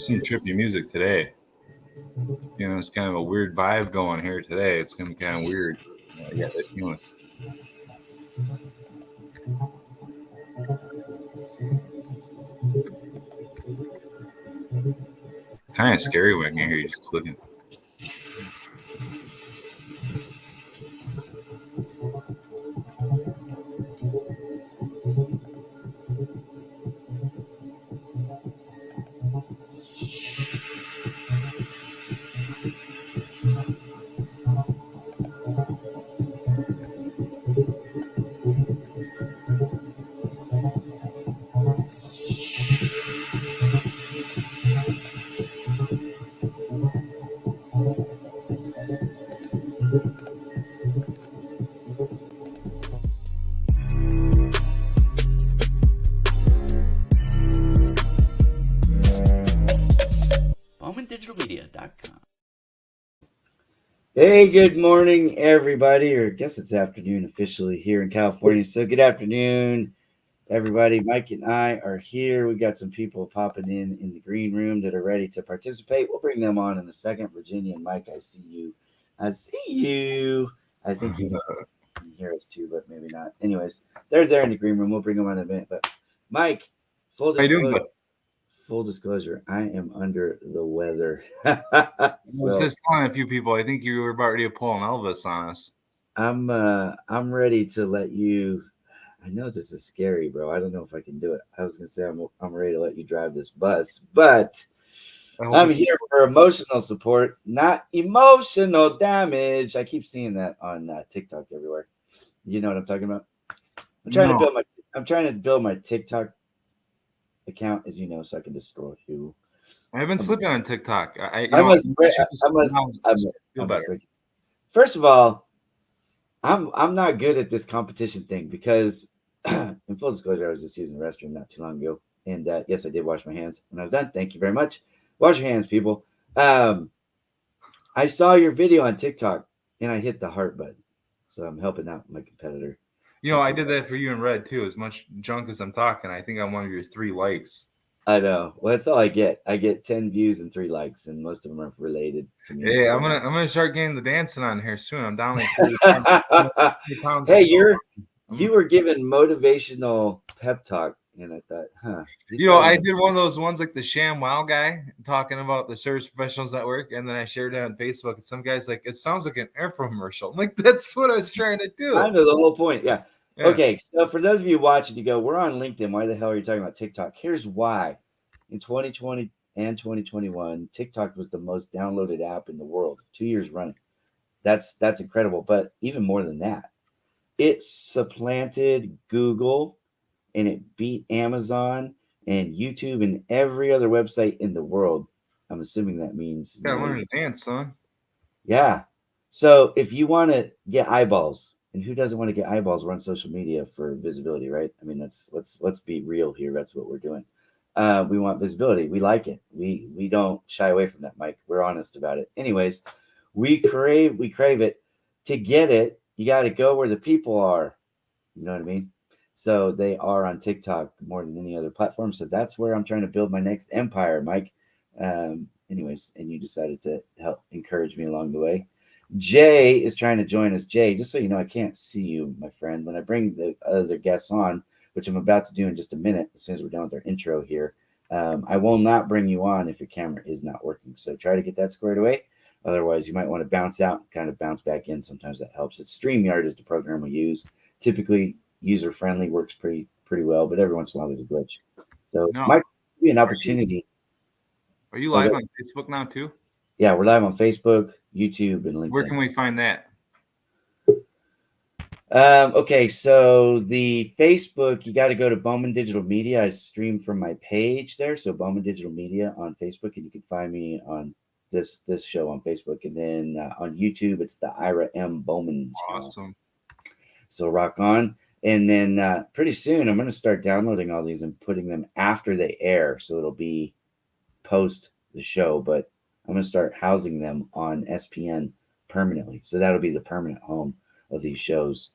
some trippy music today. You know, it's kind of a weird vibe going here today. It's gonna be kind of weird. I got that feeling. Kind of scary when I can hear you just clicking. BowmanDigitalMedia.com. Hey, good morning, everybody, or I guess it's afternoon officially here in California. So, good afternoon, everybody. Mike and I are here. We got some people popping in the green room that are ready to participate. We'll bring them on in a second. Virginia and Mike, I see you. I see you. I think you can hear us too, but maybe not. Anyways, they're there in the green room. We'll bring them on in a minute. But, Mike, How you doing, bud? full disclosure, I am under the weather. I was just telling a few people. I think you were about ready to pull an Elvis on us. I'm ready to let you. I know this is scary, bro. I don't know if I can do it. I was gonna say I'm ready to let you drive this bus, but I'm here for emotional support, not emotional damage. I keep seeing that on TikTok everywhere. You know what I'm talking about? I'm trying to build my TikTok account, as you know, so I can destroy you. I've been slipping on TikTok. I must feel better. First of all, I'm not good at this competition thing because, in full disclosure, I was just using the restroom not too long ago, and yes, I did wash my hands when I was done. Thank you very much. Wash your hands, people. I saw your video on TikTok, and I hit the heart button, so I'm helping out my competitor. You know, I did that for you in red too. As much junk as I'm talking, I think I'm one of your 3 likes. I know. Well, that's all I get. I get 10 views and 3 likes, and most of them are related to me. Yeah, I'm gonna start getting the dancing on here soon. I'm down like 30 pounds. Hey, you were given motivational pep talk, and I thought, You know, I did one of those ones like the Sham Wow guy talking about the Service Professionals Network, and then I shared it on Facebook. And some guy's like, "It sounds like an infomercial." I'm like, that's what I was trying to do. I know the whole point. Yeah. Okay, so for those of you watching, you go, we're on LinkedIn. Why the hell are you talking about TikTok? Here's why. In 2020 and 2021, TikTok was the most downloaded app in the world, 2 years running. That's incredible. But even more than that, it supplanted Google and it beat Amazon and YouTube and every other website in the world. I'm assuming that means gotta learn to dance, son. Yeah. So if you want to get eyeballs, and who doesn't want to get eyeballs? We're on social media for visibility, right? I mean, let's be real here. That's what we're doing. We want visibility. We like it. We don't shy away from that, Mike. We're honest about it. Anyways, we crave it. To get it, you got to go where the people are. You know what I mean? So they are on TikTok more than any other platform. So that's where I'm trying to build my next empire, Mike. Anyways, and you decided to help encourage me along the way. Jay is trying to join us. Jay, just so you know, I can't see you, my friend. When I bring the other guests on, which I'm about to do in just a minute, as soon as we're done with our intro here, I will not bring you on if your camera is not working. So try to get that squared away. Otherwise, you might want to bounce out and kind of bounce back in. Sometimes that helps. It's StreamYard is the program we use. Typically, user-friendly, works pretty well, but every once in a while there's a glitch. So might be an opportunity. Are you live on Facebook now too? Yeah, we're live on Facebook, YouTube, and LinkedIn. Where can we find that? Okay, so the Facebook, you got to go to Bowman Digital Media. I stream from my page there, so Bowman Digital Media on Facebook, and you can find me on this show on Facebook, and then on YouTube, it's the Ira M. Bowman channel. Awesome. So rock on. And then pretty soon, I'm going to start downloading all these and putting them after they air, so it'll be post the show, but I'm going to start housing them on SPN permanently. So that'll be the permanent home of these shows.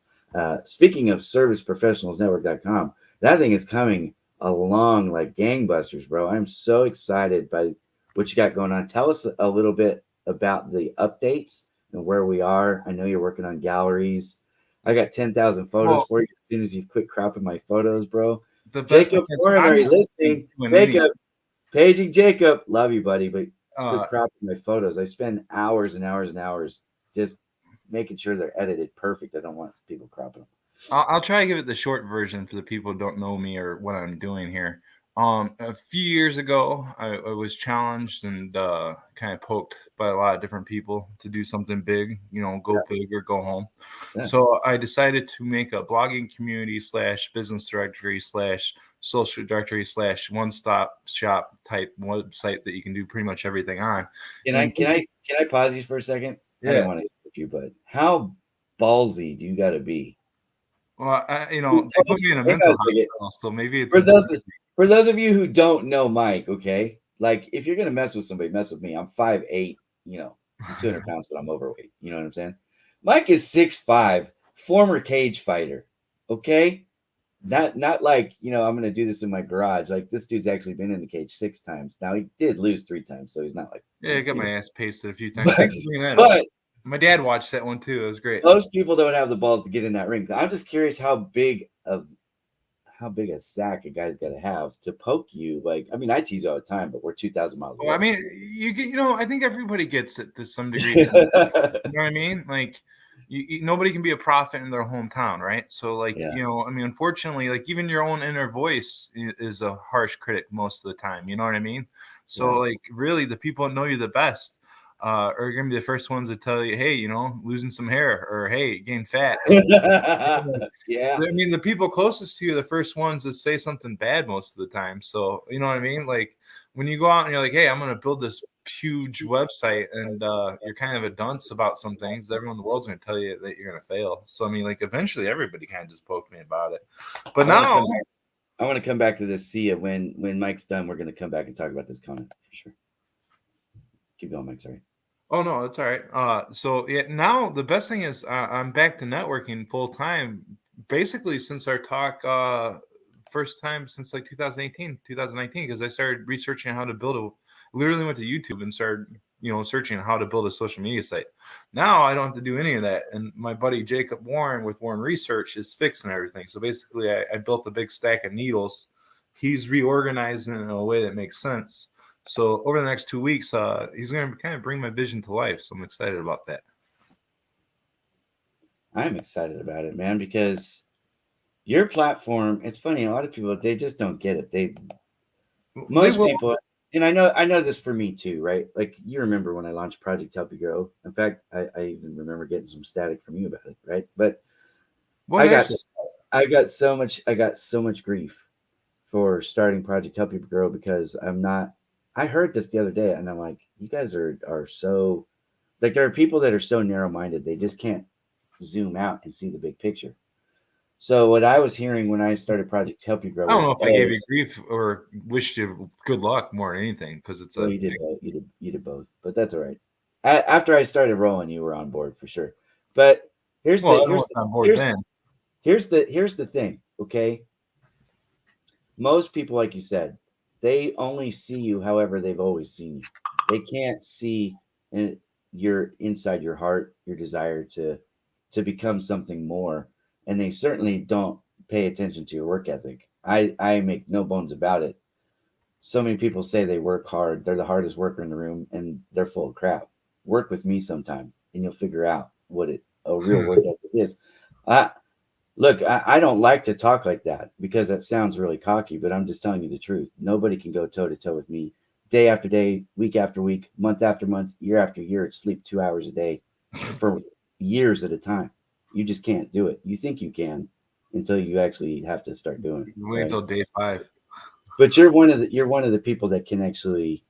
Speaking of serviceprofessionalsnetwork.com, that thing is coming along like gangbusters, bro. I'm so excited by what you got going on. Tell us a little bit about the updates and where we are. I know you're working on galleries. I got 10,000 photos Well, for you as soon as you quit cropping my photos, bro. the best thing Jacob is Warren, I'm are you not listening? doing any. Jacob, paging Jacob. Love you, buddy, but quit Uh, cropping my photos. I spend hours and hours and hours just making sure they're edited perfect. I don't want people cropping them. I'll try to give it the short version for the people who don't know me or what I'm doing here. A few years ago, I was challenged and kind of poked by a lot of different people to do something big, go big or go home. Yeah. So I decided to make a blogging community / business directory / social directory / one-stop shop type website that you can do pretty much everything on. Can I And can I can I pause you for a second? I didn't yeah, want to interrupt you, but how ballsy do you got to be? well, You they put told- me in a hang on mental a second. hospital, so maybe it's For those insane. for those of you who don't know Mike, okay, like if you're gonna mess with somebody, mess with me. I'm 5'8", I'm 200 pounds, but I'm overweight. You know what I'm saying? Mike is 6'5", former cage fighter. Okay, not like I'm gonna do this in my garage. Like this dude's actually been in the cage 6 times. Now he did lose 3 times, so he's not like Yeah, I got my undefeated. ass pasted a few times. But, Thanks for bringing that up. but My dad watched that one too. It was great. most people don't have the balls to get in that ring. I'm just curious how big a sack a guy's got to have to poke you. Like, I mean, I tease you all the time, but we're 2,000 miles Well, I away. mean, you get, I think everybody gets it to some degree. You know what I mean? Like, nobody can be a prophet in their hometown, right? So, like, Yeah. I mean, unfortunately, like even your own inner voice is a harsh critic most of the time. You know what I mean? So, Yeah. like, really, the people that know you the best are going to be the first ones to tell you, hey, losing some hair, or hey, gain fat. Yeah. I mean, the people closest to you are the first ones that say something bad most of the time. So, you know what I mean? Like when you go out and you're like, hey, I'm going to build this huge website, and you're kind of a dunce about some things, everyone in the world's going to tell you that you're going to fail. So, I mean, like eventually everybody kind of just poked me about it. But now, I want to come back to this. See you when Mike's done. We're going to come back and talk about this comment for sure. Keep going, Mike. Sorry. oh no, that's all right. So yeah, now the best thing is I'm back to networking full time, basically since our talk first time since like 2018, 2019, because I started researching how to literally went to YouTube and started searching how to build a social media site. Now I don't have to do any of that, and my buddy Jacob Warren with Warren Research is fixing everything. So basically, I built a big stack of needles. He's reorganizing it in a way that makes sense. So over the next 2 weeks, he's going to kind of bring my vision to life. So I'm excited about that. I'm excited about it, man, because your platform. It's funny. A lot of people they just don't get it. Most people, and I know this for me too, right? Like you remember when I launched Project Help You Grow. In fact, I even remember getting some static from you about it, right? But What I got is it? I got so much grief for starting Project Help You Grow because I'm not. I heard this the other day, and I'm like, you guys are so like there are people that are so narrow minded they just can't zoom out and see the big picture. So what I was hearing when I started Project Help You Grow I don't know was, if I gave you grief or wished you good luck more than anything, because it's well, a you did both. You did both, but that's all right. After I started rolling, you were on board for sure. But here's the here's everyone's the, on board here's then. here's the thing. Okay, most people, like you said, they only see you however they've always seen you. They can't see your inside your heart, your desire to become something more, and they certainly don't pay attention to your work ethic. I make no bones about it. So many people say they work hard. They're the hardest worker in the room, and they're full of crap. Work with me sometime, and you'll figure out what a real work ethic is. I, Look, I don't like to talk like that because that sounds really cocky, but I'm just telling you the truth. Nobody can go toe to toe with me day after day, week after week, month after month, year after year. Sleep 2 hours a day for years at a time. You just can't do it. You think you can until you actually have to start doing it. Wait Right. until day 5. But you're one of the people that can actually,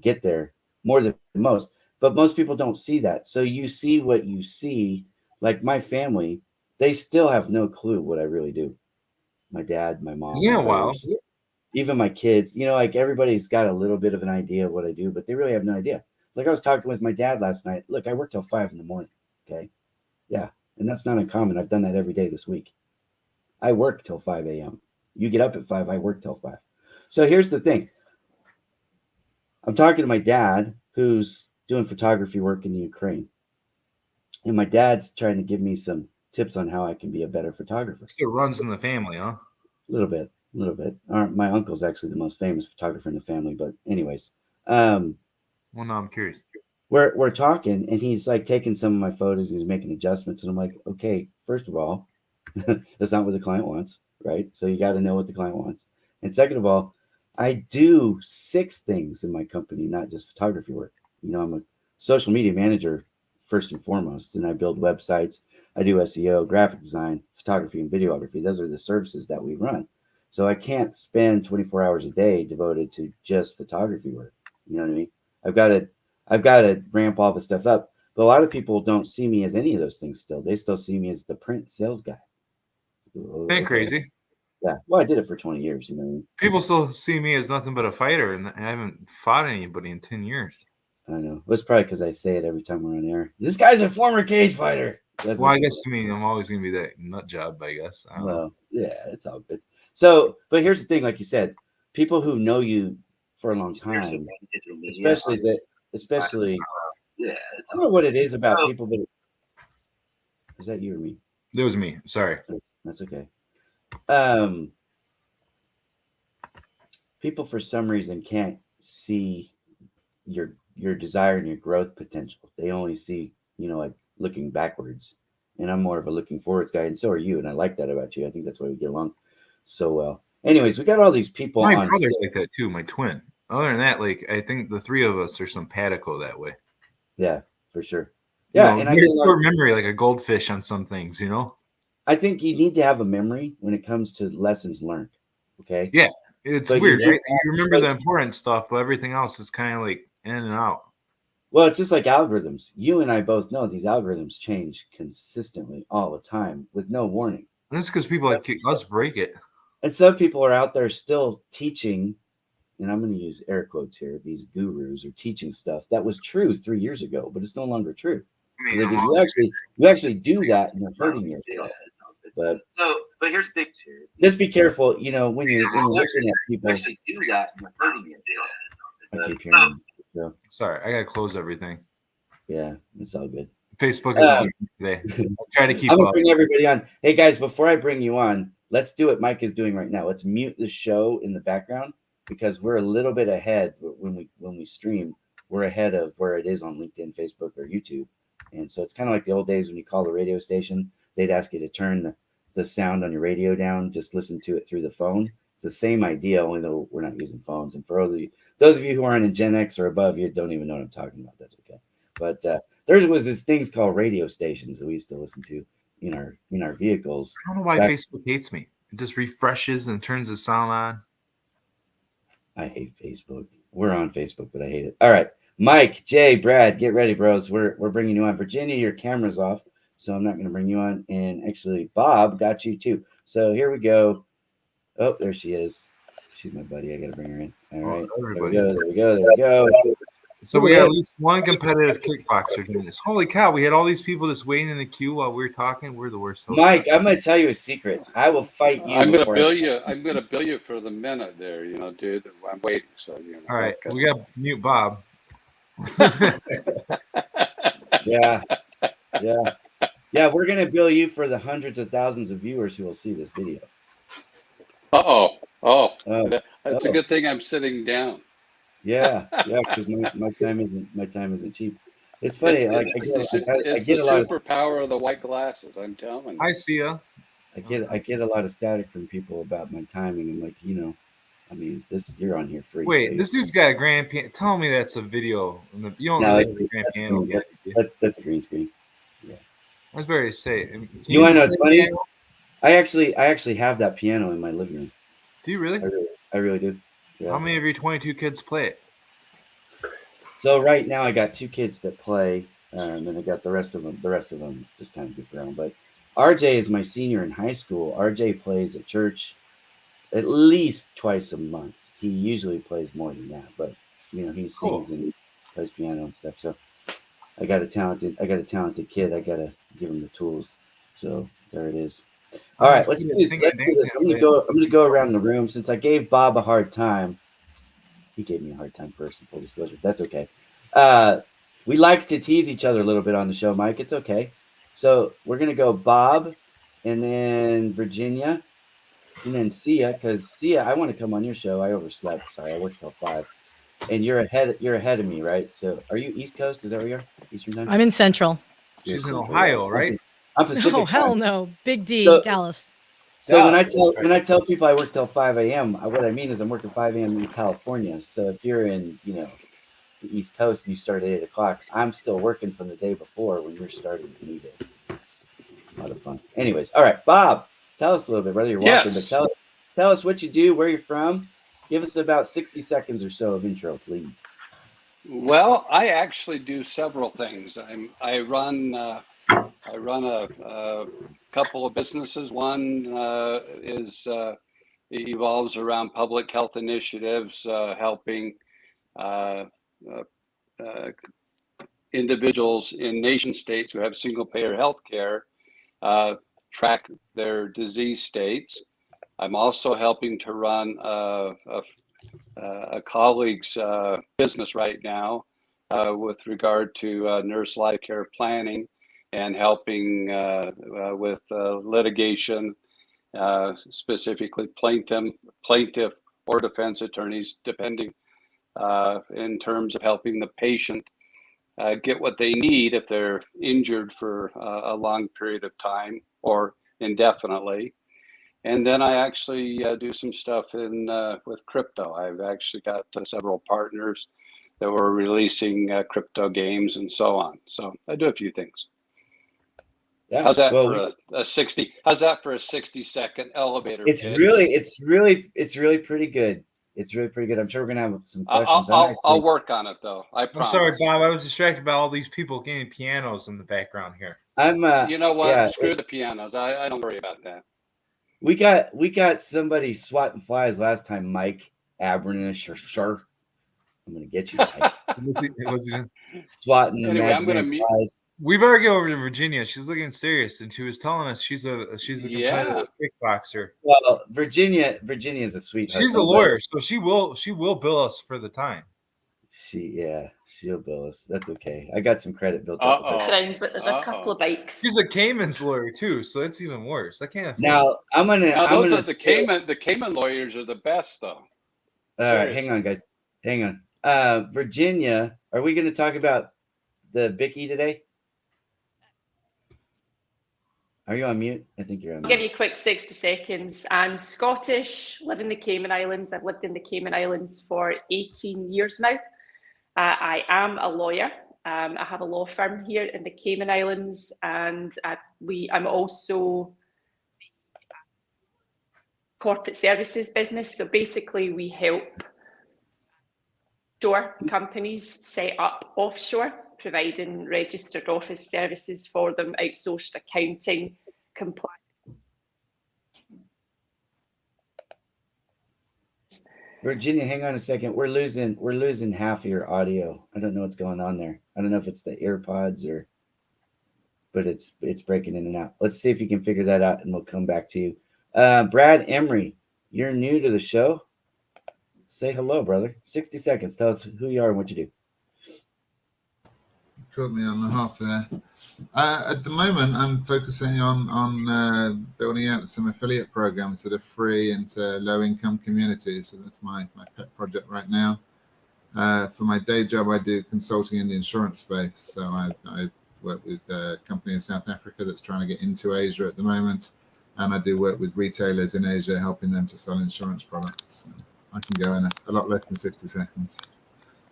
get there more than most. But most people don't see that. So you see what you see. Like my family, they still have no clue what I really do. My dad, my mom, Isn't my it wild? brothers, even my kids. Like everybody's got a little bit of an idea of what I do, but they really have no idea. Like I was talking with my dad last night. Look, I work till 5 in the morning. Okay. Yeah. And that's not uncommon. I've done that every day this week. I work till 5 a.m. You get up at 5, I work till 5. So here's the thing. I'm talking to my dad, who's doing photography work in the Ukraine, and my dad's trying to give me some tips on how I can be a better photographer. So it runs in the family, huh? A little bit, a little bit. My uncle's actually the most famous photographer in the family, but anyways, Well, no, I'm curious. we're talking, and he's like taking some of my photos, he's making adjustments, and I'm like, okay, first of all, that's not what the client wants, right? So you got to know what the client wants. And second of all, I do 6 things in my company, not just photography work. You know, I'm a social media manager first and foremost, and I build websites. I do SEO, graphic design, photography, and videography. Those are the services that we run. So I can't spend 24 hours a day devoted to just photography work. You know what I mean? I've got to I've got to ramp all the stuff up. But a lot of people don't see me as any of those things still. They still see me as the print sales guy. Ain't Okay. crazy. Yeah. Well, I did it for 20 years, you know. People still see me as nothing but a fighter, and I haven't fought anybody in 10 years. I know. It's probably because I say it every time we're on air. This guy's a former cage fighter. Well, I guess to me, I'm always going to be that nut job, I guess. I don't know. Well, yeah, it's all good. So, but here's the thing, like you said, people who know you for a long time, especially Yeah, I don't know what it is about people, but is that you or me? It was me. Sorry. That's okay. People for some reason can't see your desire and your growth potential. They only see, like looking backwards. And I'm more of a looking forwards guy, and so are you. And I like that about you. I think that's why we get along so well. Anyways, we got all these people My on brother's like that too, my twin. Other than that, like I think the 3 of us are simpatico that way. Yeah, for sure. Yeah, and I get a lot short memory like a goldfish on some things, I think you need to have a memory when it comes to lessons learned. Okay. Yeah, it's But weird, right? You remember the important stuff, but everything else is kind of like in and out. Well, it's just like algorithms. You and I both know these algorithms change consistently all the time with no warning. And that's because people like us break it. And some people are out there still teaching, and I'm going to use air quotes here, these gurus are teaching stuff that was true 3 years ago, but it's no longer true. Because you actually do that and you're hurting yourself. But here's the thing: just be careful. When you're looking at people. Actually do that and you're hurting yourself. I keep hearing. So, sorry, I gotta close everything. Yeah, it's all good. Facebook is today. I'll try to keep. I'm gonna bring everybody on. Hey guys, before I bring you on, let's do what Mike is doing right now. Let's mute the show in the background because we're a little bit ahead when we stream. We're ahead of where it is on LinkedIn, Facebook, or YouTube. And so it's kind of like the old days when you call the radio station, they'd ask you to turn the sound on your radio down, just listen to it through the phone. It's the same idea, only though we're not using phones. And for those of you who aren't in Gen X or above, you don't even know what I'm talking about. That's okay. But there was this things called radio stations that we used to listen to in our vehicles. I don't know why Facebook hates me. It just refreshes and turns the sound on. I hate Facebook. We're on Facebook, but I hate it. All right. Mike, Jay, Brad, get ready, bros. We're bringing you on. Virginia, your camera's off, so I'm not going to bring you on. And actually, Bob got you too. So here we go. Oh, there she is. She's my buddy. I got to bring her in. All right. There we go. So we got at least one competitive kickboxer doing this. Holy cow! We had all these people just waiting in the queue while we were talking. We're the worst. Mike, I'm going to tell you a secret. I will fight you. I'm going to bill you. I'm going to bill you for the minute there, dude. I'm waiting. So All right, we got mute Bob. Yeah. We're going to bill you for the hundreds of thousands of viewers who will see this video. That's a good thing I'm sitting down. Yeah, because my time isn't cheap. It's funny. I get a lot of superpower of the white glasses. I'm telling you. I see ya. I get a lot of static from people about my timing. I'm like, you're on here free. Wait, this dude's got a grand piano. Tell me that's a video. You don't really have a grand piano yet. That's a green screen. Yeah. I was ready to say. You want to know what's funny? Piano? I actually have that piano in my living room. Do you really? I really do. Yeah. How many of your 22 kids play it? So right now I got 2 kids that play, and I got the rest of them just kind of goof around. But RJ is my senior in high school. RJ plays at church at least twice a month. He usually plays more than that, but he sings and plays piano and stuff. So I got a talented kid. I gotta give him the tools. So there it is. All right, let's do this. I'm gonna go around the room since I gave Bob a hard time. He gave me a hard time first in full disclosure. That's okay. We like to tease each other a little bit on the show, Mike. It's okay. So we're gonna go Bob, and then Virginia, and then Sia, because Sia, I want to come on your show. I overslept. Sorry, I worked till 5. And you're ahead of me, right? So are you East Coast? Is that where you are? Eastern time? I'm in Central. You're She's in Central, Ohio, I'm right? I'm Pacific Oh, hell time. no. Big D, So- Dallas. So when Yeah. I tell people I work till 5 a.m., what I mean is I'm working 5 a.m. in California. So if you're in, the East Coast and you start at 8 o'clock, I'm still working from the day before when you're starting the new day. It's a lot of fun. Anyways, all right, Bob, tell us a little bit, whether you're walking, but Yes. tell us what you do, where you're from. Give us about 60 seconds or so of intro, please. Well, I actually do several things. I run a couple of businesses. One evolves around public health initiatives, helping uh, individuals in nation states who have single payer health care track their disease states. I'm also helping to run a colleague's business right now with regard to nurse life care planning and helping with litigation, specifically plaintiff or defense attorneys, depending in terms of helping the patient get what they need if they're injured for a long period of time or indefinitely. And then I actually do some stuff with crypto. I've actually got several partners that were releasing crypto games and so on. So I do a few things. Yeah. How's that well, for a 60? How's that for a 60-second elevator it's pitch? really pretty good. It's really pretty good. I'm sure we're gonna have some questions. I'll work on it though. I I'm promise. sorry, Bob. I was distracted by all these people getting pianos in the background here. I'm You know what? yeah, Screw the pianos. I don't worry about that. we got somebody swatting flies last time, Mike Abernish or sure. I'm gonna get you, Mike. Swatting Anyway, I'm imaginary gonna mute. flies. We better go over to Virginia. She's looking serious, and she was telling us she's a Yeah. competitive kickboxer. Well, Virginia is a sweetheart. She's a lawyer, so she will bill us for the time. She'll bill us. That's okay. I got some credit built up. With her. Ground, but there's a couple of bikes. She's a Cayman's lawyer too, so it's even worse. I can't afford Now I'm gonna. The Cayman lawyers are the best, though. All right, hang on, guys. Hang on. Virginia, are we going to talk about the Bicky today? Are you on mute? I think you're on mute. I'll give you a quick 60 seconds. I'm Scottish, live in the Cayman Islands. I've lived in the Cayman Islands for 18 years now. I am a lawyer. I have a law firm here in the Cayman Islands, and I'm also corporate services business. So basically, we help offshore companies set up offshore, providing registered office services for them, outsourced accounting, compliance. Virginia, hang on a second. We're losing half of your audio. I don't know what's going on there. I don't know if it's the AirPods but it's breaking in and out. Let's see if you can figure that out, and we'll come back to you. Brad Emery, you're new to the show. Say hello, brother. 60 seconds. Tell us who you are and what you do. You caught me on the hop there. At the moment, I'm focusing on building out some affiliate programs that are free into low-income communities. So that's my pet project right now. For my day job, I do consulting in the insurance space. So I work with a company in South Africa that's trying to get into Asia at the moment. And I do work with retailers in Asia, helping them to sell insurance products. So I can go in a lot less than 60 seconds.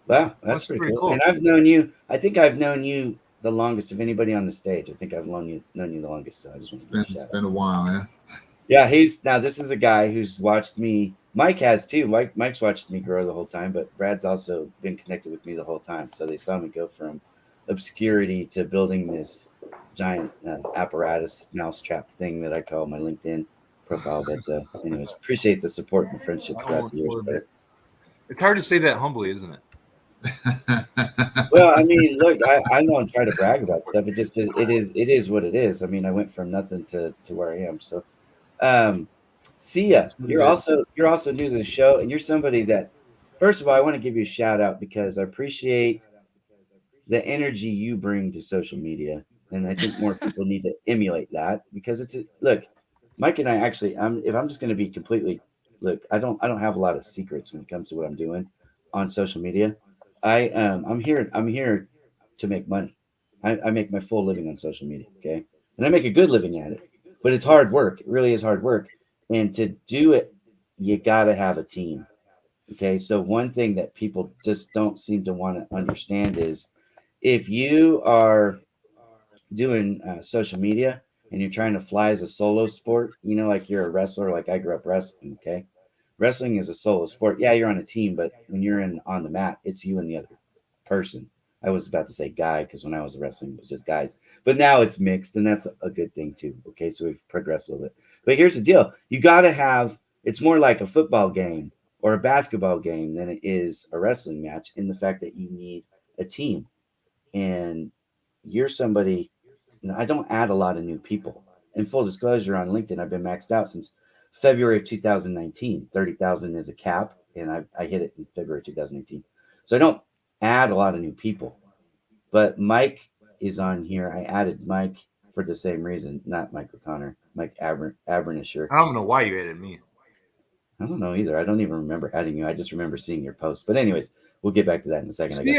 Wow, that's pretty cool. And I've known you. I think I've known you the longest of anybody on the stage. I think I've known you the longest. So I just want to it's been a while, yeah. Yeah, this is a guy who's watched me. Mike has too. Mike's watched me grow the whole time, but Brad's also been connected with me the whole time. So they saw me go from obscurity to building this giant apparatus mousetrap thing that I call my LinkedIn profile. But anyways, appreciate the support and friendship throughout the years. It's hard to say that humbly, isn't it? Well, I mean, look, I don't try to brag about stuff. It is what it is. I mean, I went from nothing to where I am. So, Sia, you're also new to the show, and you're somebody that First of all, I want to give you a shout out because I appreciate the energy you bring to social media, and I think more people need to emulate that because look, Mike and I actually, if I'm just going to be completely, look, I don't have a lot of secrets when it comes to what I'm doing on social media. I'm here to make money. I make my full living on social media, okay, and I make a good living at it, but it's hard work. It really is hard work, and to do it, you got to have a team. Okay, so one thing that people just don't seem to want to understand is if you are doing social media and you're trying to fly as a solo sport, like you're a wrestler, like I grew up wrestling. Okay, wrestling is a solo sport. Yeah, you're on a team, but when you're on the mat, it's you and the other person. I was about to say guy because when I was wrestling, it was just guys, but now it's mixed, and that's a good thing too. Okay, so we've progressed a little bit. But here's the deal: you got to have. It's more like a football game or a basketball game than it is a wrestling match in the fact that you need a team, and you're somebody. I don't add a lot of new people. In full disclosure, on LinkedIn, I've been maxed out since February of 2019. 30,000 is a cap, and I hit it in February 2018. So I don't add a lot of new people. But Mike is on here. I added Mike for the same reason, not Mike O'Connor, Mike Abernisher. I don't know why you added me. I don't know either. I don't even remember adding you. I just remember seeing your post. But anyways, we'll get back to that in a second, I guess.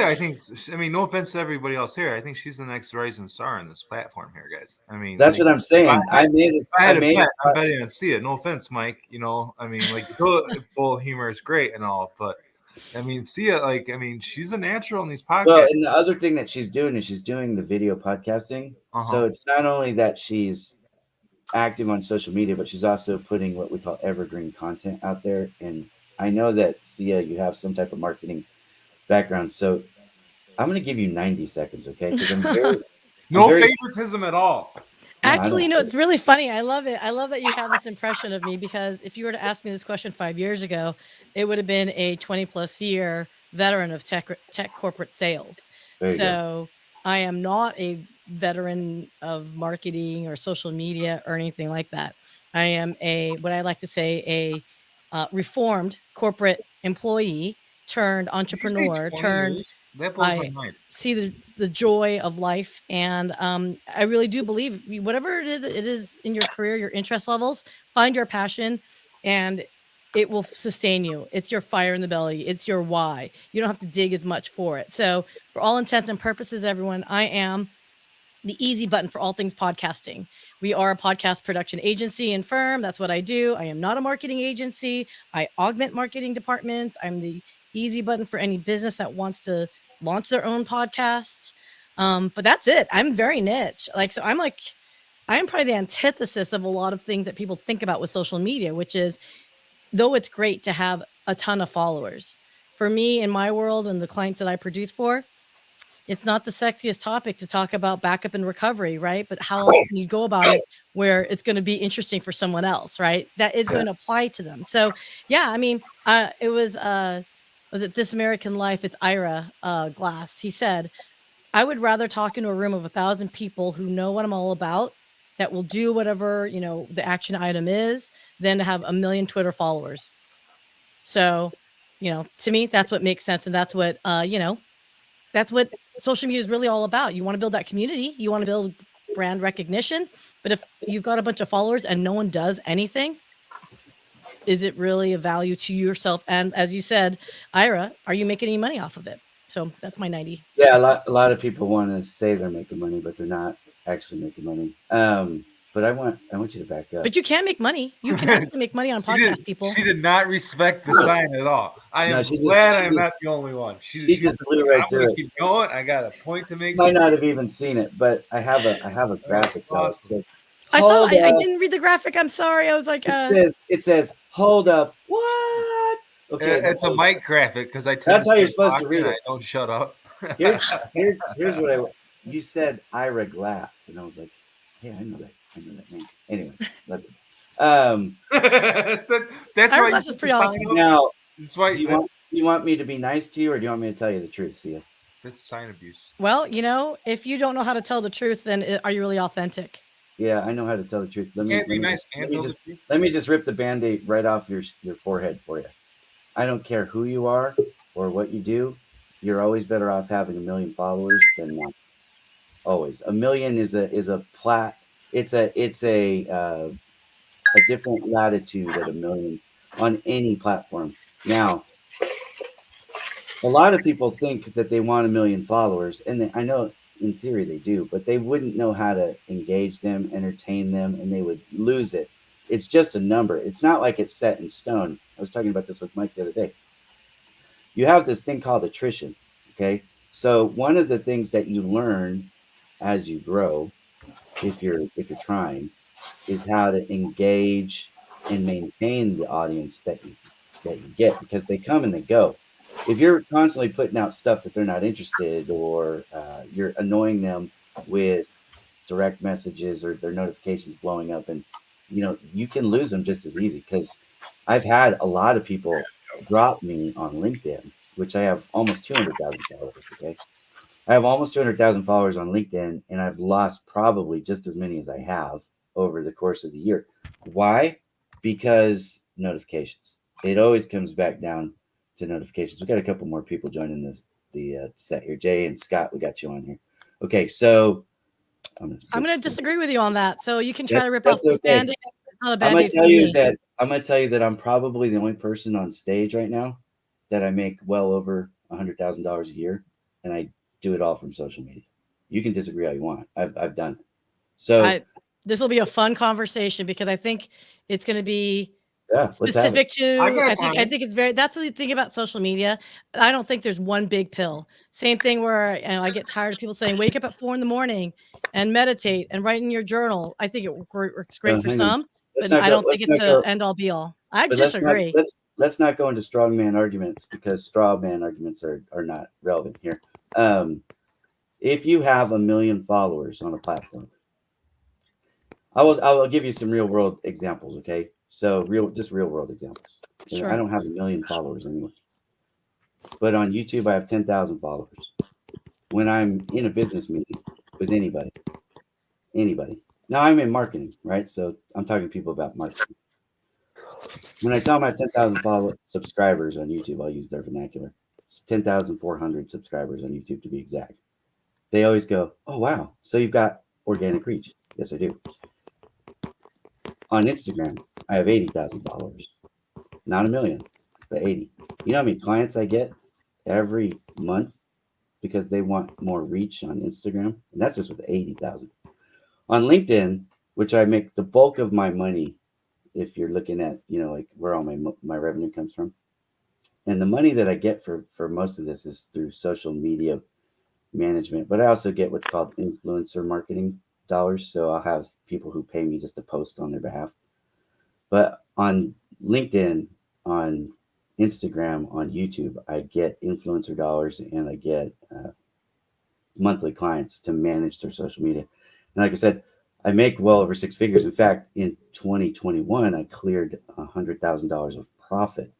Yeah, I mean, no offense to everybody else here. I think she's the next rising star on this platform here, guys. I mean, that's what I'm saying. I'm betting on Sia. No offense, Mike. I mean, like, bull humor is great and all, but I mean, Sia, she's a natural in these podcasts. Well, and the other thing that she's doing is she's doing the video podcasting. So it's not only that she's active on social media, but she's also putting what we call evergreen content out there. And I know that Sia, you have some type of marketing background, so I'm going to give you 90 seconds, okay? Because favoritism at all. Actually, it's really funny. I love it. I love that you have this impression of me because if you were to ask me this question 5 years ago, it would have been a 20+ year veteran of tech corporate sales. So I am not a veteran of marketing or social media or anything like that. I am what I like to say, a reformed corporate employee turned entrepreneur turned. That blows my mind. See the joy of life, and I really do believe whatever it is in your career, your interest levels, find your passion, and it will sustain you. It's your fire in the belly. It's your why. You don't have to dig as much for it. So for all intents and purposes, everyone, I am the easy button for all things podcasting. We are a podcast production agency and firm. That's what I do. I am not a marketing agency. I augment marketing departments. I'm the easy button for any business that wants to launch their own podcasts. But that's it. I'm very niche. I'm probably the antithesis of a lot of things that people think about with social media, which is, though it's great to have a ton of followers, for me in my world and the clients that I produce for, it's not the sexiest topic to talk about backup and recovery, right? But how else can you go about it where it's going to be interesting for someone else, right? That is going to apply to them. So yeah, I mean, it was it This American Life? It's Ira Glass. He said, I would rather talk into a room of 1,000 people who know what I'm all about, that will do whatever, the action item is, than to have 1 million Twitter followers. So, to me, that's what makes sense. And that's what, that's what social media is really all about. You want to build that community. You want to build brand recognition. But if you've got a bunch of followers and no one does anything, is it really a value to yourself? And as you said, Ira, are you making any money off of it? So that's my 90. Yeah, a lot of people want to say they're making money, but they're not actually making money. But I want you to back up. But you can make money. You can actually make money on podcast, people. She did not respect the sign at all. I am glad I'm not the only one. She just blew right through it. Keep going. I got a point to make. You might not have even seen it, but I have a graphic. Awesome. I didn't read the graphic. I'm sorry. I was like, it says, hold up. What? Okay, it's a mic graphic because that's how you're supposed to read it. Don't shut up. Here's what you said. Ira Glass, and I was like, hey, I know that name. Anyways, that's it. That's Ira Glass is pretty awesome. Now, that's why do you want me to be nice to you, or do you want me to tell you the truth, Sia? That's sign abuse. Well, if you don't know how to tell the truth, then are you really authentic? Yeah, I know how to tell the truth. Let me just rip the Band-Aid right off your forehead for you. I don't care who you are or what you do. You're always better off having 1 million followers than not. Always. 1 million is a plat. It's a different latitude at 1 million on any platform. Now, a lot of people think that they want 1 million followers, and I know in theory they do, but they wouldn't know how to engage them, entertain them, and they would lose it. It's just a number. It's not like it's set in stone. I was talking about this with Mike the other day. You have this thing called attrition. Okay. So one of the things that you learn as you grow, if you're trying, is how to engage and maintain the audience that you get, because they come and they go. If you're constantly putting out stuff that they're not interested, or you're annoying them with direct messages or their notifications blowing up, and you can lose them just as easy. Because I've had a lot of people drop me on LinkedIn, which I have almost 200,000 followers. Okay, I have almost 200,000 followers on LinkedIn, and I've lost probably just as many as I have over the course of the year. Why? Because notifications. It always comes back down to notifications. We got a couple more people joining the set here. Jay and Scott, we got you on here. Okay, so I'm going to disagree with you on that. So you can try to rip off that's this okay. Band-Aid. It's not a I'm gonna Band-Aid for tell you me. that I'm probably the only person on stage right now that I make well over $100,000 a year, and I do it all from social media. You can disagree all you want. I've done it. So this will be a fun conversation, because I think it's going to be let's have specific it. to. I think it's very. That's the thing about social media. I don't think there's one big pill. Same thing where I get tired of people saying wake up at 4 a.m. and meditate and write in your journal. I think it works great for hang on. some, Let's but not I go- don't think let's it's not go- a end all be all. I But let's not disagree. let's not go into strongman arguments, because strawman arguments are not relevant here. If you have 1 million followers on a platform, I will give you some real world examples. Okay, so real world examples. Sure. I don't have 1 million followers anyway, but on YouTube I have 10,000 followers. When I'm in a business meeting with anybody, now I'm in marketing, right? So I'm talking to people about marketing. When I tell them I have 10,000 subscribers on YouTube, I'll use their vernacular. It's 10,400 subscribers on YouTube to be exact. They always go, "Oh, wow. So you've got organic reach." Yes, I do. On Instagram, I have 80,000 followers. Not 1 million, but 80. You know how many clients I get every month because they want more reach on Instagram? And that's just with 80,000. On LinkedIn, which I make the bulk of my money, if you're looking at, like where all my revenue comes from. And the money that I get for most of this is through social media management, but I also get what's called influencer marketing dollars. So I'll have people who pay me just to post on their behalf. But on LinkedIn, on Instagram, on YouTube, I get influencer dollars, and I get monthly clients to manage their social media. And like I said, I make well over 6 figures. In fact, in 2021, I cleared $100,000 of profit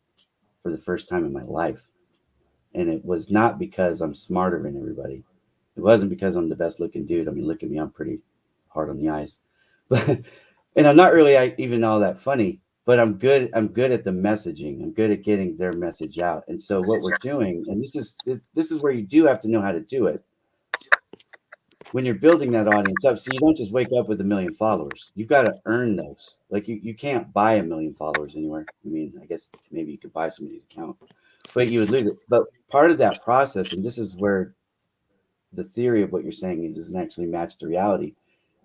for the first time in my life. And it was not because I'm smarter than everybody. It wasn't because I'm the best looking dude. I mean, look at me, I'm pretty hard on the eyes. But and I'm not really even all that funny, but I'm good at the messaging. I'm good at getting their message out. And so what we're doing, and this is where you do have to know how to do it when you're building that audience up. So you don't just wake up with 1 million followers. You've got to earn those. Like you can't buy 1 million followers anywhere. I mean, I guess maybe you could buy somebody's account, but you would lose it. But part of that process, and this is where the theory of what you're saying doesn't actually match the reality,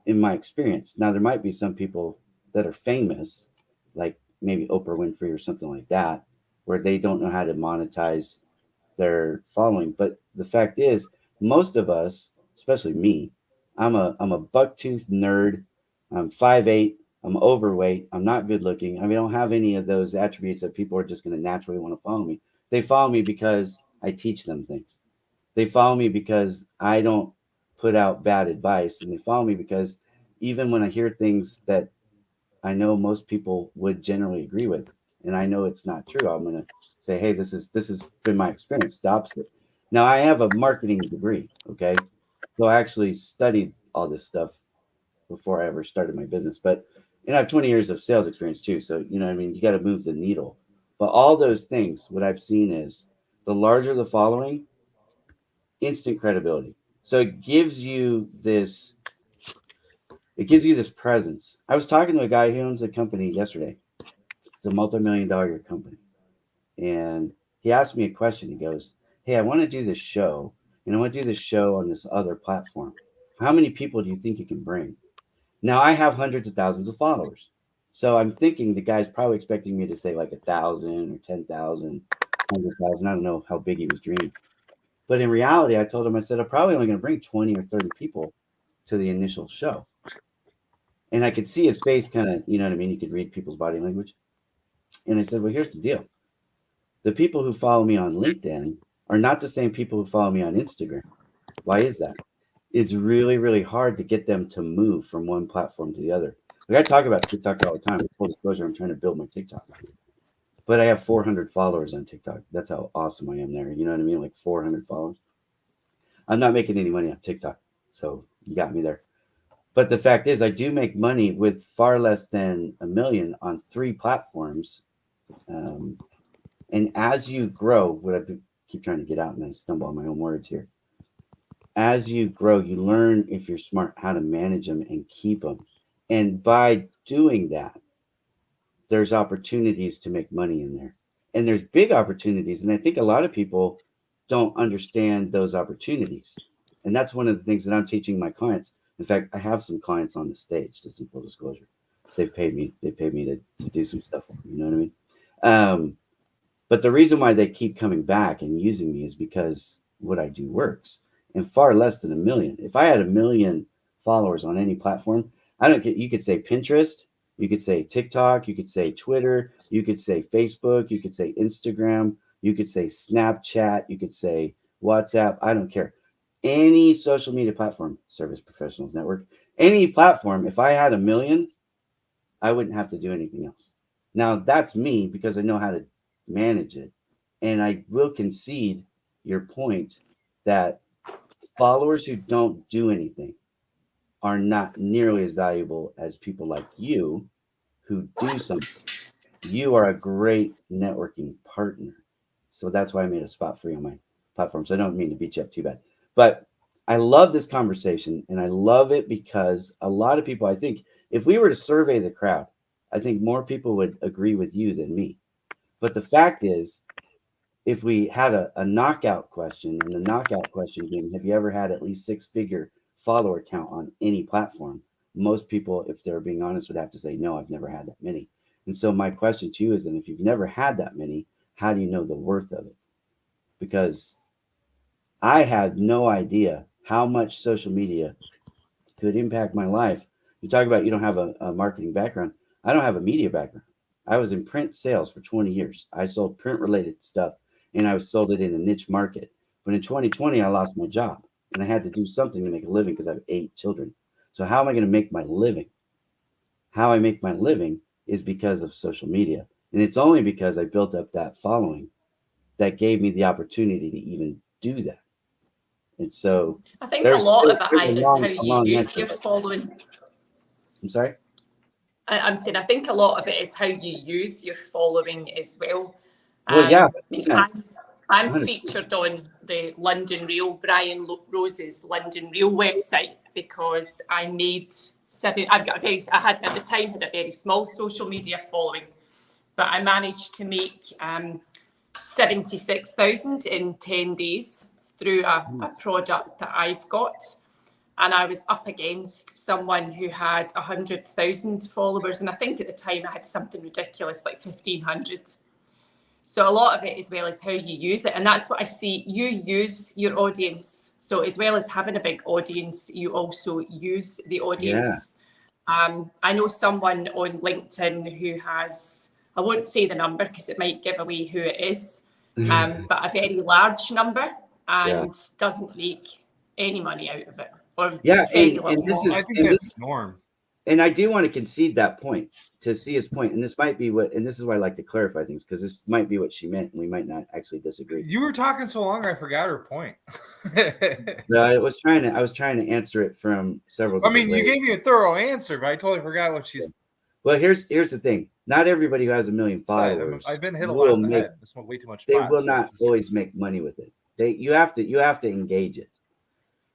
in my experience. Now, there might be some people that are famous, like maybe Oprah Winfrey or something like that, where they don't know how to monetize their following. But the fact is, most of us, especially me, I'm a buck-toothed nerd. I'm 5'8". I'm overweight. I'm not good looking. I mean, I don't have any of those attributes that people are just going to naturally want to follow me. They follow me because I teach them things. They follow me because I don't put out bad advice, and they follow me because even when I hear things that I know most people would generally agree with, and I know it's not true, I'm going to say, "Hey, this has been my experience, the opposite." Now, I have a marketing degree, okay? So I actually studied all this stuff before I ever started my business, but I have 20 years of sales experience too. So, I mean, you got to move the needle. But all those things, what I've seen is the larger the following, instant credibility. So it gives you this presence. I was talking to a guy who owns a company yesterday. It's a multi-million-dollar company. And he asked me a question. He goes, "Hey, I want to do this show, and I want to do this show on this other platform. How many people do you think you can bring?" Now, I have hundreds of thousands of followers. So I'm thinking the guy's probably expecting me to say like 1,000 or 10,000, 100,000. I don't know how big he was dreaming. But in reality, I told him, I said, I'm probably only going to bring 20 or 30 people to the initial show. And I could see his face kind of, you know what I mean? You could read people's body language. And I said, well, here's the deal. The people who follow me on LinkedIn are not the same people who follow me on Instagram. Why is that? It's really, really hard to get them to move from one platform to the other. Like I talk about TikTok all the time. Full disclosure, I'm trying to build my TikTok. But I have 400 followers on TikTok. That's how awesome I am there. You know what I mean? Like 400 followers. I'm not making any money on TikTok. So you got me there. But the fact is, I do make money with far less than $1 million on 3 platforms. And as you grow, what I keep trying to get out and I stumble on my own words here. As you grow, you learn, if you're smart, how to manage them and keep them. And by doing that, there's opportunities to make money in there. And there's big opportunities. And I think a lot of people don't understand those opportunities. And that's one of the things that I'm teaching my clients. In fact, I have some clients on the stage, just in full disclosure. They've paid me to do some stuff. You know what I mean? But the reason why they keep coming back and using me is because what I do works. And far less than 1 million. If I had 1 million followers on any platform, you could say Pinterest, you could say TikTok, you could say Twitter, you could say Facebook, you could say Instagram, you could say Snapchat, you could say WhatsApp. I don't care. Any social media platform, Service Professionals Network, any platform, if I had 1 million, I wouldn't have to do anything else. Now, that's me because I know how to manage it. And I will concede your point that followers who don't do anything are not nearly as valuable as people like you who do something. You are a great networking partner. So that's why I made a spot for you on my platform. So I don't mean to beat you up too bad. But I love this conversation, and I love it because a lot of people, I think, if we were to survey the crowd, I think more people would agree with you than me. But the fact is, if we had a knockout question, and the knockout question being, have you ever had at least 6-figure follower count on any platform? Most people, if they're being honest, would have to say, no, I've never had that many. And so my question to you is, and if you've never had that many, how do you know the worth of it? Because I had no idea how much social media could impact my life. You talk about you don't have a marketing background. I don't have a media background. I was in print sales for 20 years. I sold print related stuff and I sold it in a niche market. But in 2020, I lost my job and I had to do something to make a living because I have 8 children. So how am I going to make my living? How I make my living is because of social media. And it's only because I built up that following that gave me the opportunity to even do that. And so I think a lot of it is how you use answer. your following. I'm sorry? I'm saying I think a lot of it is how you use your following as well. Well, yeah. I'm featured on the London Reel, Brian Rose's London Reel website, because I made I had at the time had a very small social media following, but I managed to make 76,000 in 10 days through a product that I've got. And I was up against someone who had 100,000 followers. And I think at the time I had something ridiculous like 1,500. So a lot of it as well is how you use it. And that's what I see. You use your audience. So as well as having a big audience, you also use the audience. Yeah. I know someone on LinkedIn who has, I won't say the number because it might give away who it is, but a very large number and doesn't make any money out of it. And this is, I think that's norm. And I do want to concede that point to see his point. And this might be and this is why I like to clarify things, because this might be what she meant and we might not actually disagree. You were talking so long, I forgot her point. I was trying to answer it from several. I mean, you gave me a thorough answer, but I totally forgot what she's. Well, here's the thing. Not everybody who has 1 million Side. followers I've been hit a lot will on the make. head. I smoke way too much They pot. will so not it's- always make money with it. You have to engage it.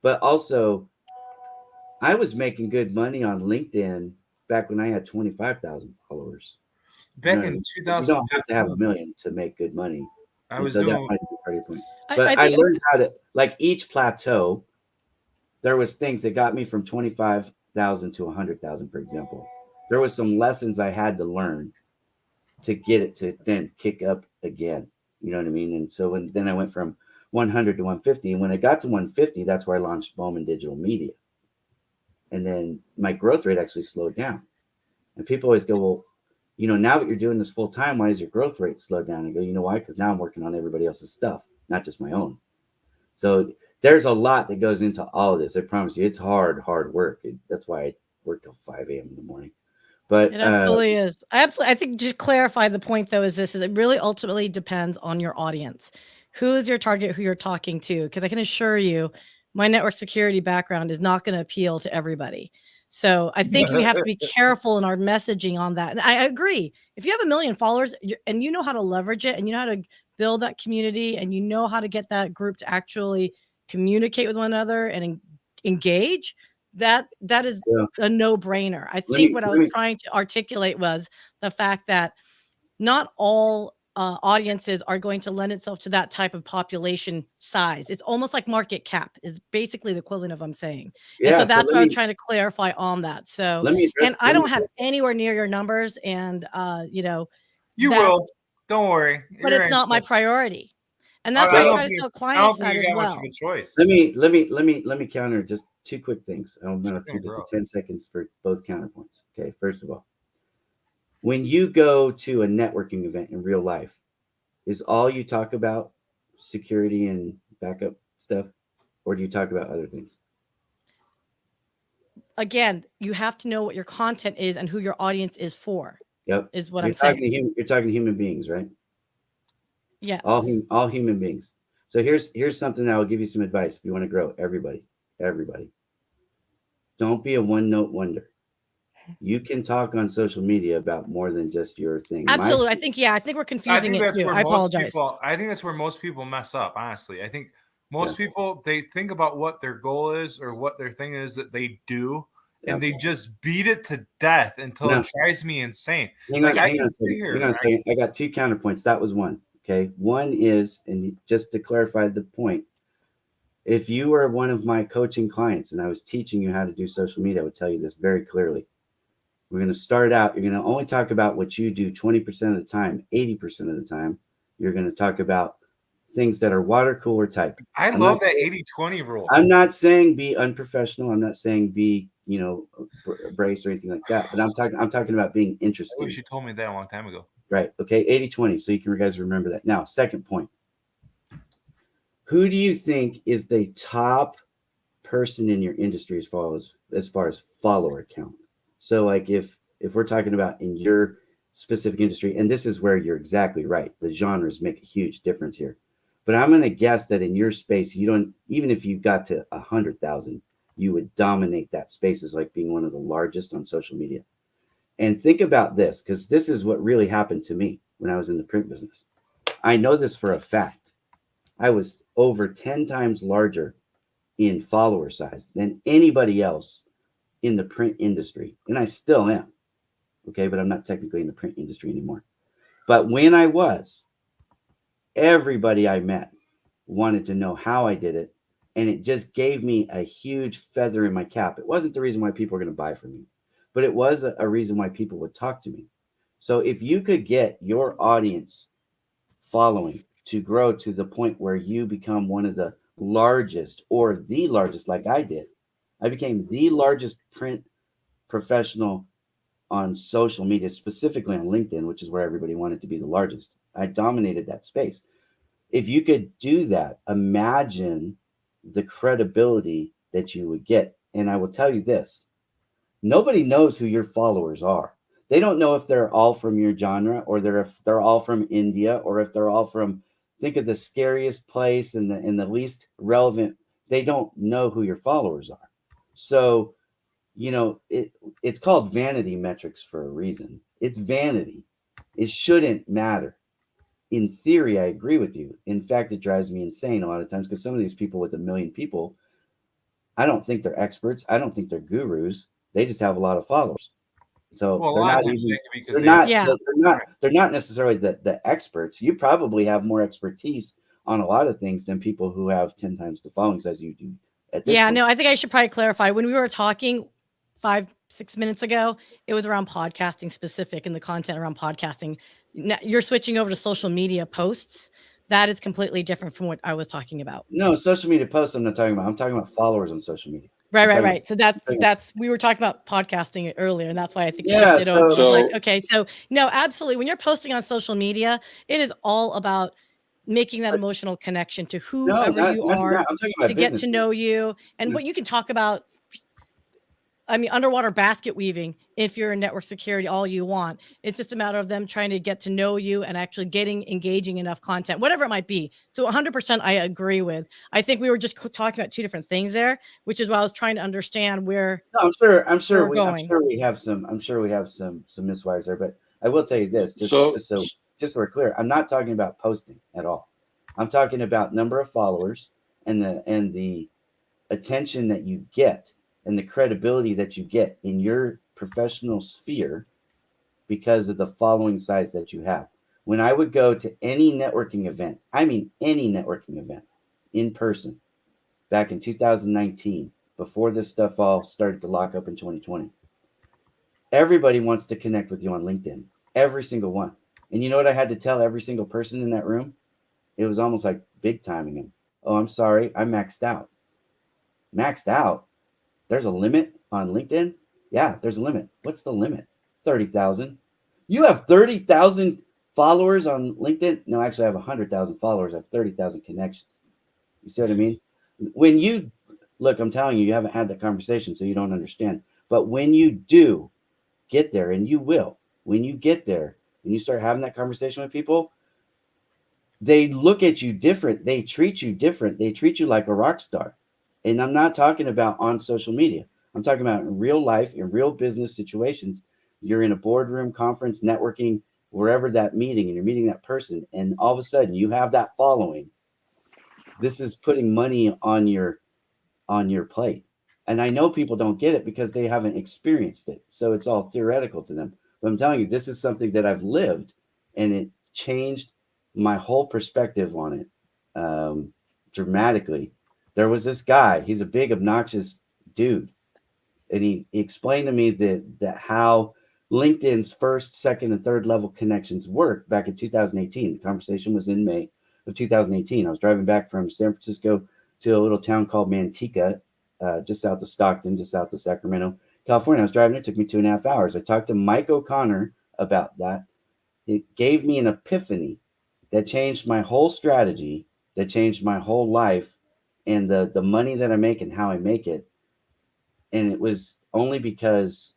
But also, I was making good money on LinkedIn back when I had 25,000 followers. Back You in know, you 2000, don't have to have 1 million to make good money. I And was so that doing. might be part of your point. I But I think learned how to, like, each plateau, there was things that got me from 25,000 to 100,000, for example. There was some lessons I had to learn to get it to then kick up again. You know what I mean? And so then I went from 100 to 150. And when I got to 150, that's where I launched Bowman Digital Media. And then my growth rate actually slowed down. And people always go, well, now that you're doing this full time, why is your growth rate slow down? I go, you know why? Because now I'm working on everybody else's stuff, not just my own. So there's a lot that goes into all of this. I promise you, it's hard work. That's why I work till 5 a.m. in the morning. But it absolutely is. I think just clarify the point though is it really ultimately depends on your audience. Who is your target, who you're talking to? Because I can assure you, my network security background is not going to appeal to everybody. So I think we have to be careful in our messaging on that. And I agree. If you have 1 million followers and you know how to leverage it and you know how to build that community and you know how to get that group to actually communicate with one another and engage, that is a no-brainer. I think what I was trying to articulate was the fact that not all audiences are going to lend itself to that type of population size. It's almost like market cap is basically the equivalent of I'm saying. And so that's what I was trying to clarify on that. So, and I don't have anywhere near your numbers and, you will. Don't worry. But it's not my priority. And that's why I try to tell clients that as well. Much of a choice. Let me counter just 2 quick things. I'm going to keep it to 10 seconds for both counterpoints. Okay. First of all, when you go to a networking event in real life, is all you talk about security and backup stuff, or do you talk about other things? Again, you have to know what your content is and who your audience is for. Yep. Is what I'm saying. You're talking to human beings, right? Yes. All human beings. So here's something that will give you some advice if you want to grow. Everybody. Don't be a one-note wonder. You can talk on social media about more than just your thing. Absolutely. I think we're confusing it too. I apologize. I think that's where most people mess up, honestly. I think most people, they think about what their goal is or what their thing is that they do, and they just beat it to death until it drives me insane. Hang on a second. I got 2 counterpoints. That was one. Okay. One is, and just to clarify the point, if you were one of my coaching clients and I was teaching you how to do social media, I would tell you this very clearly. We're going to start out. You're going to only talk about what you do 20% of the time, 80% of the time. You're going to talk about things that are water cooler type. I love that 80-20 rule. I'm not saying be unprofessional. I'm not saying be, brace or anything like that. But I'm talking about being interesting. I wish you told me that a long time ago. Right. Okay. 80-20. So you guys remember that. Now, second point. Who do you think is the top person in your industry as far as follower count? So like if we're talking about in your specific industry, and this is where you're exactly right, the genres make a huge difference here. But I'm going to guess that in your space, you don't, even if you got to 100,000, you would dominate that space as like being one of the largest on social media. And think about this, because this is what really happened to me when I was in the print business. I know this for a fact. I was over 10 times larger in follower size than anybody else in the print industry. And I still am. Okay. But I'm not technically in the print industry anymore. But when I was, everybody I met wanted to know how I did it. And it just gave me a huge feather in my cap. It wasn't the reason why people were going to buy from me, but it was a reason why people would talk to me. So if you could get your audience following to grow to the point where you become one of the largest or the largest, like I did, I became the largest print professional on social media, specifically on LinkedIn, which is where everybody wanted to be the largest. I dominated that space. If you could do that, imagine the credibility that you would get. And I will tell you this, nobody knows who your followers are. They don't know if they're all from your genre or if they're all from India or if they're all from, think of the scariest place and the least relevant. They don't know who your followers are. So it's called vanity metrics for a reason. It's vanity. It shouldn't matter. In theory, I agree with you. In fact, it drives me insane a lot of times because some of these people with 1 million people, I don't think they're experts. I don't think they're gurus. They just have a lot of followers. So Well, a they're lot not of times even they can be because they're they have not Yeah. they're not necessarily the experts. You probably have more expertise on a lot of things than people who have 10 times the followings as you do at this Yeah, point. no, I think I should probably clarify. When we were talking 5-6 minutes ago, it was around podcasting specific and the content around podcasting. Now, you're switching over to social media posts. That is completely different from what I was talking about. No, social media posts I'm not talking about. I'm talking about followers on social media. Right. So that's we were talking about podcasting earlier, and that's why I think Yeah, shifted over. I was So- like, okay, so no, absolutely. When you're posting on social media, it is all about making that emotional connection to whoever you are, I'm talking about to get business. to know you, and Yeah. what you can talk about. I mean, underwater basket weaving, if you're in network security, all you want. It's just a matter of them trying to get to know you and actually engaging enough content, whatever it might be. So 100% I agree with. I think we were just talking about two different things there, which is why I was trying to understand where. No, I'm sure we're we going. have some miswires there, but I will tell you this, just So- so we're clear, I'm not talking about posting at all. I'm talking about number of followers and the attention that you get and the credibility that you get in your professional sphere because of the following size that you have. When I would go to any networking event, I mean any networking event in person back in 2019, before this stuff all started to lock up in 2020, everybody wants to connect with you on LinkedIn. Every single one. And you know what I had to tell every single person in that room? It was almost like big timing them. Oh, I'm sorry, I'm maxed out. Maxed out? There's a limit on LinkedIn? Yeah, there's a limit. What's the limit? 30,000. You have 30,000 followers on LinkedIn? No, actually, I have 100,000 followers. I have 30,000 connections. You see what I mean? When you look, I'm telling you, you haven't had that conversation, so you don't understand. But when you do get there, and you will, when you get there and you start having that conversation with people, they look at you different. They treat you different. They treat you like a rock star. And I'm not talking about on social media. I'm talking about in real life, in real business situations. You're in a boardroom, conference, networking, wherever that meeting, and you're meeting that person, and all of a sudden you have that following. This is putting money on your plate. And I know people don't get it because they haven't experienced it. So it's all theoretical to them. But I'm telling you, this is something that I've lived, and it changed my whole perspective on it dramatically. There was this guy, he's a big, obnoxious dude. And he explained to me that how LinkedIn's first, second, and third level connections work back in 2018. The conversation was in May of 2018. I was driving back from San Francisco to a little town called Manteca, just south of Stockton, just south of Sacramento, California. I was driving. It took me 2.5 hours. I talked to Mike O'Connor about that. It gave me an epiphany that changed my whole strategy, that changed my whole life, and the money that I make and how I make it. And it was only because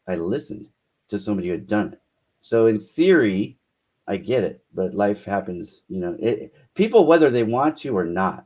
I listened to somebody who had done it. So in theory, I get it, but life happens, people, whether they want to or not,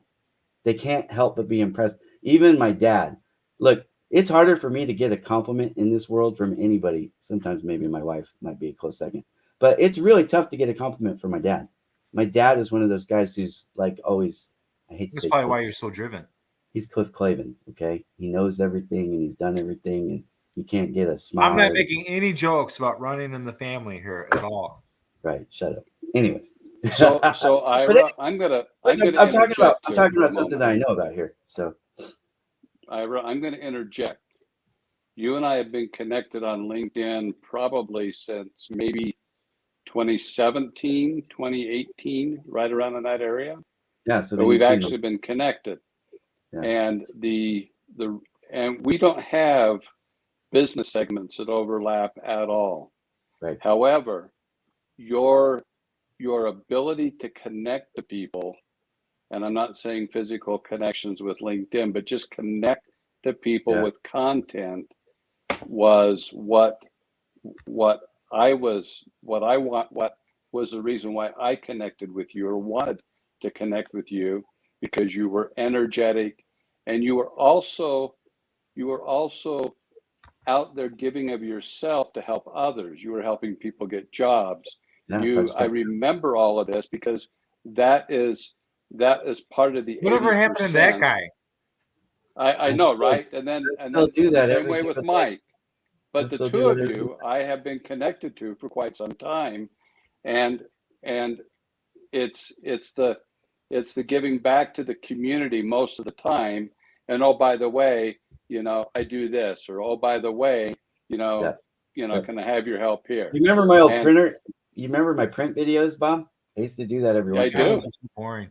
they can't help but be impressed. Even my dad, look, it's harder for me to get a compliment in this world from anybody. Sometimes maybe my wife might be a close second, but it's really tough to get a compliment from my dad. My dad is one of those guys who's like always, I hate to That's say probably why you're so driven. he's Cliff Clavin. Okay. He knows everything and he's done everything, and you can't get a smile. I'm not making any jokes about running in the family here at all. Right. Shut up. Anyways. So Ira, I'm talking about something that I know about here. So Ira, I'm going to interject. You and I have been connected on LinkedIn probably since maybe 2017, 2018, right around in that area. yeah, so But we've actually been connected. Yeah. And and we don't have business segments that overlap at all. Right. However, your ability to connect to people, and I'm not saying physical connections with LinkedIn, but just connect to people with content was what was the reason why I connected with you or wanted to connect with you, because you were energetic and you were also you were also out there giving of yourself to help others. You were helping people get jobs. Yeah, I remember all of this because that is part of the Whatever 80%. happened to that guy? I know, right? And then do that the same every way with single day. Mike. I But the still two do of it every you, I have been connected to for quite some time, and it's the giving back to the community most of the time. And oh, by the way, I do this, or oh, by the way, Yeah. can I have your help here? You remember my old And- printer? You remember my print videos, Bob? I used to do that every Yeah, once I in a do. That's boring.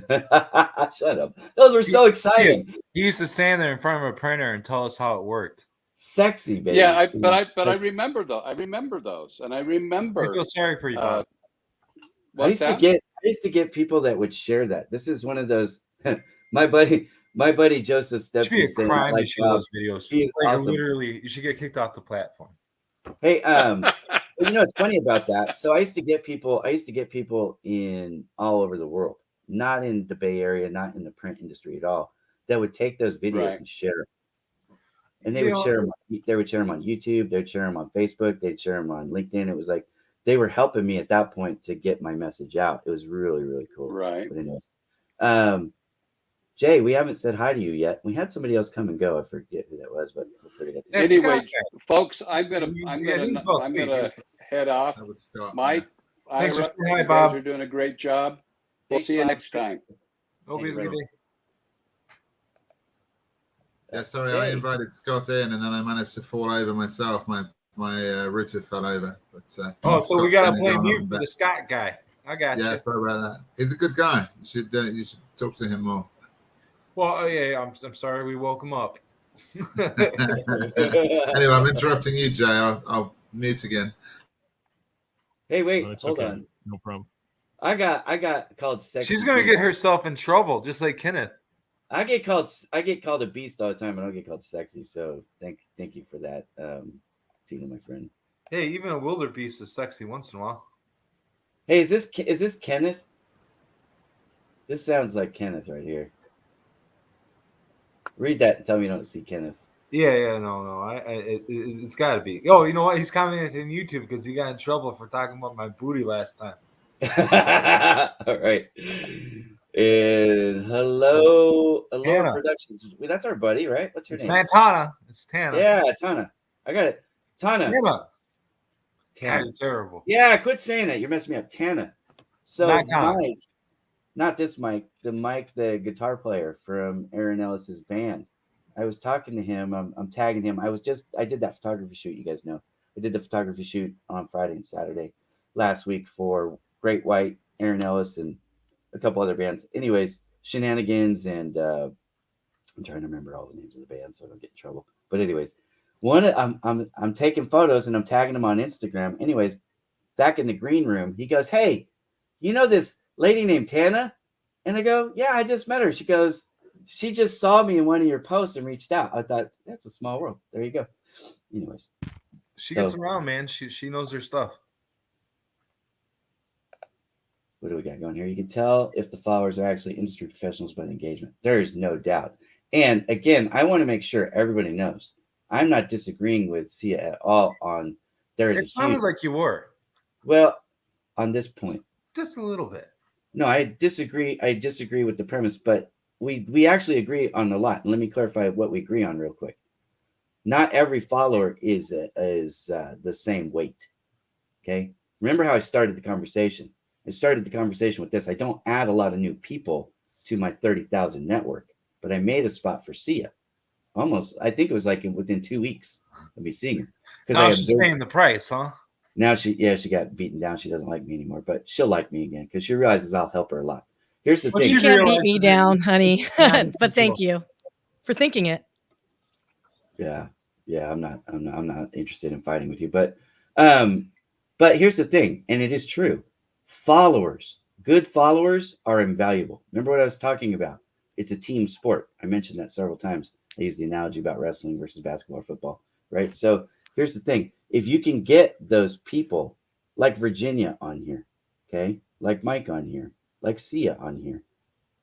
while. Shut up. Those were so exciting. He used to stand there in front of a printer and tell us how it worked. Sexy, baby. Yeah, I remember those. I remember those, and I I remember. feel sorry for you, Bob. I used to get people that would share that. This is one of those. my buddy Joseph It should be a Stepke saying, crime like, to share those videos. he is Like, awesome. literally, you should get kicked off the platform. Hey, it's funny about that. So I used to get people in all over the world, not in the Bay Area, not in the print industry at all, that would take those videos Right. and share them. And they would share them. They would share them on YouTube. They'd share them on Facebook. They'd share them on LinkedIn. It was like they were helping me at that point to get my message out. It was really, really cool. Right. But anyways, Jay, we haven't said hi to you yet. We had somebody else come and go. I forget who that was, but we'll forget. Hey, Anyway, Scott. folks, I'm gonna fell asleep. head off. That was Scott. Mike, Thanks for Ira, saying hi, you Bob. guys are doing a great job. We'll Thanks, see you Bob. next time. Hope you have a good day. Yeah, sorry, I Hey. invited Scott in, and then I managed to fall over myself. My router fell over. But Oh, so we Scott's gotta been blame going you on for back. the Scott guy. I got Yeah, you. sorry about that. He's a good guy. You should talk to him more. Well, yeah, I'm sorry we woke him up. Anyway, I'm interrupting you, Jay. I'll mute again. Hey, wait, No, it's hold okay. on. No problem. I got called sexy. She's gonna beast. get herself in trouble, just like Kenneth. I get called a beast all the time. I don't get called sexy. So thank you for that, Tina, my friend. Hey, even a wildebeest is sexy once in a while. Hey, is this Kenneth? This sounds like Kenneth right here. Read that and tell me you don't see Kenneth. Yeah, no. It's got to be. Oh, you know what? He's commenting on YouTube because he got in trouble for talking about my booty last time. All right. And hello Tana. Productions. That's our buddy, right? What's her It's name? not Tana. It's Tana. Yeah, Tana. I got it. Tana. Tana. God, Tana. you're terrible. Yeah, quit saying that. You're messing me up. Tana. So Not Tana. Mike, not this Mike, the guitar player from Aaron Ellis's band. I was talking to him. I'm tagging him. I did that photography shoot. You guys know. I did the photography shoot on Friday and Saturday last week for Great White, Aaron Ellis, and a couple other bands. Anyways, Shenanigans, and I'm trying to remember all the names of the band so I don't get in trouble. But anyways, I'm taking photos and I'm tagging them on Instagram. Anyways, back in the green room, he goes, "Hey, you know this lady named Tana?" And I go, "Yeah, I just met her." She goes, "She just saw me in one of your posts and reached out." I thought, that's a small world. There you go. Anyways, She So- gets around, man. She knows her stuff. what do we got going here? You can tell if the followers are actually industry professionals by the engagement. There is no doubt. And again, I want to make sure everybody knows I'm not disagreeing with Sia at all on there is It a sounded huge, like you were well, on this point. just a little bit. No, I disagree. I disagree with the premise, but we actually agree on a lot. And let me clarify what we agree on real quick. Not every follower is the same weight. Okay. Remember how I started the conversation? I started the conversation with this. I don't add a lot of new people to my 30,000 network, but I made a spot for Sia. Almost, I think it was like within 2 weeks of me seeing her. Because Now she's paying the price, huh? now she got beaten down. She doesn't like me anymore, but she'll like me again because she realizes I'll help her a lot. Here's the But thing. You she can't beat realizes me it- down, honey. Yeah, But thank you for thinking it. Yeah, I'm not interested in fighting with you, but here's the thing, and it is true. Followers, good followers are invaluable. Remember what I was talking about? It's a team sport. I mentioned that several times. I used the analogy about wrestling versus basketball or football, right? So here's the thing. If you can get those people like Virginia on here, okay, like Mike on here, like Sia on here,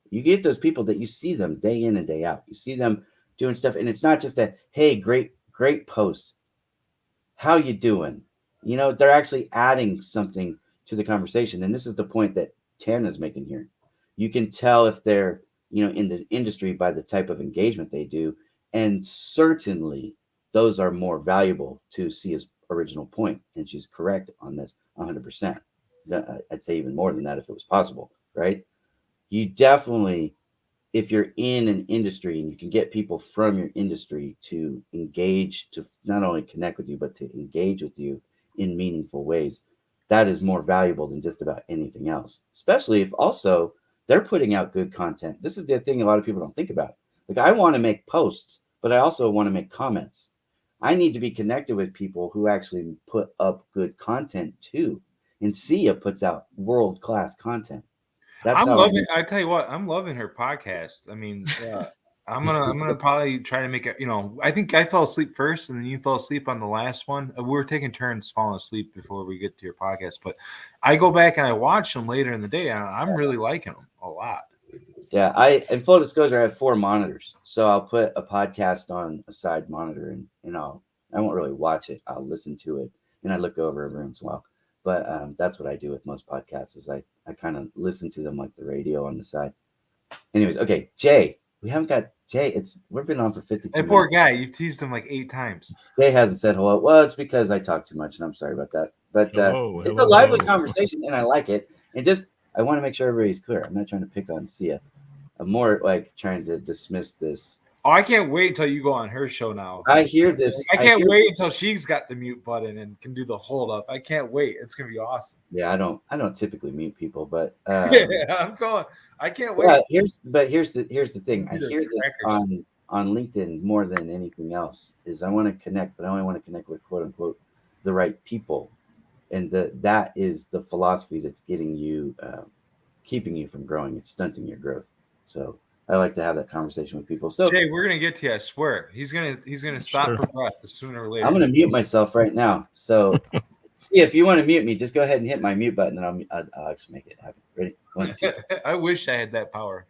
you get those people that you see them day in and day out. You see them doing stuff. And it's not just a, hey, great post. How you doing? You know, they're actually adding something to the conversation. And this is the point that Tana's making here. You can tell if they're, you know, in the industry by the type of engagement they do. And certainly those are more valuable to Sia's original point. And she's correct on this 100%. I'd say even more than that if it was possible, right? You definitely, if you're in an industry and you can get people from your industry to engage, to not only connect with you, but to engage with you in meaningful ways, that is more valuable than just about anything else, especially if also they're putting out good content. This is the thing a lot of people don't think about. Like, I want to make posts, but I also want to make comments. I need to be connected with people who actually put up good content too. And Sia puts out world-class content. That's I'm how loving. I tell you what, I'm loving her podcast. I mean, I'm gonna probably try to make it. You know, I think I fell asleep first, and then you fell asleep on the last one. We were taking turns falling asleep before we get to your podcast, but I go back and I watch them later in the day, and I'm really liking them a lot. Yeah, in full disclosure, I have 4 monitors, so I'll put a podcast on a side monitor, and I won't really watch it. I'll listen to it, and I look over every once in a while. But that's what I do with most podcasts is I kind of listen to them like the radio on the side. Anyways, okay, Jay, we haven't got Jay. We've been on for 52 Hey, poor minutes. guy, you've teased him like 8 times. Jay hasn't said hello. Well, it's because I talk too much, and I'm sorry about that. But it's a lively conversation, and I like it. And just I want to make sure everybody's clear. I'm not trying to pick on Sia. I'm more like trying to dismiss this. Oh, I can't wait until you go on her show now. I hear this. I can't wait until she's got the mute button and can do the hold up. I can't wait. It's gonna be awesome. Yeah, I don't typically mute people, but yeah, I'm going. I can't wait. Here's the thing. I hear this on LinkedIn more than anything else. Is I want to connect, but I only want to connect with quote unquote the right people, and that is the philosophy that's getting you, keeping you from growing. It's stunting your growth. So I like to have that conversation with people. So Jay, we're gonna get to you. I swear, he's gonna stop for breath sooner or later. I'm gonna mute myself right now. So see if you want to mute me, just go ahead and hit my mute button, and I'll actually make it happen. Ready? 1, 2. I wish I had that power.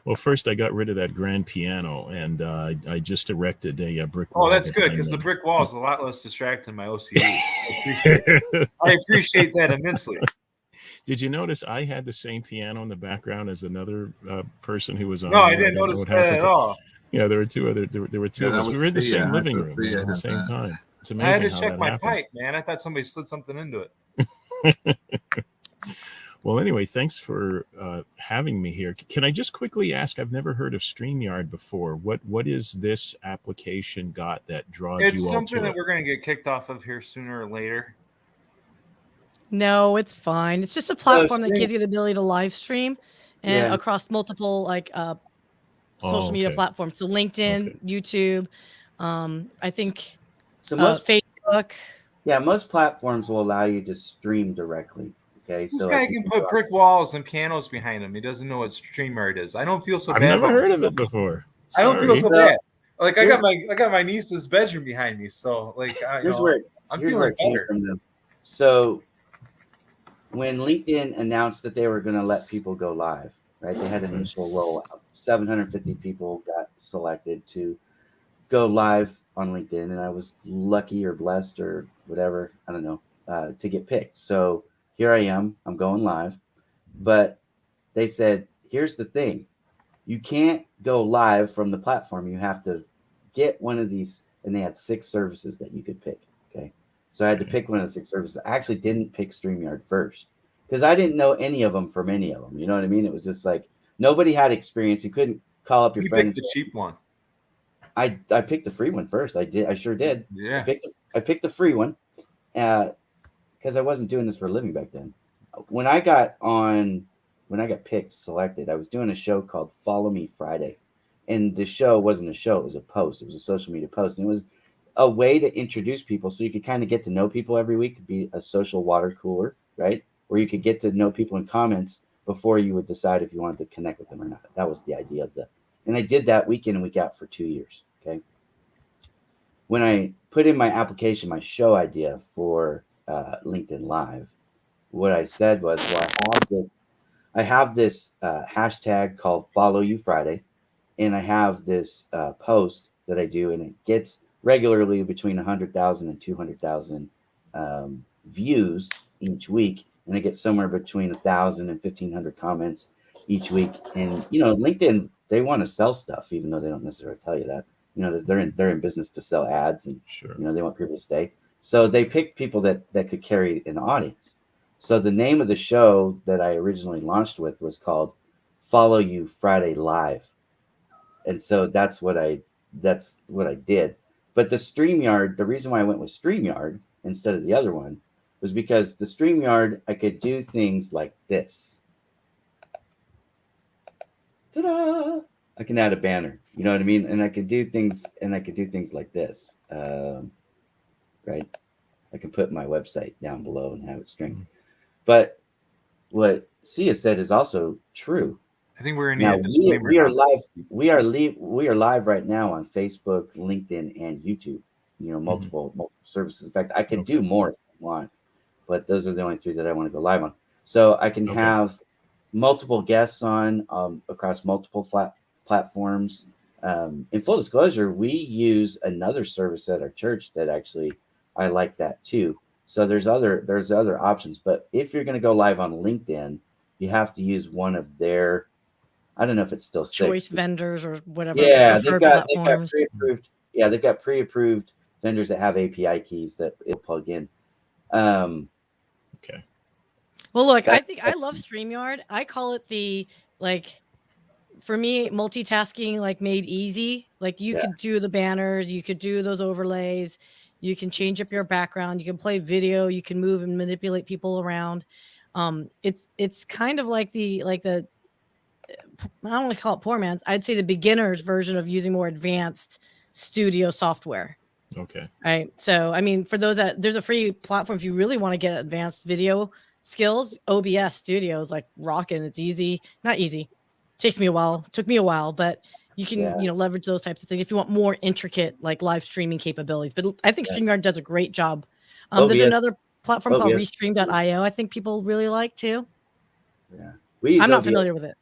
Well, first I got rid of that grand piano, and I just erected a brick wall. Oh, that's good because the brick wall is a lot less distracting my OCD. I appreciate that immensely. Did you notice I had the same piano in the background as another person who was on? No, I didn't notice that at all. Yeah, there were 2 other. There were 2 of us. We were in the same living room at the same time. It's amazing. I had to check my pipe, man. I thought somebody slid something into it. Well, anyway, thanks for having me here. Can I just quickly ask? I've never heard of StreamYard before. What is this application got that draws you all to it? It's something that we're going to get kicked off of here sooner or later. No, it's fine. It's just a platform that gives you the ability to live stream and across multiple social media platforms. So LinkedIn, YouTube, I think Facebook. Yeah, most platforms will allow you to stream directly. Okay, this guy can put brick walls and pianos behind him. He doesn't know what StreamYard is. I don't feel so bad. I've never heard of it before. I don't feel so bad. Like I got my niece's bedroom behind me, so like here's where it came from them. So when LinkedIn announced that they were going to let people go live, right? They had an initial rollout. 750 people got selected to go live on LinkedIn, and I was lucky or blessed or whatever, I don't know, to get picked. So here I am. I'm going live, but they said, "Here's the thing: you can't go live from the platform. You have to get one of these." And they had 6 services that you could pick. Okay. So I had to pick one of the 6 services. I actually didn't pick StreamYard first because I didn't know any of them from any of them. You know what I mean? It was just like nobody had experience. You couldn't call up your friend. You picked the cheap one. I picked the free one first. I sure did. Yeah. I picked the free one because I wasn't doing this for a living back then. When I got selected, I was doing a show called Follow Me Friday. And the show wasn't a show, it was a post. It was a social media post. And it was a way to introduce people so you could kind of get to know people every week. It'd be a social water cooler, right? Where you could get to know people in comments before you would decide if you wanted to connect with them or not. That was the idea of that. And I did that week in and week out for 2 years, okay? When I put in my application, my show idea for LinkedIn Live, what I said was, well, I have this hashtag called Follow You Friday. and I have this post that I do, and it gets regularly between 100,000 and 200,000 views each week, and I get somewhere between 1,000 and 1,500 comments each week. And LinkedIn, they want to sell stuff, even though they don't necessarily tell you that. They're in business to sell ads, and Sure. they want people to stay. So they pick people that could carry an audience. So the name of the show that I originally launched with was called Follow You Friday Live. And so that's what I did. But the StreamYard, the reason why I went with StreamYard instead of the other one was because the StreamYard, I could do things like this. Ta-da! I can add a banner, you know what I mean? And I could do things like this. Right? I can put my website down below and have it streamed. But what Sia said is also true. I think we're gonna need Now a disclaimer. we are live. We are live right now on Facebook, LinkedIn, and YouTube. Multiple services. In fact, I could do more if I want, but those are the only 3 that I want to go live on. So I can have multiple guests on across multiple platforms. In full disclosure, we use another service at our church that actually I like that too. So there's other options. But if you're going to go live on LinkedIn, you have to use one of their, I don't know if it's still choice vendors or whatever. Yeah, they've got platforms. pre-approved. Yeah, they've got pre-approved vendors that have API keys that it'll plug in. Okay. Well, look, I think I love StreamYard. I call it the, for me, multitasking made easy. You could do the banners, you could do those overlays, you can change up your background, you can play video, you can move and manipulate people around. It's kind of like the I don't want to call it poor man's. I'd say the beginner's version of using more advanced studio software. Okay. Right. So, I mean, for those there's a free platform if you really want to get advanced video skills. OBS Studio is rocking. It's easy. Not easy. Took me a while, but you can leverage those types of things if you want more intricate live streaming capabilities. But I think StreamYard does a great job. There's another platform called Restream.io. I think people really like too. Yeah, I'm not familiar with it.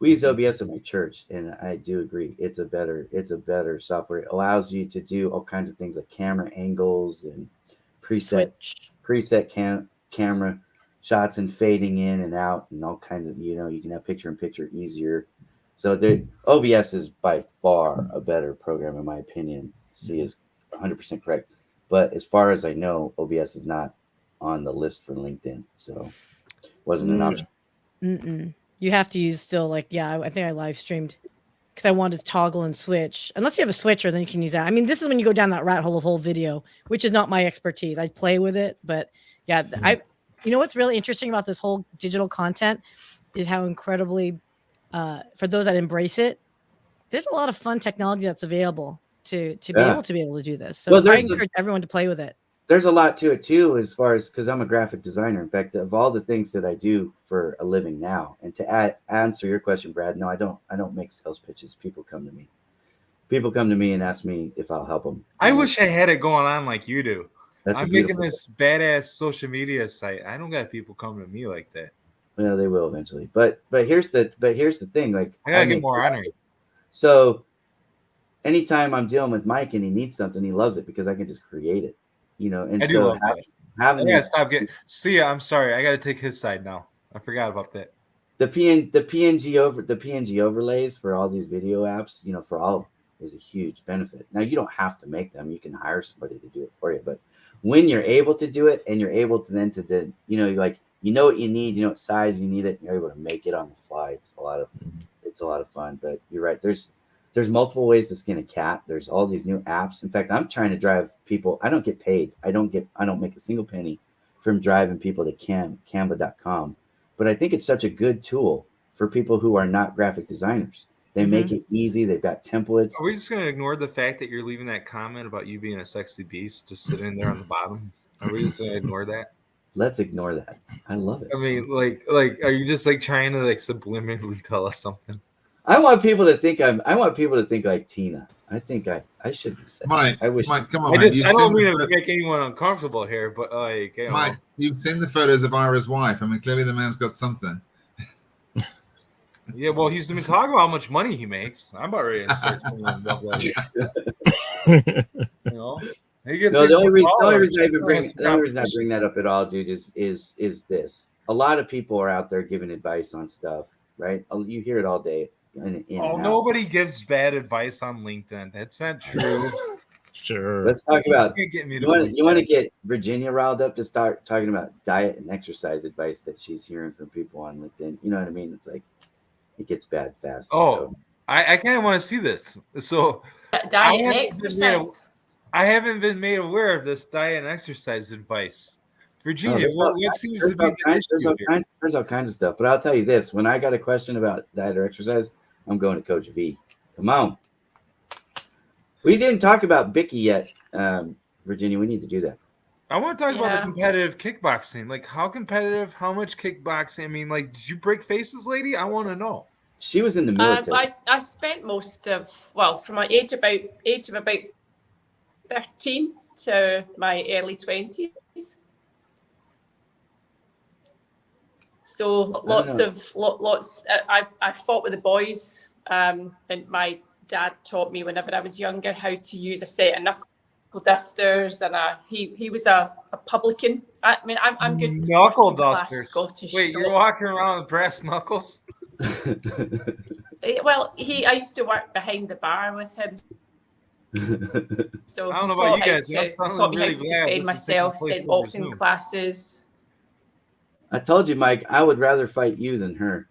We use OBS at my church, and I do agree. It's a better software. It allows you to do all kinds of things like camera angles and preset camera shots and fading in and out and all kinds of, you can have picture in picture easier. So OBS is by far a better program in my opinion. C is 100% correct. But as far as I know, OBS is not on the list for LinkedIn, so wasn't an option. Mm-mm. You have to use still I think I live streamed because I wanted to toggle and switch. Unless you have a switcher, then you can use that. I mean, this is when you go down that rat hole of whole video, which is not my expertise. I play with it, but yeah, what's really interesting about this whole digital content is how incredibly, for those that embrace it, there's a lot of fun technology that's available to be able to do this. So I encourage everyone to play with it. There's a lot to it too, as far as, because I'm a graphic designer. In fact, of all the things that I do for a living now, and to answer your question, Brad, no, I don't make sales pitches. People come to me and ask me if I'll help them. I wish I had it going on like you do. I'm making this badass social media site. I don't got people coming to me like that. Well, they will eventually. But here's the thing. I gotta get more honoring. So anytime I'm dealing with Mike and he needs something, he loves it because I can just create it. And I do love that. having I gotta stop getting. See ya. I'm sorry. I gotta take his side now. I forgot about that. The PNG overlays for all these video apps, for all is a huge benefit. Now you don't have to make them. You can hire somebody to do it for you. But when you're able to do it, and you're able to then what you need, what size you need it, and you're able to make it on the fly. It's a lot of fun. But you're right. There's multiple ways to skin a cat. There's all these new apps. In fact, I'm trying to drive people. I don't get paid. I don't make a single penny from driving people to Canva.com. But I think it's such a good tool for people who are not graphic designers. They make it easy. They've got templates. Are we just going to ignore the fact that you're leaving that comment about you being a sexy beast just sitting there on the bottom? Are we just going to ignore that? Let's ignore that. I love it. I mean, are you just trying to subliminally tell us something? I want people to think like Tina. I think I should be saying. Mike, come on, I don't mean to make anyone uncomfortable here, but Mike, you've seen the photos of Ira's wife. I mean, clearly the man's got something. Yeah, well, he's been talking about how much money he makes. I'm about ready to start singing Love Letters. You know, he gets No, the only reason I $6. bring that up at all, dude, is this. A lot of people are out there giving advice on stuff, right? You hear it all day. In Oh, and out. nobody gives bad advice on LinkedIn. That's not true. Sure. Let's talk about. You can't get me to You want believe to get Virginia riled up to start talking about diet and exercise advice that she's hearing from people on LinkedIn. You know what I mean? It's like it gets bad fast. Oh, So. I kind of want to see this. So Diet and exercise. I haven't been made aware of this diet and exercise advice. Virginia, what seems to be the issue here? There's all kinds of stuff, but I'll tell you this: when I got a question about diet or exercise, I'm going to Coach V. Come on. We didn't talk about Bicky yet, Virginia. We need to do that. I want to talk about the competitive kickboxing. Like, how competitive? How much kickboxing? I mean, like, did you break faces, lady? I want to know. She was in the military. I spent most of from my age of about 13 to my early 20s. So lots. I fought with the boys, and my dad taught me whenever I was younger how to use a set of knuckle dusters, and he was a publican. I mean, I'm good. Knuckle dusters. Scottish. Wait, you're walking around with brass knuckles? Well, I used to work behind the bar with him. So I don't know about you guys. Taught me how to defend myself, sent boxing classes. I told you, Mike, I would rather fight you than her.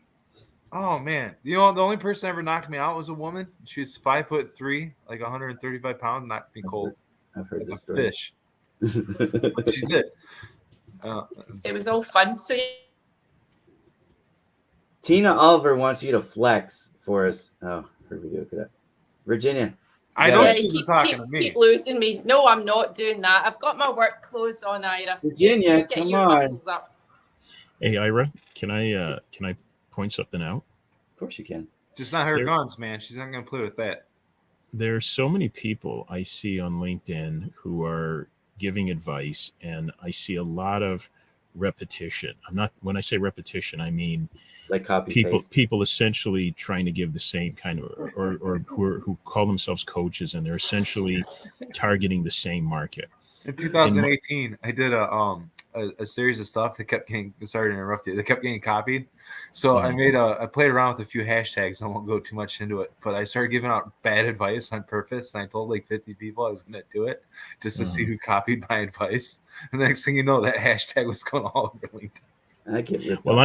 Oh man, you know the only person that ever knocked me out was a woman. She's 5'3", like 135 pounds, knocked me cold. I've heard like this a story. Fish. She did. It was all fun. So Tina Oliver wants you to flex for us. Oh, her video could have. Virginia. I know she's talking to me. Keep losing me. No, I'm not doing that. I've got my work clothes on, Ira. Virginia, you get come your on. muscles up. Hey, Ira, can I point something out? Of course you can. Just not her guns, man. She's not going to play with that. There are so many people I see on LinkedIn who are giving advice, and I see a lot of repetition. When I say repetition, I mean like copy paste. People essentially trying to give the same kind of, or who call themselves coaches, and they're essentially targeting the same market. In 2018, I did a series of stuff that kept getting, sorry to interrupt you, they kept getting copied. So I played around with a few hashtags. I won't go too much into it, but I started giving out bad advice on purpose. And I told like 50 people I was going to do it just to see who copied my advice. And the next thing you know, that hashtag was going all over LinkedIn. Well,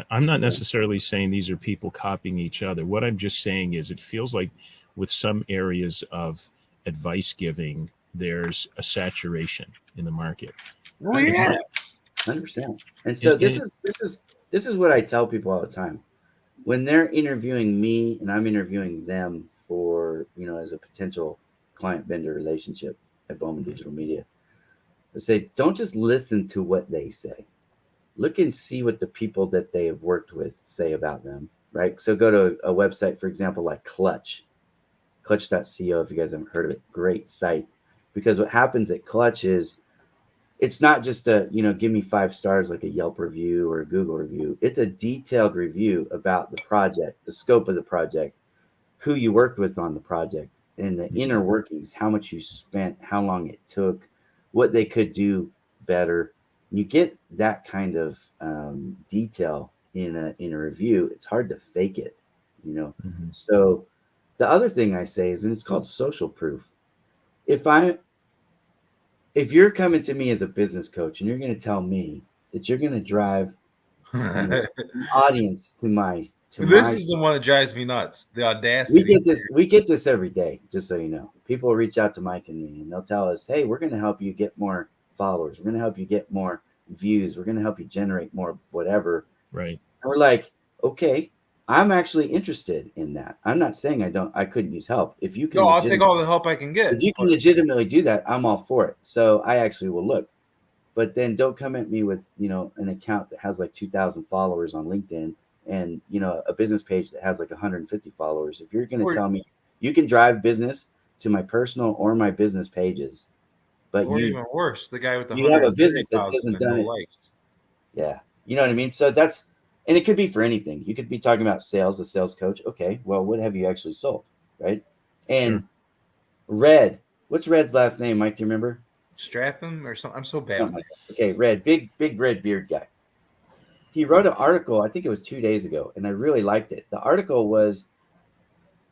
I'm not necessarily saying these are people copying each other. What I'm just saying is it feels like with some areas of advice giving, there's a saturation in the market. Oh yeah, 100%. And so this is what I tell people all the time. When they're interviewing me and I'm interviewing them for, as a potential client vendor relationship at Bowman Digital Media, I say, don't just listen to what they say. Look and see what the people that they have worked with say about them, right? So go to a website, for example, like clutch.co. If you guys haven't heard of it, great site. Because what happens at Clutch is it's not just a, give me 5 stars like a Yelp review or a Google review. It's a detailed review about the project, the scope of the project, who you worked with on the project, and the inner workings, how much you spent, how long it took, what they could do better. You get that kind of detail in a review. It's hard to fake it, Mm-hmm. So the other thing I say is, and it's called social proof. If you're coming to me as a business coach and you're going to tell me that you're going to drive audience to my this is the one that drives me nuts. The audacity. We get this every day, just so you know. People reach out to Mike and me and they'll tell us, hey, we're going to help you get more followers. We're going to help you get more views. We're going to help you generate more whatever. Right. And we're like, okay, I'm actually interested in that. I'm not saying I couldn't use help. If you can, I'll take all the help I can get. If you can legitimately do that, I'm all for it. So I actually will look. But then don't come at me with, an account that has like 2,000 followers on LinkedIn and, a business page that has like 150 followers. If you're going to tell me you can drive business to my personal or my business pages, but even worse, the guy with the you have a business that doesn't done it. Likes. Yeah. You know what I mean? So that's And it could be for anything. You could be talking about sales, a sales coach. Okay, well, what have you actually sold, right? And Sure. Red, what's Red's last name, Mike? Do you remember? Stratham or something. I'm so bad. Something like that. Okay, Red, big red beard guy. He wrote an article, I think it was 2 days ago, and I really liked it. The article was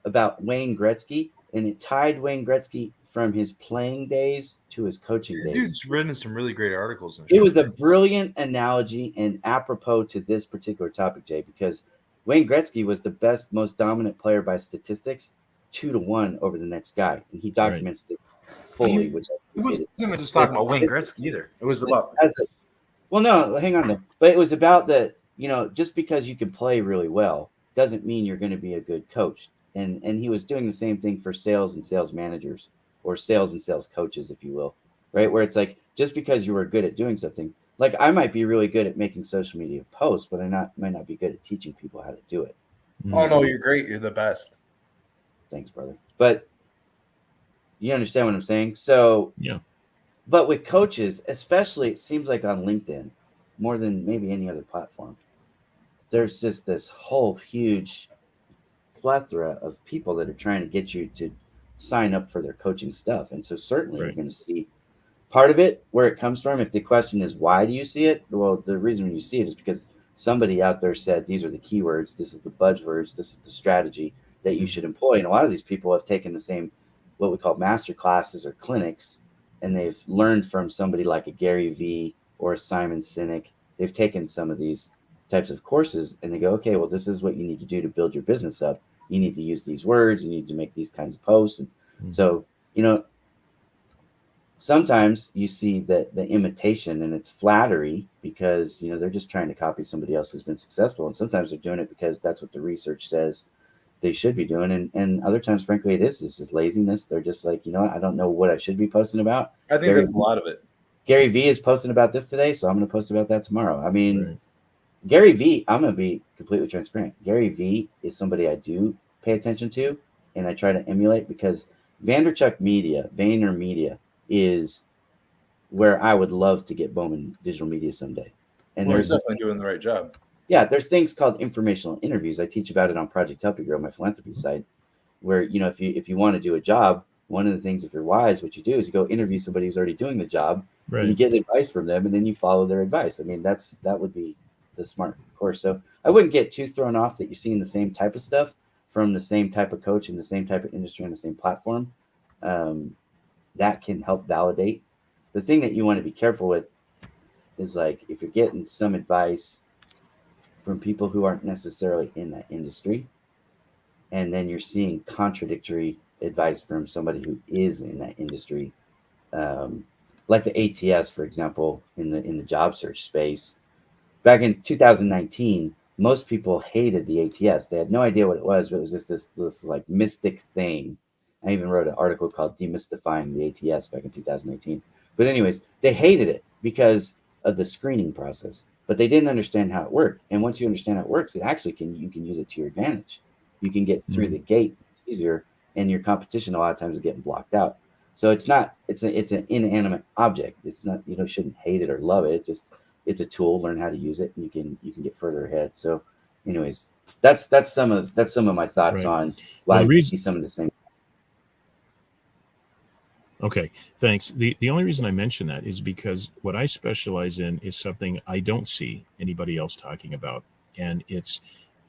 about Wayne Gretzky, and it tied Wayne Gretzky from his playing days to his coaching days. Dude's written some really great articles. It was a brilliant analogy and apropos to this particular topic, Jay, because Wayne Gretzky was the best, most dominant player by statistics, 2-1 over the next guy, and he documents this fully. Which it wasn't just talking about Wayne Gretzky either. It was about well, no, hang on there, but it was about the just because you can play really well doesn't mean you're going to be a good coach, and he was doing the same thing for sales and sales managers or sales and sales coaches, if you will, right? Where it's like just because you were good at doing something, like I might be really good at making social media posts, but might not be good at teaching people how to do it. Oh no, you're great. You're the best. Thanks, brother. But you understand what I'm saying? So yeah. But with coaches, especially, it seems like on LinkedIn, more than maybe any other platform, there's just this whole huge plethora of people that are trying to get you to sign up for their coaching stuff. And so certainly you're going to see part of it where it comes from. If the question is, why do you see it? Well, the reason you see it is because somebody out there said, these are the keywords, this is the buzzwords, this is the strategy that you should employ. And a lot of these people have taken the same, what we call master classes or clinics, and they've learned from somebody like a Gary Vee or a Simon Sinek. They've taken some of these types of courses and they go, okay, well, this is what you need to do to build your business up. You need to use these words. You need to make these kinds of posts. And so, sometimes you see the imitation and it's flattery because, they're just trying to copy somebody else who's been successful. And sometimes they're doing it because that's what the research says they should be doing. And other times, frankly, this is laziness. They're just like, I don't know what I should be posting about. I think there's a lot of it. Gary Vee is posting about this today, so I'm going to post about that tomorrow. I mean, Gary Vee, I'm going to be completely transparent. Gary Vee is somebody I do pay attention to and I try to emulate because Vayner Media is where I would love to get Bowman Digital Media someday. And there's definitely doing the right job. Yeah, there's things called informational interviews. I teach about it on Project Help You Grow, my philanthropy site, where if you want to do a job, one of the things, if you're wise, what you do is you go interview somebody who's already doing the job, and you get advice from them, and then you follow their advice. I mean, that would be the smart course. So I wouldn't get too thrown off that you're seeing the same type of stuff from the same type of coach in the same type of industry on the same platform. That can help validate. The thing that you want to be careful with is like if you're getting some advice from people who aren't necessarily in that industry, and then you're seeing contradictory advice from somebody who is in that industry, like the ATS, for example, in the job search space. Back in 2019, most people hated the ATS. They had no idea what it was, but it was just this like mystic thing. I even wrote an article called Demystifying the ATS back in 2018. But anyways, they hated it because of the screening process, but they didn't understand how it worked. And once you understand how it works, you can use it to your advantage. You can get through the gate easier, and your competition a lot of times is getting blocked out. So it's an inanimate object. It's not, shouldn't hate it or love it. It's a tool. Learn how to use it, and you can get further ahead. So anyways, that's some of my thoughts on why you see some of the same. Okay, thanks. The only reason I mention that is because what I specialize in is something I don't see anybody else talking about, and it's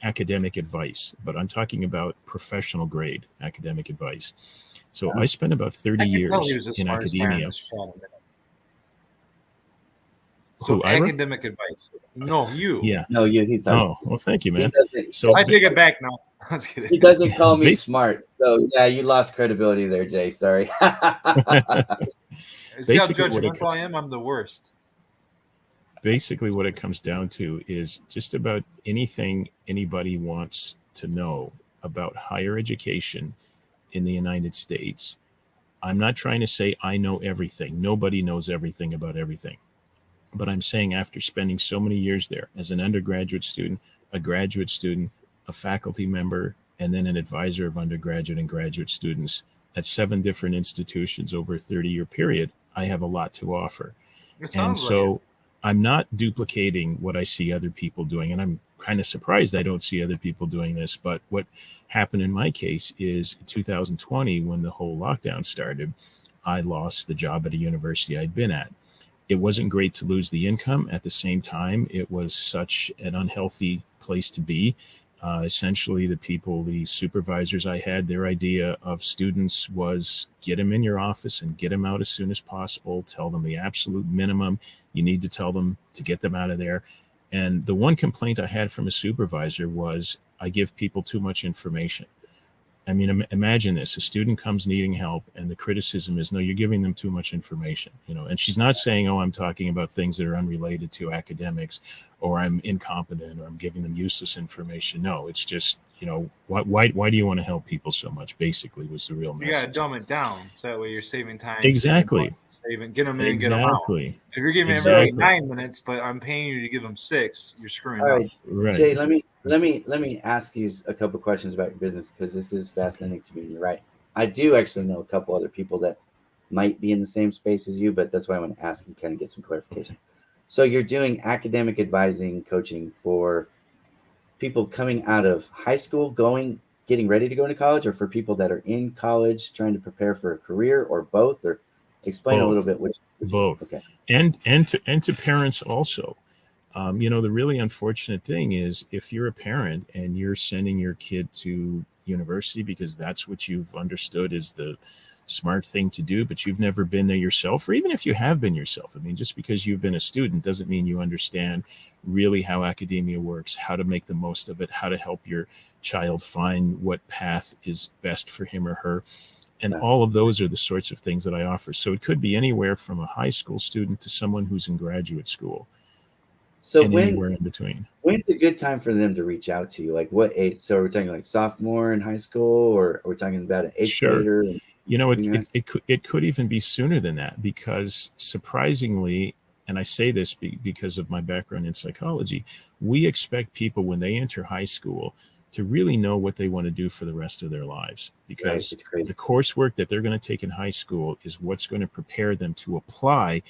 academic advice, but I'm talking about professional grade academic advice. So I spent about 30 years in academia. So academic advice. No, you. Yeah. No, you. He's talking. Oh, well, thank you, man. So I take it back now. He doesn't call me smart. So yeah, you lost credibility there, Jay. Sorry. See how judgmental I am? I'm the worst. Basically, what it comes down to is just about anything anybody wants to know about higher education in the United States. I'm not trying to say I know everything. Nobody knows everything about everything. But I'm saying after spending so many years there as an undergraduate student, a graduate student, a faculty member, and then an advisor of undergraduate and graduate students at 7 different institutions over a 30-year period, I have a lot to offer. And so I'm not duplicating what I see other people doing. And kind of surprised I don't see other people doing this. But what happened in my case is in 2020, when the whole lockdown started, I lost the job at a university I'd been at. It wasn't great to lose the income. At the same time, it was such an unhealthy place to be. Essentially, the supervisors I had, their idea of students was get them in your office and get them out as soon as possible. Tell them the absolute minimum you need to tell them to get them out of there. And the one complaint I had from a supervisor was I give people too much information. I mean, imagine this: a student comes needing help, and the criticism is, "No, you're giving them too much information." And she's not saying, "Oh, I'm talking about things that are unrelated to academics, or I'm incompetent, or I'm giving them useless information." No, it's just, why do you want to help people so much? Basically, was the real message. You gotta dumb it down so that way you're saving time. Exactly. Get them in, get them out. If you're giving everybody 9 minutes, but I'm paying you to give them 6, you're screwing All right, up. Right. Jay, let me ask you a couple questions about your business, because this is fascinating to me. And you're right. I do actually know a couple other people that might be in the same space as you, but that's why I want to ask and kind of get some clarification. So you're doing academic advising, coaching for people coming out of high school, getting ready to go into college, or for people that are in college trying to prepare for a career, or both? Or explain a little bit which both. Okay. And to parents also. The really unfortunate thing is, if you're a parent and you're sending your kid to university because that's what you've understood is the smart thing to do, but you've never been there yourself, or even if you have been yourself, I mean, just because you've been a student doesn't mean you understand really how academia works, how to make the most of it, how to help your child find what path is best for him or her. And all of those are the sorts of things that I offer. So it could be anywhere from a high school student to someone who's in graduate school. So anywhere in between. When's a good time for them to reach out to you? Like what age? So we're talking like sophomore in high school, or we're talking about an 8th grader? It could even be sooner than that, because surprisingly, and I say this because of my background in psychology, we expect people when they enter high school to really know what they want to do for the rest of their lives, because the coursework that they're going to take in high school is what's going to prepare them to apply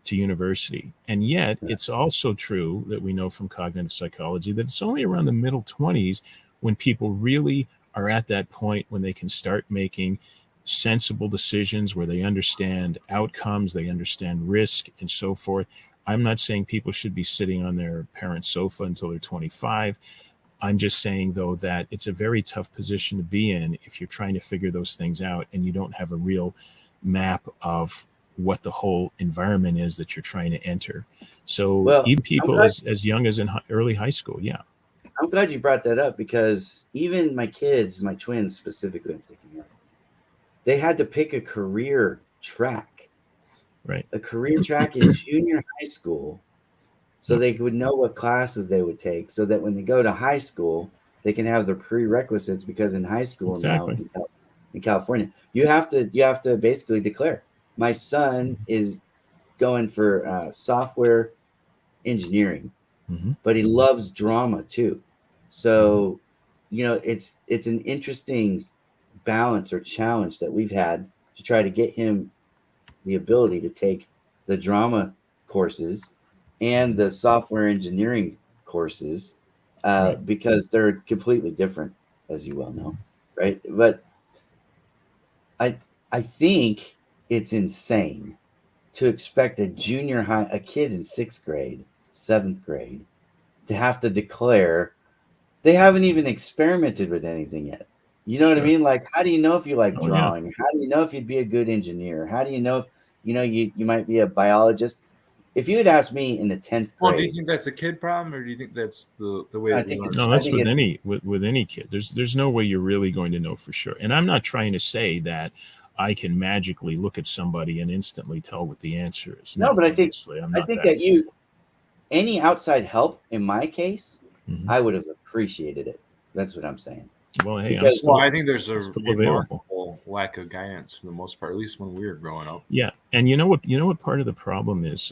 to university. And yet it's also true that we know from cognitive psychology that it's only around the middle 20s when people really are at that point when they can start making sensible decisions, where they understand outcomes, they understand risk, and so forth. I'm not saying people should be sitting on their parents' sofa until they're 25. I'm just saying, though, that it's a very tough position to be in if you're trying to figure those things out and you don't have a real map of what the whole environment is that you're trying to enter. So even people as young as in early high school, I'm glad you brought that up, because even my kids, my twins specifically, I'm thinking of, they had to pick a career track, right? A career track in junior high school, so they would know what classes they would take, so that when they go to high school, they can have their prerequisites. Because in high school now in California, you have to basically declare. My son is going for software engineering, but he loves drama too. So, it's an interesting balance or challenge that we've had to try to get him the ability to take the drama courses and the software engineering courses, because they're completely different, as you well know, right? But I think it's insane to expect a kid in 6th grade, 7th grade, to have to declare. They haven't even experimented with anything yet. You know what I mean? Like, how do you know if you like drawing? How do you know if you'd be a good engineer? How do you know if you might be a biologist? If you had asked me in the 10th grade, well, do you think that's a kid problem, or do you think that's the way? I think no, that's with any kid. There's no way you're really going to know for sure. And I'm not trying to say that I can magically look at somebody and instantly tell what the answer is. No, but I think that any outside help in my case, I would have appreciated it. That's what I'm saying. Well, hey, I think there's a remarkable lack of guidance for the most part, at least when we were growing up. Yeah, and you know what part of the problem is,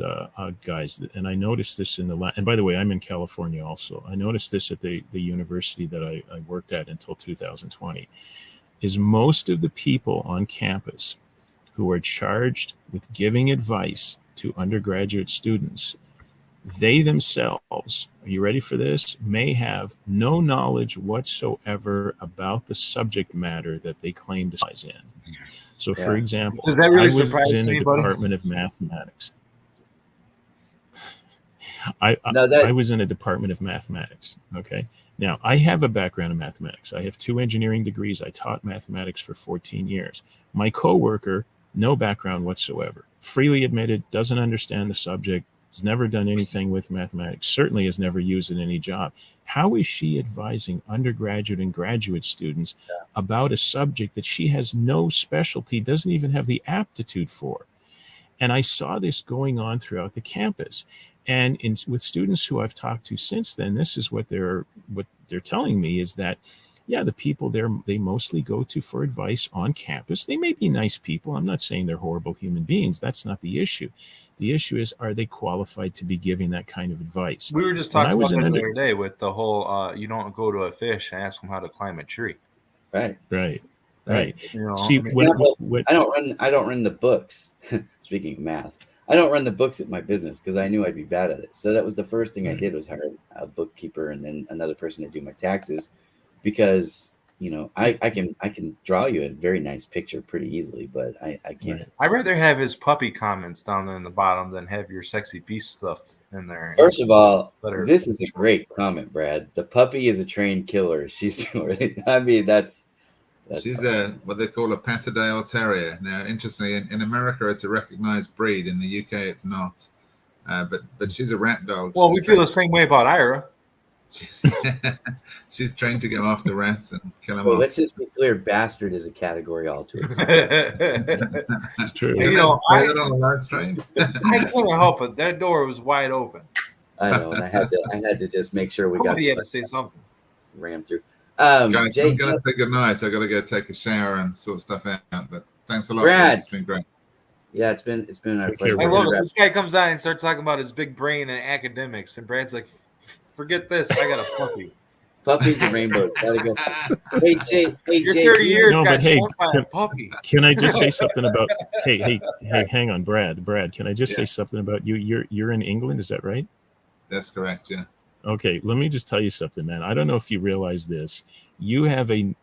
guys, and I noticed this and by the way, I'm in California also. I noticed this at the university that I worked at until 2020, is most of the people on campus who are charged with giving advice to undergraduate students they themselves, are you ready for this, may have no knowledge whatsoever about the subject matter that they claim to specialize in. So, for Yeah. example, Does that really I was surprise in a anybody? department of mathematics. No, that I was in a department of mathematics. Okay. Now, I have a background in mathematics. I have 2 engineering degrees. I taught mathematics for 14 years. My coworker, no background whatsoever, freely admitted, doesn't understand the subject, has never done anything with mathematics, certainly has never used it in any job. How is she advising undergraduate and graduate students about a subject that she has no specialty, doesn't even have the aptitude for? And I saw this going on throughout the campus. And with students who I've talked to since then, this is what they're telling me is that, yeah, the people there, they mostly go to for advice on campus. They may be nice people. I'm not saying they're horrible human beings. That's not the issue. The issue is, are they qualified to be giving that kind of advice? We were just When I talking was about that in the other day with the whole you don't go to a fish and ask them how to climb a tree. right. Right. You know, See, I mean, when I don't run the books. Speaking of math, I don't run the books at my business because I knew I'd be bad at it. So that was the first thing I did, was hire a bookkeeper and then another person to do my taxes, because I can draw you a very nice picture pretty easily, but I can't. Right. I'd rather have his puppy comments down in the bottom than have your sexy beast stuff in there. First of all, Better. this is a great comment, Brad. The puppy is a trained killer. She's, I mean, that's She's what they call a Patterdale Terrier. Now, interestingly, in America, it's a recognized breed. In the UK, it's not. But she's a rat dog. Well, She's we feel the trained- same way about Ira. She's trained to go after rats and kill them Wait, off. let's just be clear. Bastard is a category all to itself. it's true. You know, Say that on the live stream. I couldn't help it. That door was wide open. I know, and I had to just make sure we Somebody got had to say something. ran through. Guys, Jay, I'm going to say goodnight. I got to go take a shower and sort stuff out. But thanks a lot, Brad. guys. It's been great. yeah, it's been our Take care, pleasure. I Brad. love it. This guy comes down and starts talking about his big brain and academics, and Brad's like, "Forget this. I got a puppy." Puppies and rainbows. Gotta go. Hey Jay, Your Jay, 30 years No, got but hey, short by a puppy. Can I just say something about? Hey, hang on, Brad. Can I just say something about you? You're in England, is that right? That's correct. Yeah. Okay, let me just tell you something, man. I don't know if you realize this. You have an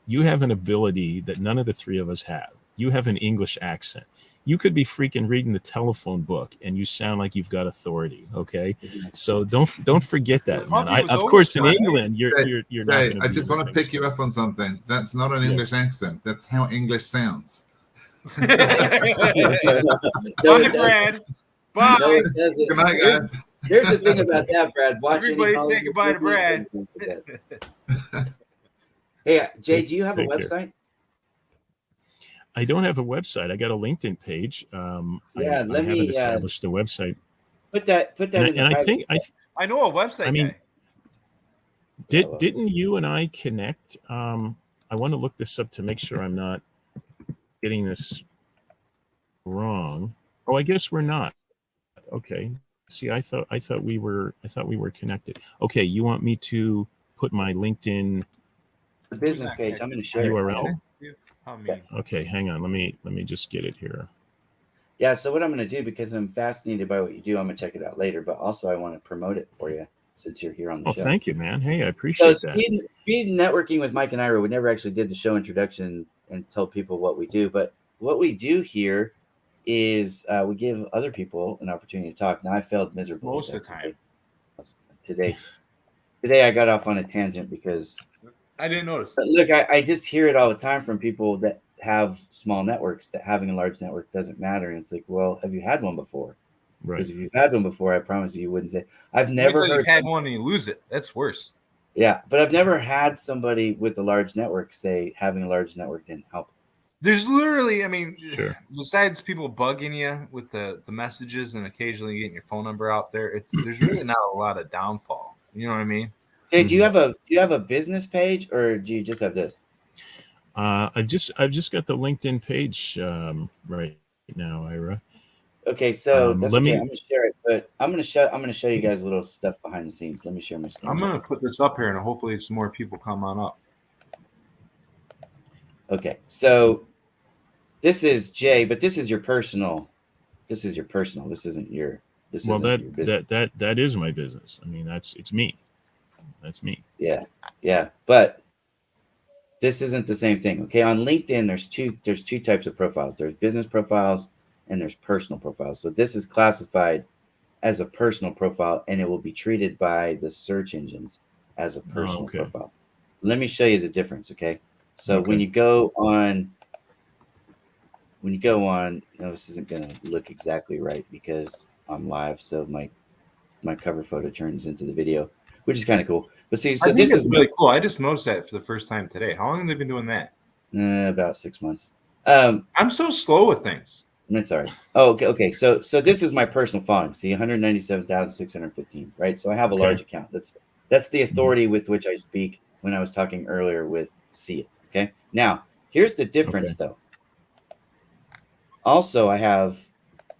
ability that none of the 3 of us have. You have an English accent. You could be freaking reading the telephone book and you sound like you've got authority. Okay, so don't forget that, man. Of course, in England, you're not. Say, Gonna I be just the want to things. pick you up on something. That's not an English accent. That's how English sounds. No, Bye, it Brad. Bye. No, it doesn't. Good night, guys. Here's the thing about that, Brad. Watch any Everybody say Hollywood goodbye to movie Brad. and think of that. Hey, Jay, do you have a Take care. website? I don't have a website. I got a LinkedIn page. I let me, haven't established a website. Put that And, in the I private think I know a website. I mean, guy. didn't you and I connect? I want to look this up to make sure I'm not getting this wrong. Oh, I guess we're not. Okay. See, I thought we were connected. Okay, you want me to put my LinkedIn the business page. I'm going to share it. URL? I mean, Okay, hang on. Let me just get it here. Yeah, so what I'm going to do, because I'm fascinated by what you do, I'm going to check it out later, but also I want to promote it for you since you're here on the Oh, show. thank you, man. Hey, I So appreciate that. speed networking with Mike and Ira, we never actually did the show introduction and tell people what we do, but what we do here is we give other people an opportunity to talk. Now I failed miserably. most of the time. Today I got off on a tangent because I didn't notice. look, I just hear it all the time from people that have small networks, that having a large network doesn't matter. And it's like, well, have you had one before? Right. Because if you've had one before, I promise you wouldn't say. I've Wait never till heard. you've had one and you lose it. That's worse. Yeah, but I've never had somebody with a large network say having a large network didn't help. There's literally, I mean, Sure. besides people bugging you with the messages and occasionally getting your phone number out there, there's really not a lot of downfall. You know what I mean? Hey, do you have a business page, or do you just have this? I've just got the LinkedIn page right now, Ira. Okay, so that's let okay. me- I'm gonna share it, but I'm gonna show you guys a little stuff behind the scenes. Let me share my screen. I'm gonna put this up here and hopefully some more people come on up. Okay, so this is Jay, but this is your personal. This isn't your This Well, isn't your business. that is my business. I mean, it's me. That's me. Yeah. But this isn't the same thing. Okay. On LinkedIn, there's two types of profiles. There's business profiles and there's personal profiles. So this is classified as a personal profile, and it will be treated by the search engines as a personal okay. profile. Let me show you the difference. Okay. So Okay. when you go on, this isn't going to look exactly right because I'm live. So my cover photo turns into the video, which is kind of cool. But see, so I think this it's is really cool. I just noticed that for the first time today. How long have they been doing that? about 6 months. I'm so slow with things. That's all right. Oh, okay. So this is my personal following. See, 197,615, right? So I have a Okay. large account. That's the authority with which I speak when I was talking earlier with See It. Okay. Now, here's the difference though. Also, I have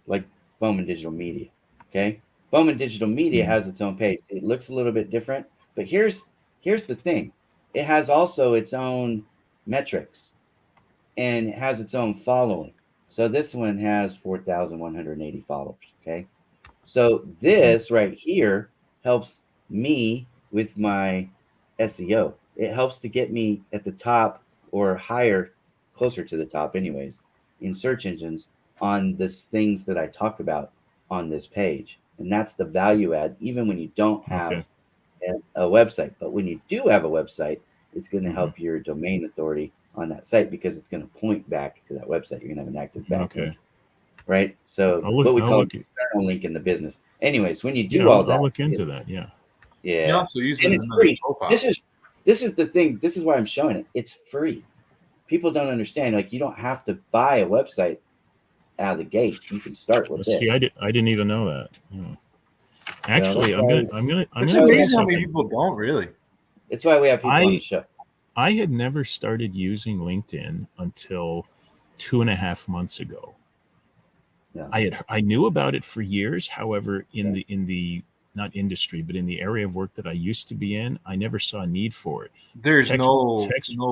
like Bowman Digital Media. Okay. Bowman Digital Media has its own page. It looks a little bit different, but here's the thing. It has also its own metrics and it has its own following. So this one has 4,180 followers. Okay. So this right here helps me with my SEO. It helps to get me at the top or higher, closer to the top, anyways, in search engines on this things that I talk about on this page. And that's the value add, even when you don't have a website. But when you do have a website, it's going to help your domain authority on that site because it's going to point back to that website. You're going to have an active backlink, right? So what we call an external link in the business. Anyways, when you do all that, I'll look into that. Yeah. You also use and it it's as free. profile. This is the thing. This is why I'm showing it. It's free. People don't understand. Like you don't have to buy a website out of the gate. You can start with this. See, I didn't even know that. Yeah. Actually, well, I'm gonna. It's amazing how many people don't really. It's why we have people on the show. I had never started using LinkedIn until 2.5 months ago. Yeah. I knew about it for years. However, in the not industry, but in the area of work that I used to be in, I never saw a need for it. There's no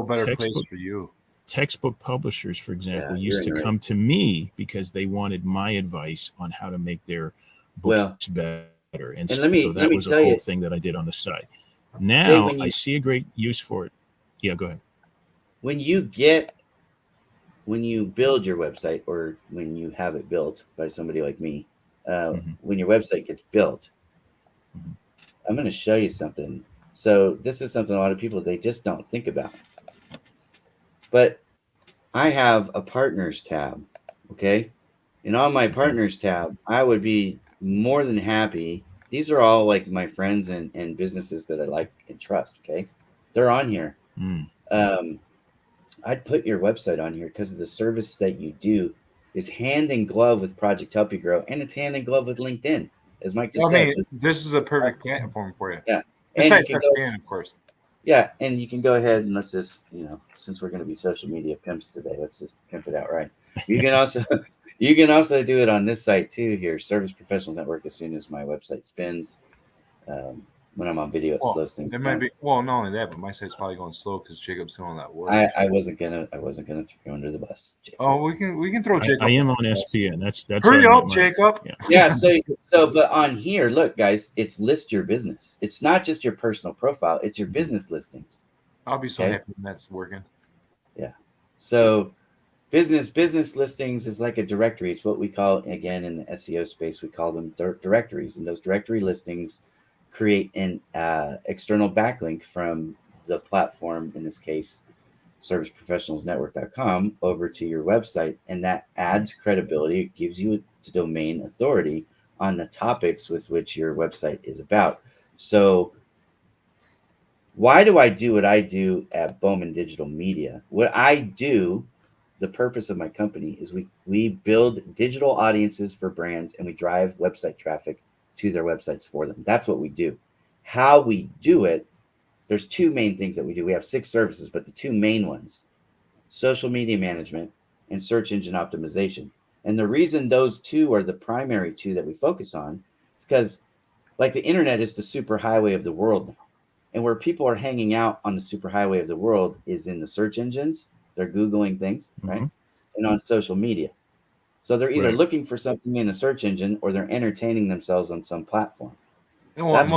better place for you. Textbook publishers, for example, used to come to me because they wanted my advice on how to make their books better. And so that was a whole thing that I did on the side. Now I see a great use for it. Yeah, go ahead. When you build your website or when you have it built by somebody like me, when your website gets built, I'm going to show you something. So this is something a lot of people, they just don't think about. But I have a partners tab, okay? And on my partners tab, I would be more than happy. These are all like my friends and businesses that I like and trust, okay? They're on here. I'd put your website on here because of the service that you do is hand in glove with Project Help You Grow, and it's hand in glove with LinkedIn, as Mike just said. This is a perfect platform for you. Yeah. Besides SPN, of course. Yeah, and you can go ahead and let's just, since we're going to be social media pimps today, let's just pimp it out right. You can also do it on this site too here, Service Professionals Network. As soon as my website spins, when I'm on video, it slows things down. Might be not only that, but my site's probably going slow because Jacob's doing all that work. I wasn't gonna throw you under the bus, Jacob. Oh, we can throw Jacob. I am on SPN. That's hurry up, Jacob. Yeah. So but on here, look, guys, it's list your business. It's not just your personal profile; it's your business listings. I'll be so happy when that's working. Yeah. So business listings is like a directory. It's what we call, again, in the SEO space, we call them directories, and those directory listings create an external backlink from the platform, in this case, serviceprofessionalsnetwork.com, over to your website. And that adds credibility. It gives you a domain authority on the topics with which your website is about. So why do I do what I do at Bowman Digital Media? What I do, the purpose of my company is we build digital audiences for brands and we drive website traffic to their websites for them. That's what we do. How we do it, there's two main things that we do. We have 6 services, but the two main ones, social media management and search engine optimization. And the reason those two are the primary two that we focus on is because, like, the internet is the superhighway of the world now. And where people are hanging out on the superhighway of the world is in the search engines. They're Googling things, right? And on social media. So they're either Right. looking for something in a search engine or they're entertaining themselves on some platform. Well, That's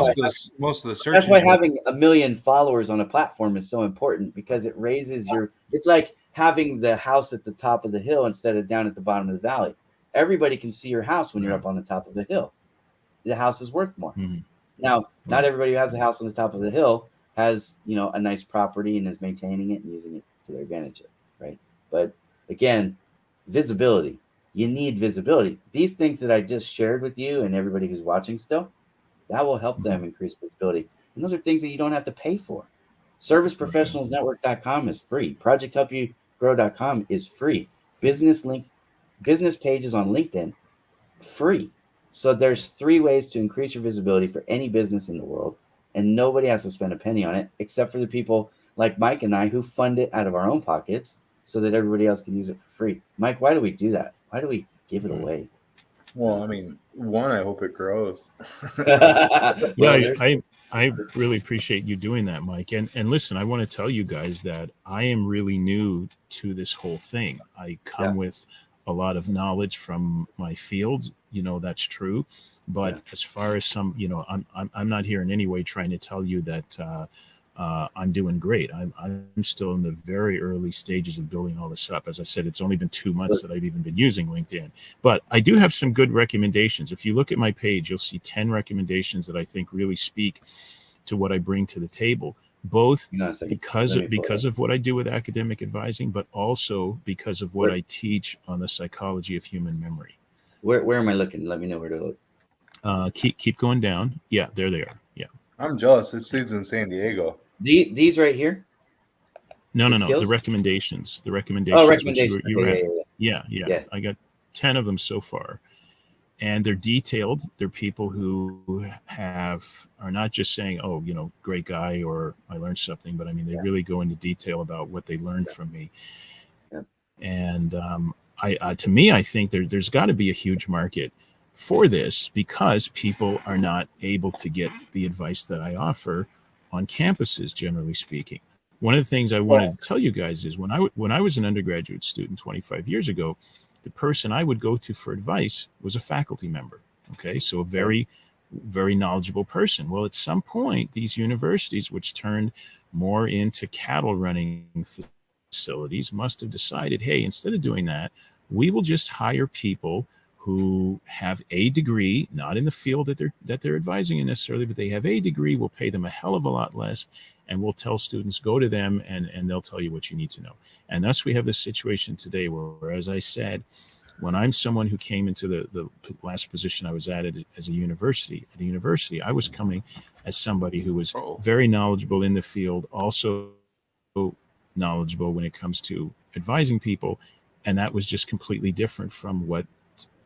most of the search That's why engines- having 1 million followers on a platform is so important, because it raises it's like having the house at the top of the hill instead of down at the bottom of the valley. Everybody can see your house when you're up on the top of the hill. The house is worth more. Mhm. Now, not everybody who has a house on the top of the hill has, a nice property and is maintaining it and using it to their advantage, right? But again, visibility. You need visibility. These things that I just shared with you and everybody who's watching still, that will help them increase visibility. And those are things that you don't have to pay for. ServiceProfessionalsNetwork.com is free. ProjectHelpYouGrow.com is free. Business pages on LinkedIn, free. So there's 3 ways to increase your visibility for any business in the world, and nobody has to spend a penny on it except for the people like Mike and I who fund it out of our own pockets so that everybody else can use it for free. Mike, why do we do that? Why do we give it away? Well, I mean, one, I hope it grows. Yeah, I really appreciate you doing that, Mike. And listen, I want to tell you guys that I am really new to this whole thing. I come with a lot of knowledge from my field, that's true. But as far as some, I'm not here in any way trying to tell you that I'm doing great. I'm still in the very early stages of building all this up. As I said, it's only been 2 months that I've even been using LinkedIn. But I do have some good recommendations. If you look at my page, you'll see 10 recommendations that I think really speak to what I bring to the table, both because of what I do with academic advising, but also because of what I teach on the psychology of human memory. Where am I looking? Let me know where to look. Keep going down. Yeah, there they are. Yeah. I'm jealous. This dude's in San Diego. These right here? No. The recommendations. The recommendations. Oh, recommendations. You were at. Yeah. I got 10 of them so far. And they're detailed. They're people who are not just saying, "Oh, great guy," or "I learned something," but I mean, they really go into detail about what they learned from me. Yeah. And to me, I think there's got to be a huge market for this because people are not able to get the advice that I offer on campuses, generally speaking. One of the things I wanted to tell you guys is when I was an undergraduate student 25 years ago, the person I would go to for advice was a faculty member. Okay, so a very, very knowledgeable person. Well, at some point, these universities, which turned more into cattle running facilities, must have decided, hey, instead of doing that, we will just hire people who have a degree, not in the field that they're advising in necessarily, but they have a degree. We'll pay them a hell of a lot less, and we'll tell students, go to them, and they'll tell you what you need to know. And thus we have this situation today where, as I said, when I'm someone who came into the last position I was at as a university, I was coming as somebody who was very knowledgeable in the field, also knowledgeable when it comes to advising people. And that was just completely different from what,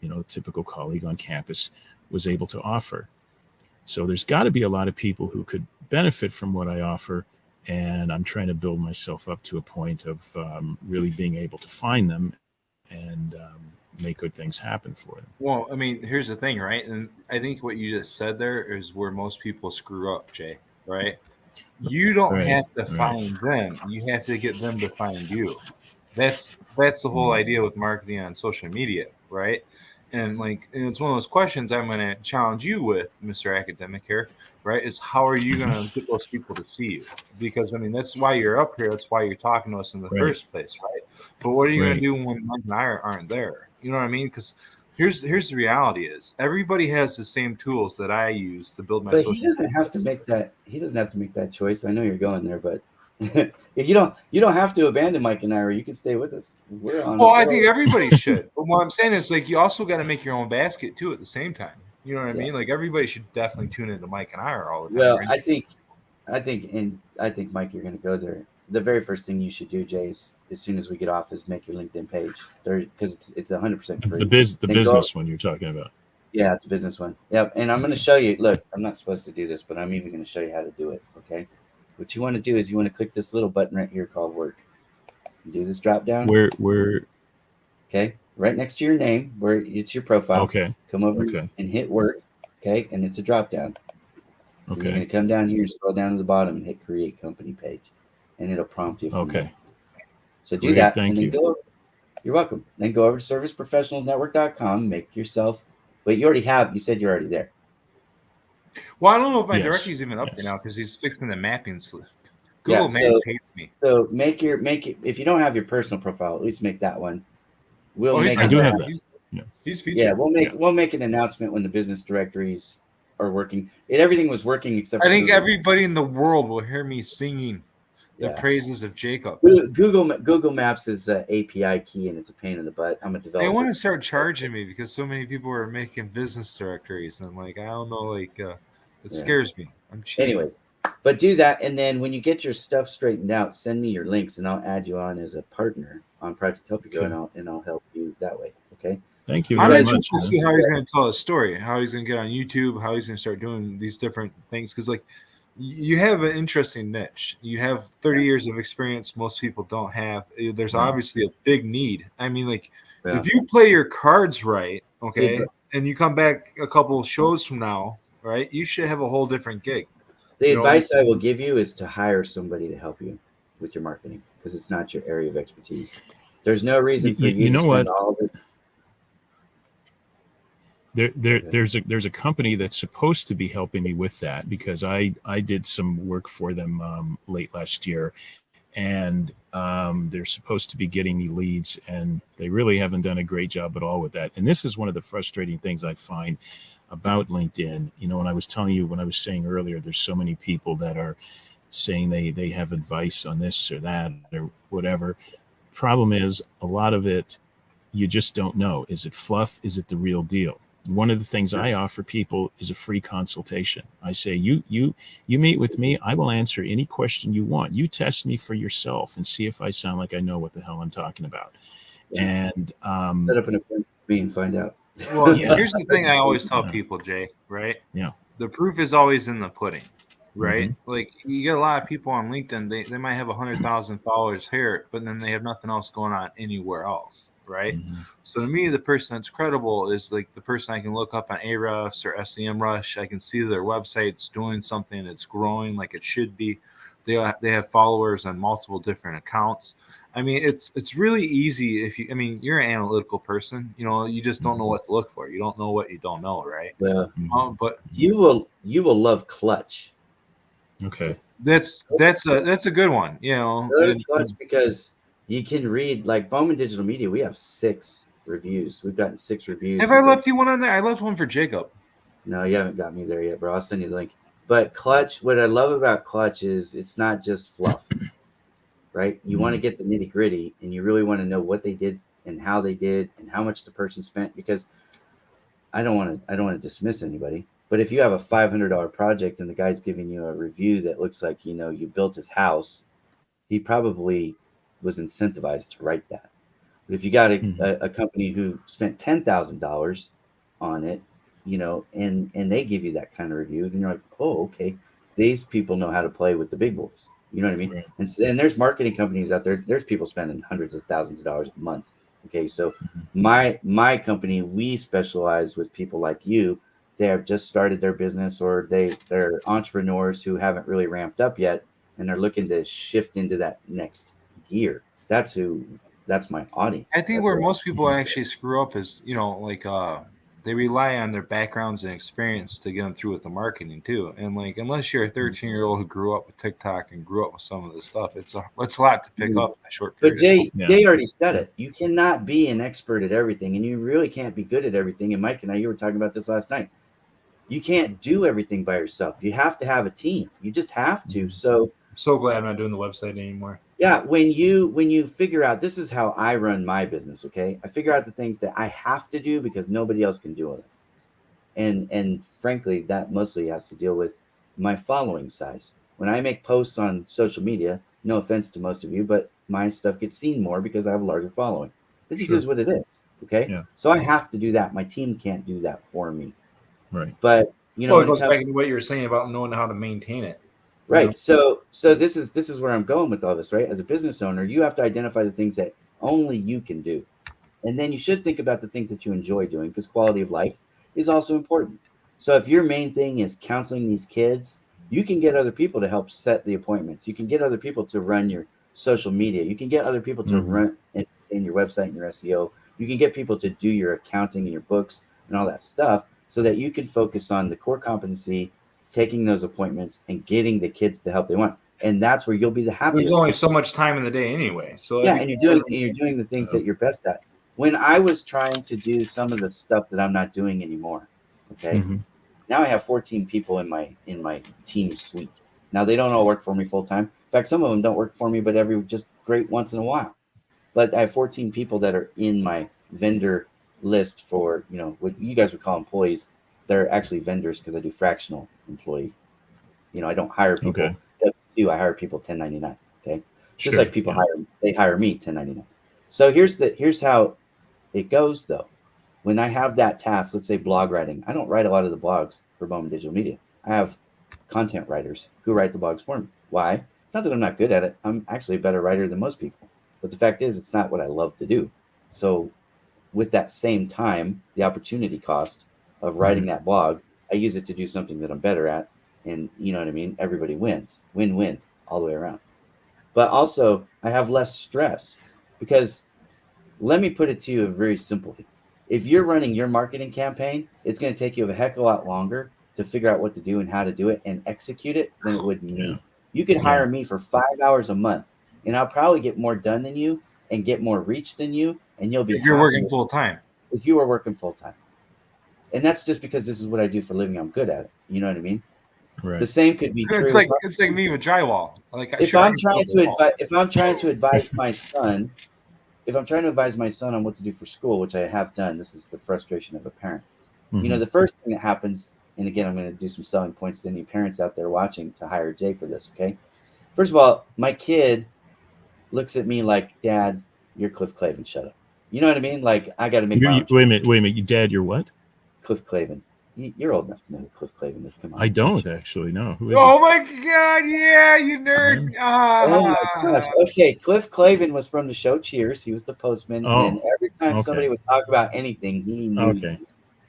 a typical colleague on campus was able to offer. So there's got to be a lot of people who could benefit from what I offer. And I'm trying to build myself up to a point of really being able to find them and make good things happen for them. Well, I mean, here's the thing, right? And I think what you just said there is where most people screw up, Jay, right? You don't have to find them. You have to get them to find you. That's the whole idea with marketing on social media, right? And it's one of those questions I'm going to challenge you with, Mr. Academic here, right? Is how are you going to get those people to see you? Because, I mean, that's why you're up here. That's why you're talking to us in the first place, right? But what are you going to do when Mike and I aren't there? You know what I mean? Because here's the reality is everybody has the same tools that I use to build my social media. He doesn't have to make that choice. I know you're going there, but you don't have to abandon Mike and Ira. You can stay with us. We're on. Well, I think everybody should. But what I'm saying is, you also got to make your own basket too at the same time. You know what I mean? Everybody should definitely tune into Mike and Ira all the time. Well, right? I think, Mike, you're going to go there. The very first thing you should do, Jay, is as soon as we get off, is make your LinkedIn page because it's 100% free. The business one you're talking about. Yeah, the business one. Yep. And I'm going to show you. Look, I'm not supposed to do this, but I'm even going to show you how to do it. Okay. What you want to do is you want to click this little button right here called work. You do this drop down. Where? Okay. Right next to your name, where it's your profile. Okay. Come over and hit work. Okay. And it's a drop down. So you're going to come down here and scroll down to the bottom and hit create company page. And it'll prompt you from there. So do that. Thank you. You're welcome. Then go over to serviceprofessionalsnetwork.com, make yourself, but you already have, you said you're already there. Well, I don't know if my Yes, directory's even up yes. there now because he's fixing the mapping. Yeah, Google Maps hates me. So make it, if you don't have your personal profile, at least make that one. We'll make I do have that. He's featured. Yeah, we'll make an announcement when the business directories are working. Everything was working except I for think Google. everybody in the world will hear me singing the Yeah. praises of Jacob. Google Maps is an API key, and it's a pain in the butt. I'm a developer. They want to start charging me because so many people are making business directories, and like I don't know, like it scares me. I'm cheap. Anyways, but do that, and then when you get your stuff straightened out, send me your links, and I'll add you on as a partner on Project Help You Grow, and I'll help you that way. Okay. Thank you I'm very interested much. to see how he's going to tell a story, how he's going to get on YouTube, how he's going to start doing these different things. Because like you have an interesting niche. You have 30 years of experience most people don't have. There's obviously a big need. I mean, like if you play your cards right, okay, and you come back a couple of shows from now, right, you should have a whole different gig. The advice I will give you is to hire somebody to help you with your marketing because it's not your area of expertise. There's no reason for you to spend all this. There's a company that's supposed to be helping me with that because I did some work for them late last year, and they're supposed to be getting me leads, and they really haven't done a great job at all with that. And this is one of the frustrating things I find about LinkedIn. You know, when I was saying earlier, there's so many people that are saying they have advice on this or that or whatever. Problem is, a lot of it you just don't know. Is it fluff? Is it the real deal? One of the things I offer people is a free consultation. I say, you meet with me. I will answer any question you want. You test me for yourself and see if I sound like I know what the hell I'm talking about. Yeah. And set up an appointment with me and find out. Well, here's the thing I always tell people, Jay, right? Yeah. The proof is always in the pudding, right? Mm-hmm. Like you get a lot of people on LinkedIn, they might have 100,000 followers here, but then they have nothing else going on anywhere else. Right. Mm-hmm. So to me, the person that's credible is like the person I can look up on Ahrefs or SEMrush. I can see their website's doing something, it's growing like it should be. They have followers on multiple different accounts. I mean, it's really easy you're an analytical person. You know, you just don't know what to look for. You don't know what you don't know, right? Yeah. But you will love Clutch. Okay. That's a good one. You know, Clutch because you can read like Bowman Digital Media. We have 6 reviews. We've gotten 6 reviews. Have I left you one on there? I left one for Jacob. No, you haven't got me there yet, bro. I'll send you the link. But Clutch, what I love about Clutch is it's not just fluff, right? You want to get the nitty gritty, and you really want to know what they did and how they did and how much the person spent. Because I don't want to dismiss anybody, but if you have a $500 project and the guy's giving you a review that looks like you built his house, he probably was incentivized to write that. But if you got a company who spent $10,000 on it, and they give you that kind of review, then you're like, oh, okay, these people know how to play with the big boys. You know what I mean? Right. And there's marketing companies out there. There's people spending hundreds of thousands of dollars a month. Okay, so my company, we specialize with people like you. They have just started their business, or they're entrepreneurs who haven't really ramped up yet, and they're looking to shift into that next gear. That's my audience. I think where most people actually screw up is, they rely on their backgrounds and experience to get them through with the marketing too. And like, unless you're a 13-year-old who grew up with TikTok and grew up with some of this stuff, it's a lot to pick up in a short period. But Jay already said it. You cannot be an expert at everything, and you really can't be good at everything. And Mike and I, you were talking about this last night. You can't do everything by yourself. You have to have a team. You just have to. So I'm so glad I'm not doing the website anymore. Yeah, when you figure out, this is how I run my business, okay? I figure out the things that I have to do because nobody else can do it. And frankly, that mostly has to deal with my following size. When I make posts on social media, no offense to most of you, but my stuff gets seen more because I have a larger following. This is what it is, okay? Yeah. So I have to do that. My team can't do that for me. Right. But, it goes back to what you were saying about knowing how to maintain it. Right. So this is where I'm going with all this, right? As a business owner, you have to identify the things that only you can do. And then you should think about the things that you enjoy doing, because quality of life is also important. So if your main thing is counseling these kids, you can get other people to help set the appointments. You can get other people to run your social media. You can get other people to run and maintain your website and your SEO. You can get people to do your accounting and your books and all that stuff so that you can focus on the core competency, taking those appointments and getting the kids the help they want. And that's where you'll be the happiest. There's only so much time in the day anyway. So yeah, and you're doing the things that you're best at. When I was trying to do some of the stuff that I'm not doing anymore, okay, now I have 14 people in my team suite. Now they don't all work for me full time. In fact, some of them don't work for me, but just great once in a while. But I have 14 people that are in my vendor list for, what you guys would call employees. They're actually vendors because I do fractional employee. I don't hire people. Okay. I hire people 1099. Okay. Just like people hire me 1099. So here's how it goes though. When I have that task, let's say blog writing, I don't write a lot of the blogs for Bowman Digital Media. I have content writers who write the blogs for me. Why? It's not that I'm not good at it. I'm actually a better writer than most people. But the fact is, it's not what I love to do. So with that same time, the opportunity cost of writing that blog, I use it to do something that I'm better at. And you know what I mean? Everybody wins. Win-win all the way around. But also, I have less stress because let me put it to you very simply. If you're running your marketing campaign, it's going to take you a heck of a lot longer to figure out what to do and how to do it and execute it than it would me. Yeah. You could hire me for 5 hours a month, and I'll probably get more done than you and get more reach than you, and you'll be. If you're working full time. If you are working full time, and that's just because this is what I do for a living. I'm good at it. You know what I mean? Right. The same could be true. It's like me with drywall. If I'm trying to advise my son. If I'm trying to advise my son on what to do for school, which I have done, this is the frustration of a parent. The first thing that happens, and again, I'm going to do some selling points to any parents out there watching to hire Jay for this, okay? First of all, my kid looks at me like, Dad, you're Cliff Clavin, shut up. You know what I mean? Like, I got to make my own Wait a minute. You Dad, you're what? Cliff Clavin. You're old enough to know who Cliff Clavin is. Come on. I don't actually know. Who is Oh my God! Yeah, you nerd. Oh my gosh. Okay, Cliff Clavin was from the show Cheers. He was the postman, and every time somebody would talk about anything, he knew. Okay.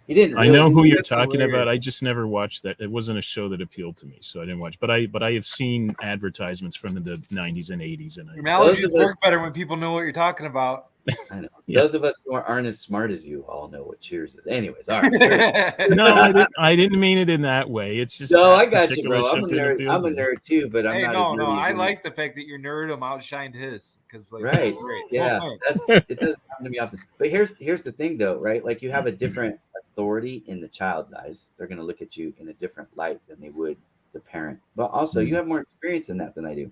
He didn't. Really, I know who you're That's talking hilarious. about. I just never watched that. It wasn't a show that appealed to me, so I didn't watch. But I have seen advertisements from the 90s and 80s, and Your analogies work better when people know what you're talking about. I know. Yeah. Those of us who aren't as smart as you all know what Cheers is. Anyways, all right. No, I didn't mean it in that way. It's just No, that I got you, particular bro. I'm a show didn't nerd. appeal I'm to a me. nerd too, but I'm Hey, not. no. as nerdy I as you. like the fact that your nerdum outshined his. Right. Great. Yeah. Well, It doesn't happen to me often. But here's the thing, though, right? Like you have a different authority in the child's eyes. They're going to look at you in a different light than they would the parent. But also, you have more experience in that than I do.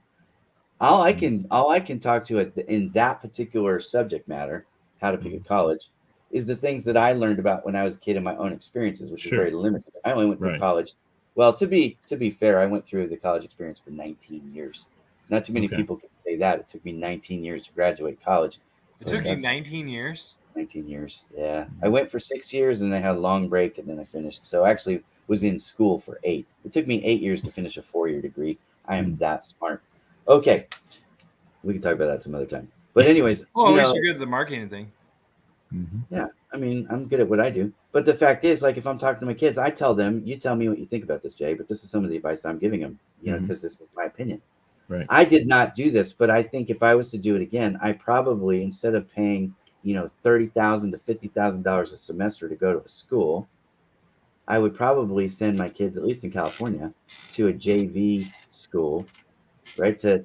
All I can talk to in that particular subject matter, how to pick a college, is the things that I learned about when I was a kid in my own experiences, which is very limited. I only went through college. Well, to be fair, I went through the college experience for 19 years. Not too many people can say that. It took me 19 years to graduate college. It took you 19 years? 19 years, yeah. I went for 6 years and I had a long break and then I finished. So I actually was in school for 8. It took me 8 years to finish a 4-year degree. I am that smart. Okay. We can talk about that some other time. But anyways. Well, at least you're good at the marketing thing. Yeah. I mean, I'm good at what I do. But the fact is, like, if I'm talking to my kids, I tell them, you tell me what you think about this, Jay, but this is some of the advice I'm giving them, because this is my opinion. Right. I did not do this, but I think if I was to do it again, I probably, instead of paying, $30,000 to $50,000 a semester to go to a school, I would probably send my kids, at least in California, to a JV school, right? To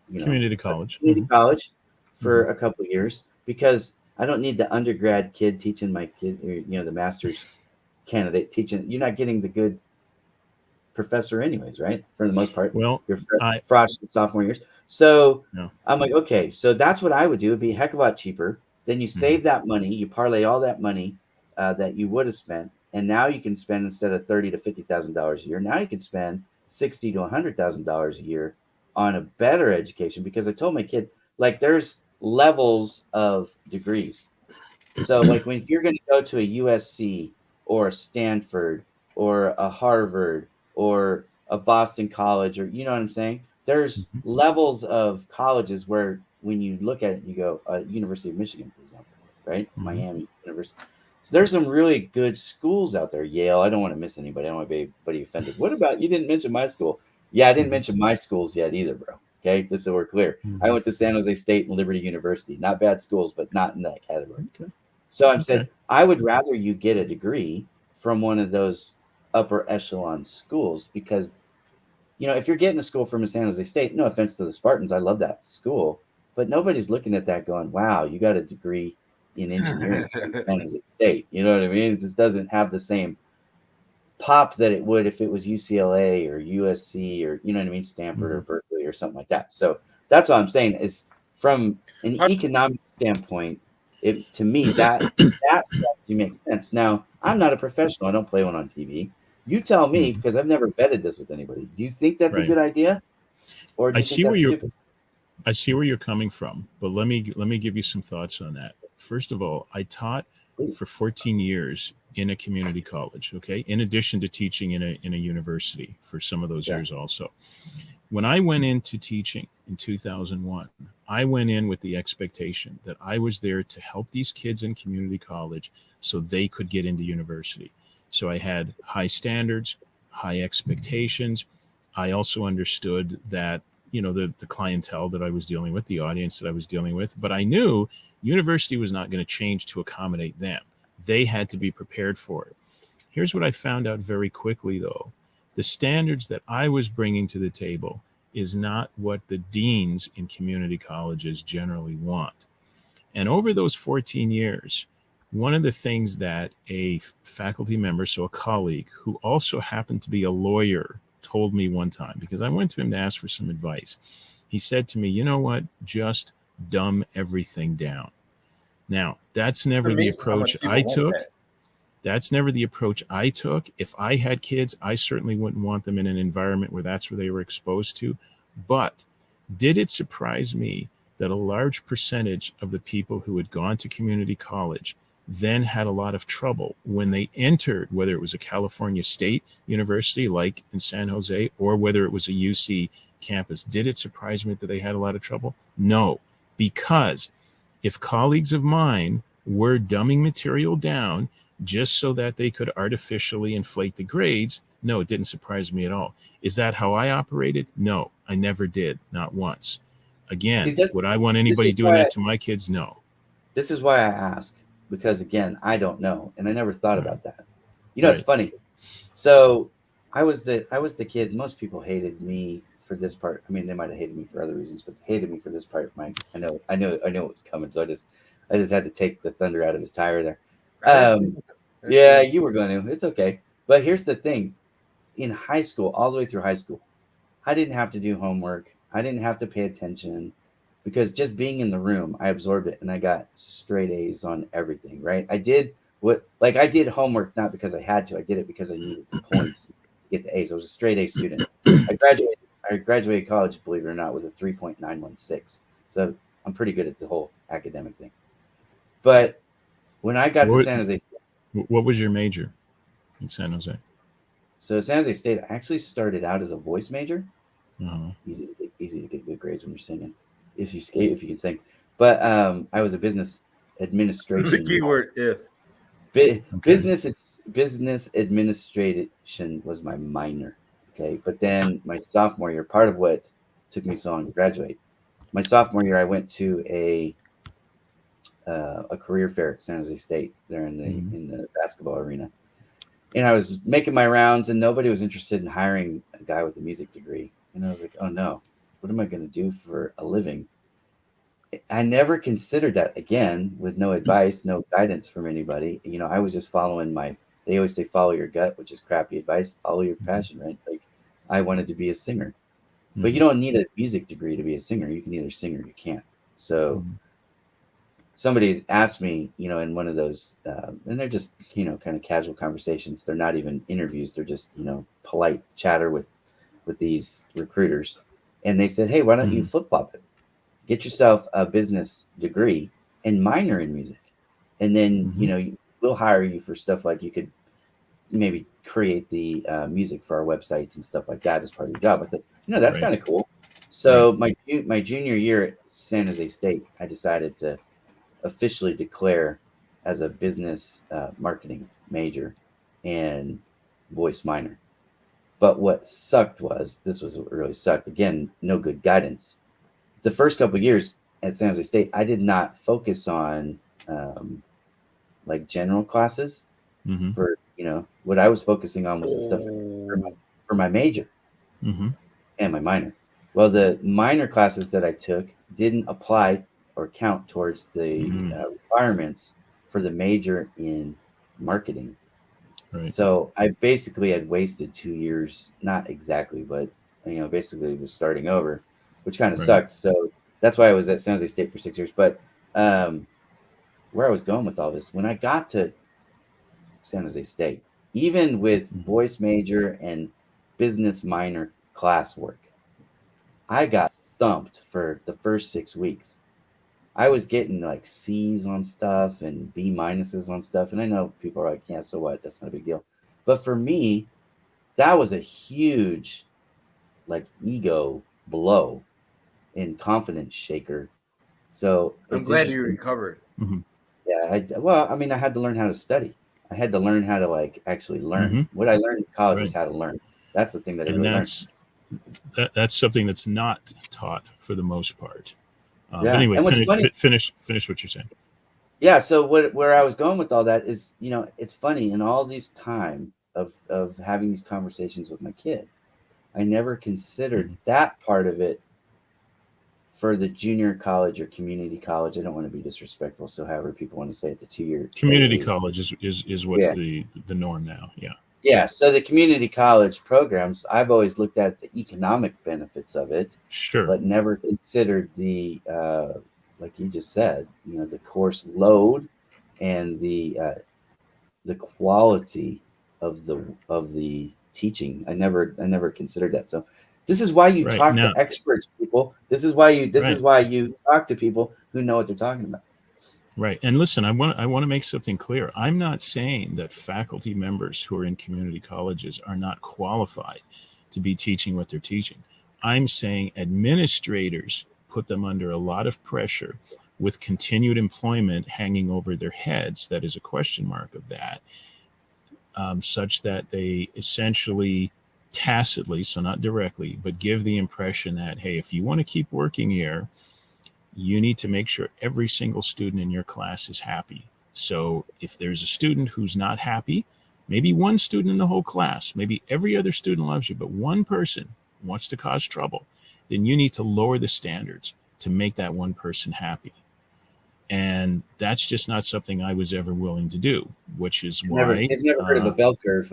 community college. Community college for a couple of years, because I don't need the undergrad kid teaching my kid, or, the master's candidate teaching. You're not getting the good professor anyways, right? For the most part. Well, your freshman, sophomore years. So No. I'm like, okay, so that's what I would do. It'd be a heck of a lot cheaper. Then you save that money, you parlay all that money that you would have spent, and now you can spend, instead of $30,000 to $50,000 a year, now you can spend $60,000 to $100,000 a year on a better education. Because I told my kid, like, there's levels of degrees. So like if you're going to go to a USC or a Stanford or a Harvard or a Boston College, or you know what I'm saying? There's levels of colleges where when you look at it, you go, University of Michigan, for example, right? Miami University. So there's some really good schools out there. Yale. I don't want to miss anybody. I don't want to be anybody offended. What about, you didn't mention my school? Yeah, I didn't mention my schools yet either, bro. Okay, just so we're clear. I went to San Jose State and Liberty University. Not bad schools, but not in that category. Okay. So I'm saying I would rather you get a degree from one of those upper echelon schools, because, you know, if you're getting a school from a San Jose State, no offense to the Spartans, I love that school, but nobody's looking at that going, wow, you got a degree in engineering from San Jose State. You know what I mean? It just doesn't have the same pop that it would if it was UCLA or USC or, you know what I mean, Stanford or Berkeley or something like that. So that's all I'm saying is, from an economic standpoint, to me that strategy makes sense. Now, I'm not a professional. I don't play one on TV. You tell me, because I've never vetted this with anybody. Do you think that's a good idea, or do you think that's stupid? I see where you're coming from, but let me give you some thoughts on that. First of all, I taught for 14 years in a community college, okay, in addition to teaching in a university for some of those years also. When I went into teaching in 2001, I went in with the expectation that I was there to help these kids in community college so they could get into university. So I had high standards, high expectations. I also understood that, you know, the clientele that I was dealing with, the audience that I was dealing with, but I knew university was not going to change to accommodate them. They had to be prepared for it. Here's what I found out very quickly, though. The standards that I was bringing to the table is not what the deans in community colleges generally want. And over those 14 years, one of the things that a faculty member, so a colleague, who also happened to be a lawyer, told me one time, because I went to him to ask for some advice. He said to me, you know what, just dumb everything down. Now, that's never the approach I took. That's never the approach I took. If I had kids, I certainly wouldn't want them in an environment where that's where they were exposed to. But did it surprise me that a large percentage of the people who had gone to community college then had a lot of trouble when they entered, whether it was a California State University like in San Jose, or whether it was a UC campus? Did it surprise me that they had a lot of trouble? No, because if colleagues of mine were dumbing material down just so that they could artificially inflate the grades, no, it didn't surprise me at all. Is that how I operated? No, I never did, not once. Again, would I want anybody doing that to my kids? No. This is why I ask, because again, I don't know, and I never thought about that. You know, it's funny. So I was the kid. Most people hated me for this part. I mean, they might have hated me for other reasons, but they hated me for this part. Mike, I know it was coming, so I just had to take the thunder out of his tire there. Yeah, you were going to. It's okay. But here's the thing. In high school, all the way through high school, I didn't have to do homework. I didn't have to pay attention, because just being in the room, I absorbed it and I got straight A's on everything, right? I did homework not because I had to. I did it because I needed the points to get the A's. I was a straight A student. I graduated college, believe it or not, with a 3.916. So I'm pretty good at the whole academic thing. But when I got to San Jose State. What was your major in San Jose? So San Jose State, I actually started out as a voice major. Easy to get good grades when you're singing, if you can sing. But I was a business administration. The keyword if. Business administration was my minor. Okay, but then my sophomore year, part of what took me so long to graduate, my sophomore year, I went to a career fair at San Jose State there in the basketball arena. And I was making my rounds, and nobody was interested in hiring a guy with a music degree. And I was like, oh no, what am I going to do for a living? I never considered that, again, with no advice, no guidance from anybody. You know, I was just following they always say, follow your gut, which is crappy advice. Follow your passion, right? Like, I wanted to be a singer. But you don't need a music degree to be a singer. You can either sing or you can't. So somebody asked me, you know, in one of those, and they're just, you know, kind of casual conversations. They're not even interviews. They're just, you know, polite chatter with these recruiters. And they said, hey, why don't you flip-flop it? Get yourself a business degree and minor in music. And then, you know, we'll hire you for stuff like you could maybe create the music for our websites and stuff like that as part of your job. I thought, you know, that's kind of cool. So my junior year at San Jose State, I decided to officially declare as a business marketing major and voice minor. But what sucked was, this was what really sucked. Again, no good guidance. The first couple of years at San Jose State, I did not focus on like general classes. Mm-hmm. For what I was focusing on was the stuff for my major Mm-hmm. and my minor. Well, the minor classes that I took didn't apply or count towards the requirements for the major in marketing. Right. So I basically had wasted 2 years, not exactly, but basically was starting over, which kind of Right. sucked. So that's why I was at San Jose State for 6 years. But where I was going with all this, when I got to San Jose State, even with voice major and business minor classwork, I got thumped for the first 6 weeks. I was getting like C's on stuff and B minuses on stuff. And I know people are like, yeah, so what? That's not a big deal. But for me, that was a huge like ego blow and confidence shaker. So I'm glad you recovered. Mm-hmm. Yeah. I had to learn how to study. I had to learn how to like actually learn. Mm-hmm. What I learned in college Right. is how to learn. That's the thing that I And really learned. that's something that's not taught for the most part. Yeah. But anyway, And what's finish what you're saying. Yeah. So where I was going with all that is, it's funny, in all this time of having these conversations with my kid, I never considered that part of it for the junior college or community college. I don't want to be disrespectful, so however people want to say it, the 2-year Community college is what's the norm now. Yeah. Yeah. So the community college programs, I've always looked at the economic benefits of it, Sure. but never considered the like you just said, the course load and the quality of the teaching. I never considered that. So this is why you talk to experts, people. This is why you talk to people who know what they're talking about. Right. And listen, I want to make something clear. I'm not saying that faculty members who are in community colleges are not qualified to be teaching what they're teaching. I'm saying administrators put them under a lot of pressure with continued employment hanging over their heads. That is a question mark of that, such that they essentially tacitly, so not directly, but give the impression that, hey, if you want to keep working here, you need to make sure every single student in your class is happy. So if there's a student who's not happy, maybe one student in the whole class, maybe every other student loves you, but one person wants to cause trouble, then you need to lower the standards to make that one person happy. And that's just not something I was ever willing to do, which is why I've never heard of a bell curve.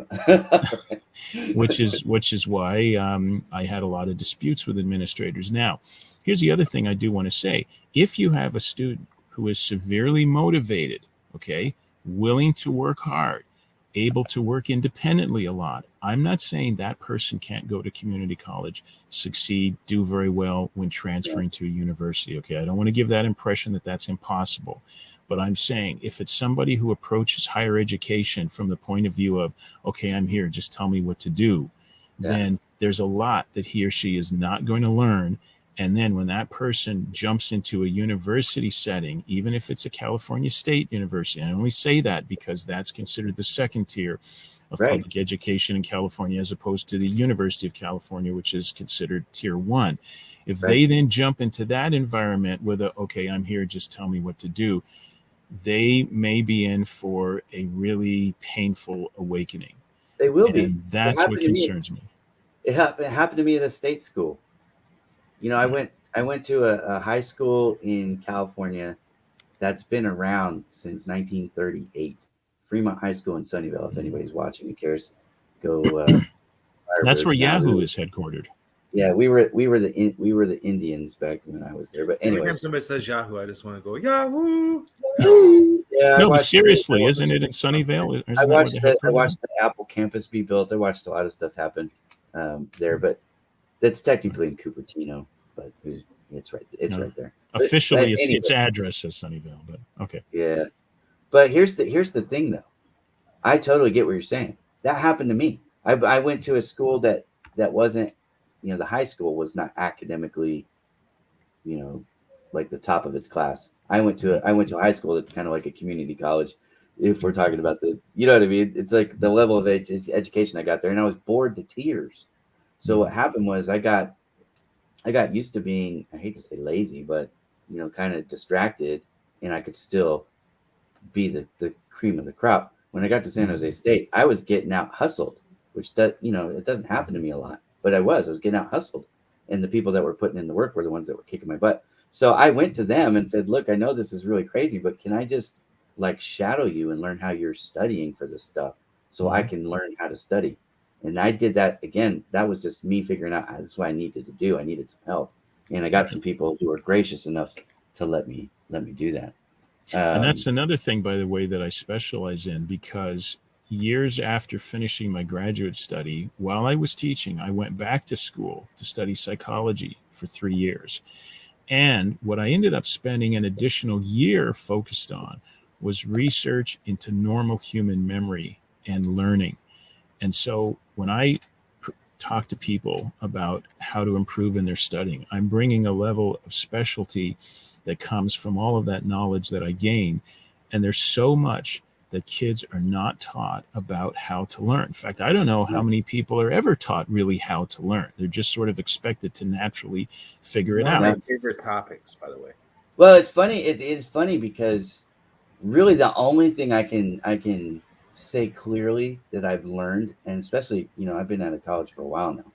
which is why I had a lot of disputes with administrators. Now, here's the other thing I do want to say. If you have a student who is severely motivated, okay, willing to work hard, able to work independently a lot, I'm not saying that person can't go to community college, succeed, do very well when transferring to a university. Okay, I don't want to give that impression that that's impossible. But I'm saying if it's somebody who approaches higher education from the point of view of, okay, I'm here, just tell me what to do, then there's a lot that he or she is not going to learn. And then when that person jumps into a university setting, even if it's a California State University, I only say that because that's considered the second tier of public education in California, as opposed to the University of California, which is considered tier 1. If they then jump into that environment with okay, I'm here, just tell me what to do, they may be in for a really painful awakening. They will be. And that's what concerns me. It happened to me at a state school. I went to a high school in California that's been around since 1938. Fremont High School in Sunnyvale. If anybody's watching and cares, go. That's where Yahoo is headquartered. Yeah, we were the Indians back when I was there. But anyway, every time somebody says Yahoo, I just want to go Yahoo. Yeah, no, but seriously, isn't it in Sunnyvale? I watched the Apple campus be built. I watched a lot of stuff happen there, but that's technically in Cupertino. But it's right. It's right there. Officially, its address says Sunnyvale, but okay. Yeah, but here's the thing, though. I totally get what you're saying. That happened to me. I went to a school that wasn't, the high school was not academically, like the top of its class. I went to a high school that's kind of like a community college, if we're talking about the, you know what I mean? It's like the level of education I got there, and I was bored to tears. So what happened was I got used to being, I hate to say lazy, but kind of distracted, and I could still be the cream of the crop. When I got to San Jose State, I was getting out hustled, which it doesn't happen to me a lot, but I was getting out hustled, and the people that were putting in the work were the ones that were kicking my butt. So I went to them and said, look, I know this is really crazy, but can I just like shadow you and learn how you're studying for this stuff so I can learn how to study? And I did that again. That was just me figuring out this is what I needed to do. I needed some help, and I got some people who were gracious enough to let me do that. And that's another thing, by the way, that I specialize in, because years after finishing my graduate study, while I was teaching, I went back to school to study psychology for 3 years. And what I ended up spending an additional year focused on was research into normal human memory and learning. And so when I talk to people about how to improve in their studying, I'm bringing a level of specialty that comes from all of that knowledge that I gained. And there's so much that kids are not taught about how to learn. In fact, I don't know how many people are ever taught really how to learn. They're just sort of expected to naturally figure it out. One of my favorite topics, by the way. Well, it's funny. It is funny because really the only thing I can say clearly that I've learned, and especially, I've been out of college for a while now.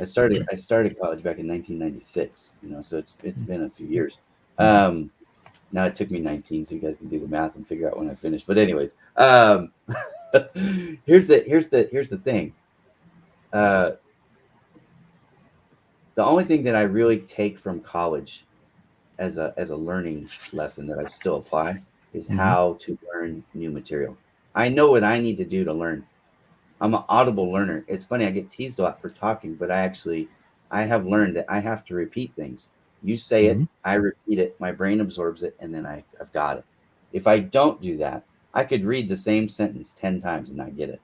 I started college back in 1996, so it's been a few years. Now it took me 19, so you guys can do the math and figure out when I finished. But anyways, here's the thing. The only thing that I really take from college as a learning lesson that I still apply is how to learn new material. I know what I need to do to learn. I'm an audible learner. It's funny, I get teased a lot for talking, but I have learned that I have to repeat things. You say it, I repeat it, my brain absorbs it, and then I've got it. If I don't do that, I could read the same sentence 10 times and not get it.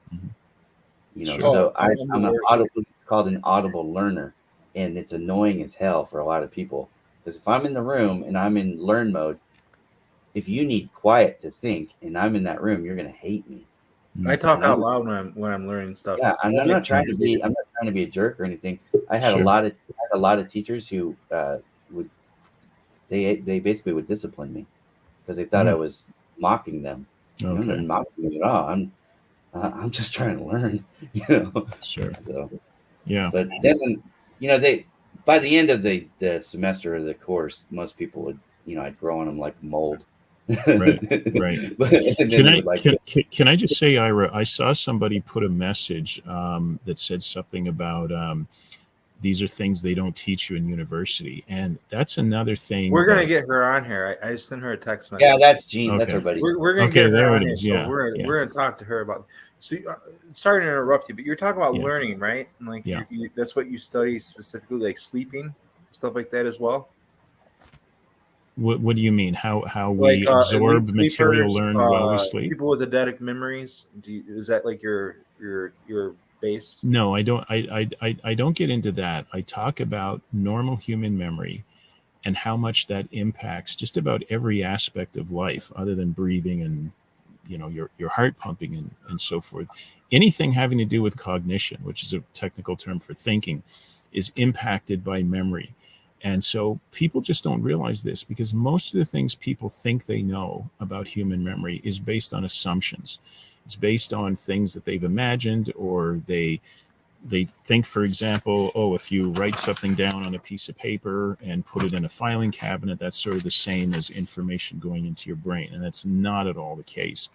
So I'm an audible, it's called an audible learner, and it's annoying as hell for a lot of people. Because if I'm in the room and I'm in learn mode, if you need quiet to think and I'm in that room, you're gonna hate me. I talk out loud when I'm learning stuff. Yeah, I'm not trying to be a jerk or anything. I had a lot of teachers who they basically would discipline me because they thought I was mocking them. Okay. I'm not mocking them at all. I'm just trying to learn. Sure. So, yeah. But then they by the end of the semester or the course, most people would I'd grow on them like mold. Right. Can I just say, Ira, I saw somebody put a message that said something about these are things they don't teach you in university, and that's another thing. We're gonna get her on here. I just sent her a text message. Yeah, that's Jean. Okay. That's her buddy. We're gonna get her on here. So we're gonna talk to her about. So, sorry to interrupt you, but you're talking about learning, right? And like, that's what you study specifically, like sleeping, stuff like that as well. What do you mean? How we absorb material learned while we sleep? People with eidetic memories. Is that like your base? No, I don't. I don't get into that. I talk about normal human memory and how much that impacts just about every aspect of life, other than breathing and your heart pumping and so forth. Anything having to do with cognition, which is a technical term for thinking, is impacted by memory. And so people just don't realize this, because most of the things people think they know about human memory is based on assumptions. It's based on things that they've imagined, or they think, for example, if you write something down on a piece of paper and put it in a filing cabinet, that's sort of the same as information going into your brain. And that's not at all the case.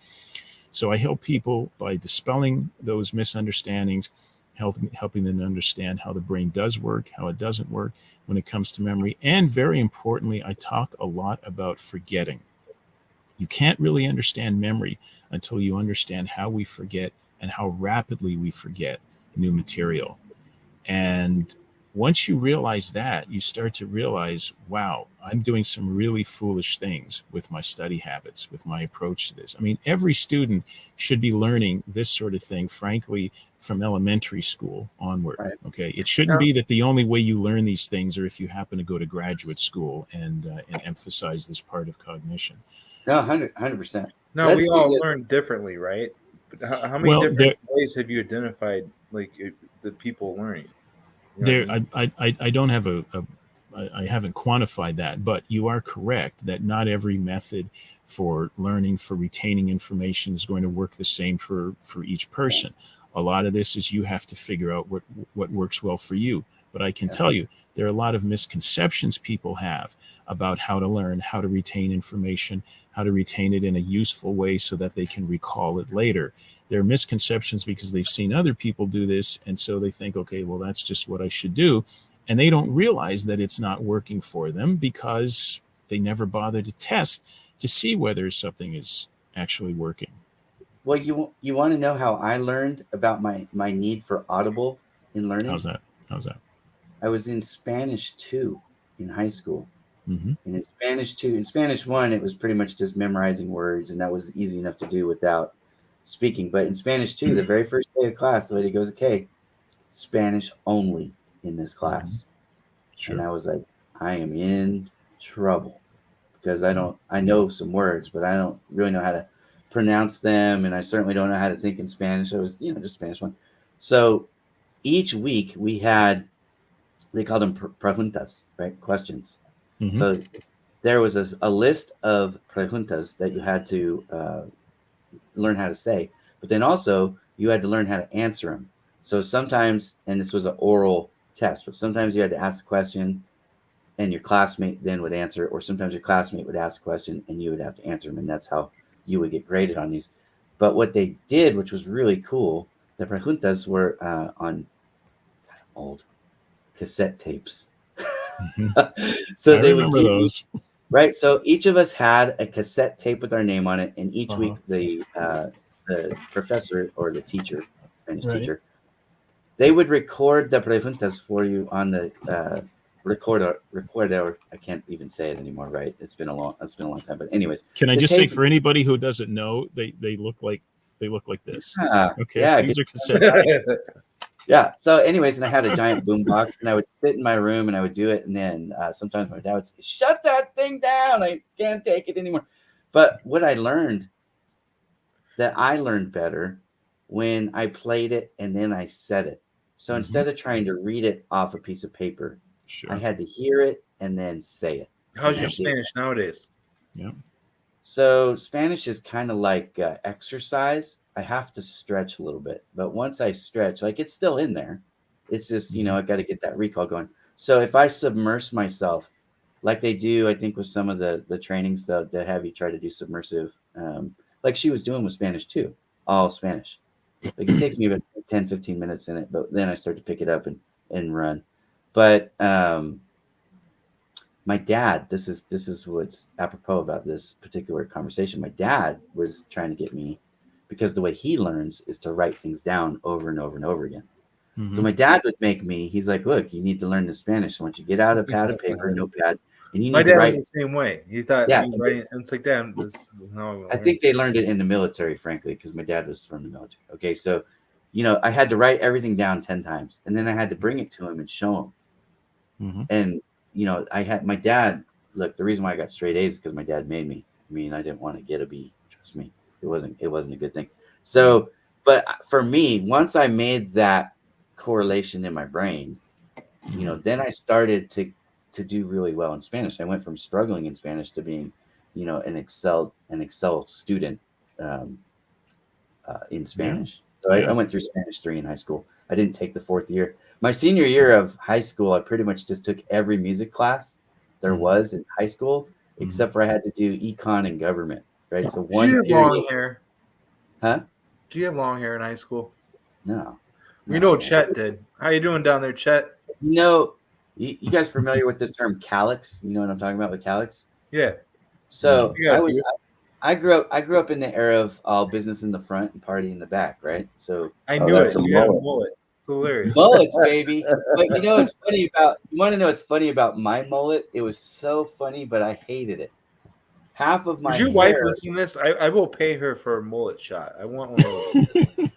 So I help people by dispelling those misunderstandings, helping them understand how the brain does work, how it doesn't work when it comes to memory. And very importantly, I talk a lot about forgetting. You can't really understand memory until you understand how we forget and how rapidly we forget new material. And once you realize that, you start to realize, wow, I'm doing some really foolish things with my study habits, with my approach to this. I mean, every student should be learning this sort of thing, frankly, from elementary school onward. Right. Okay. It shouldn't be that the only way you learn these things are if you happen to go to graduate school and emphasize this part of cognition. No, 100%. Now Let's we do all this. learn differently, right? But how many Well, different ways have you identified like the people learning? You know there, what I mean? I don't have I haven't quantified that, but you are correct that not every method for learning, for retaining information is going to work the same for each person. A lot of this is you have to figure out what works well for you. But I can tell you, there are a lot of misconceptions people have about how to learn, how to retain information, how to retain it in a useful way so that they can recall it later. There are misconceptions because they've seen other people do this, and so they think, okay, well, that's just what I should do. And they don't realize that it's not working for them because they never bother to test to see whether something is actually working. Well, you want to know how I learned about my need for audible in learning? How's that? I was in Spanish 2 in high school. Mm-hmm. And in Spanish 2, in Spanish 1, it was pretty much just memorizing words, and that was easy enough to do without speaking. But in Spanish 2, the very first day of class, the lady goes, okay, Spanish only in this class. Sure. And I was like, I am in trouble because I know some words, but I don't really know how to pronounce them. And I certainly don't know how to think in Spanish. I was, just Spanish 1. So each week we had, they called them preguntas, right? Questions. Mm-hmm. So there was a list of preguntas that you had to learn how to say, but then also you had to learn how to answer them. So sometimes, and this was an oral test, but sometimes you had to ask a question and your classmate then would answer it, or sometimes your classmate would ask a question and you would have to answer them, and that's how you would get graded on these. But what they did, which was really cool, the preguntas were on old cassette tapes. So I they would remember give those. right. So each of us had a cassette tape with our name on it, and each week the professor or the teacher, Spanish teacher, they would record the preguntas for you on the recorder. I can't even say it anymore. Right? It's been a long time. But anyways, can I just say for anybody who doesn't know, they look like this. Okay, yeah, these are cassette tapes. Yeah. So, anyways, and I had a giant boom box, and I would sit in my room and I would do it. And then sometimes my dad would say, "Shut that thing down! I can't take it anymore." But what I learned better when I played it and then I said it. So instead of trying to read it off a piece of paper, I had to hear it and then say it. How's your Spanish nowadays? Yeah. So Spanish is kind of like exercise. I have to stretch a little bit, but once I stretch, like it's still in there. It's just, I got to get that recall going. So if I submerge myself, like they do, I think with some of the trainings that have you try to do submersive, like she was doing with Spanish too, all Spanish. Like it takes me about 10, 15 minutes in it, but then I start to pick it up and run. But my dad, this is what's apropos about this particular conversation. My dad was trying to get me, because the way he learns is to write things down over and over and over again. So my dad would make me, he's like, look, you need to learn the Spanish. So once you get out a pad of paper, notepad, and you need to write. My dad was the same way. He thought, writing, and it's like, damn, this is how I think they learned it in the military, frankly, because my dad was from the military. Okay, so, I had to write everything down 10 times, and then I had to bring it to him and show him. And, I had my dad, look, the reason why I got straight A's is because my dad made me. I mean, I didn't want to get a B. Trust me, it wasn't a good thing. So, but for me, once I made that correlation in my brain, then I started to do really well in Spanish. I went from struggling in Spanish to being, an Excel student in Spanish. So I went through Spanish 3 in high school. I didn't take the 4th year. My senior year of high school, I pretty much just took every music class there was in high school, except for I had to do econ and government. Right. So one period. Did you have long hair? Huh? Did you have long hair in high school? No. Chet did. How you doing down there, Chet? You guys familiar with this term calyx? You know what I'm talking about with calyx? Yeah. So I grew up in the era of all business in the front and party in the back, right? So I knew it. You had a mullet. It's hilarious. Mullets, baby. But you want to know what's funny about my mullet? It was so funny, but I hated it. Half of my Is your wife listening to this? I will pay her for a mullet shot. I want one of those.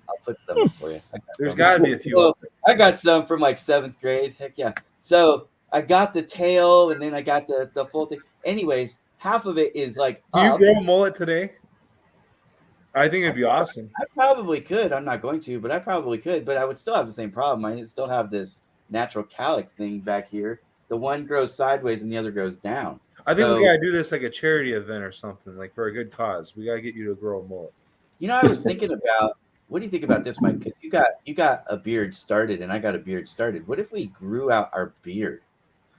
I'll put some for you. There's got to be a few. Well, I got some from like 7th grade. Heck yeah. So I got the tail, and then I got the full thing. Anyways, half of it is like. Do you grow a mullet today? I think it'd be awesome. I probably could. I'm not going to, but I probably could. But I would still have the same problem. I still have this natural calyx thing back here. The one grows sideways and the other goes down. I think we So, gotta do this like a charity event or something, like for a good cause. We gotta get you to grow a mullet. you know, I was thinking about what do you think about this, Mike? Because you got a beard started and I got a beard started. What if we grew out our beard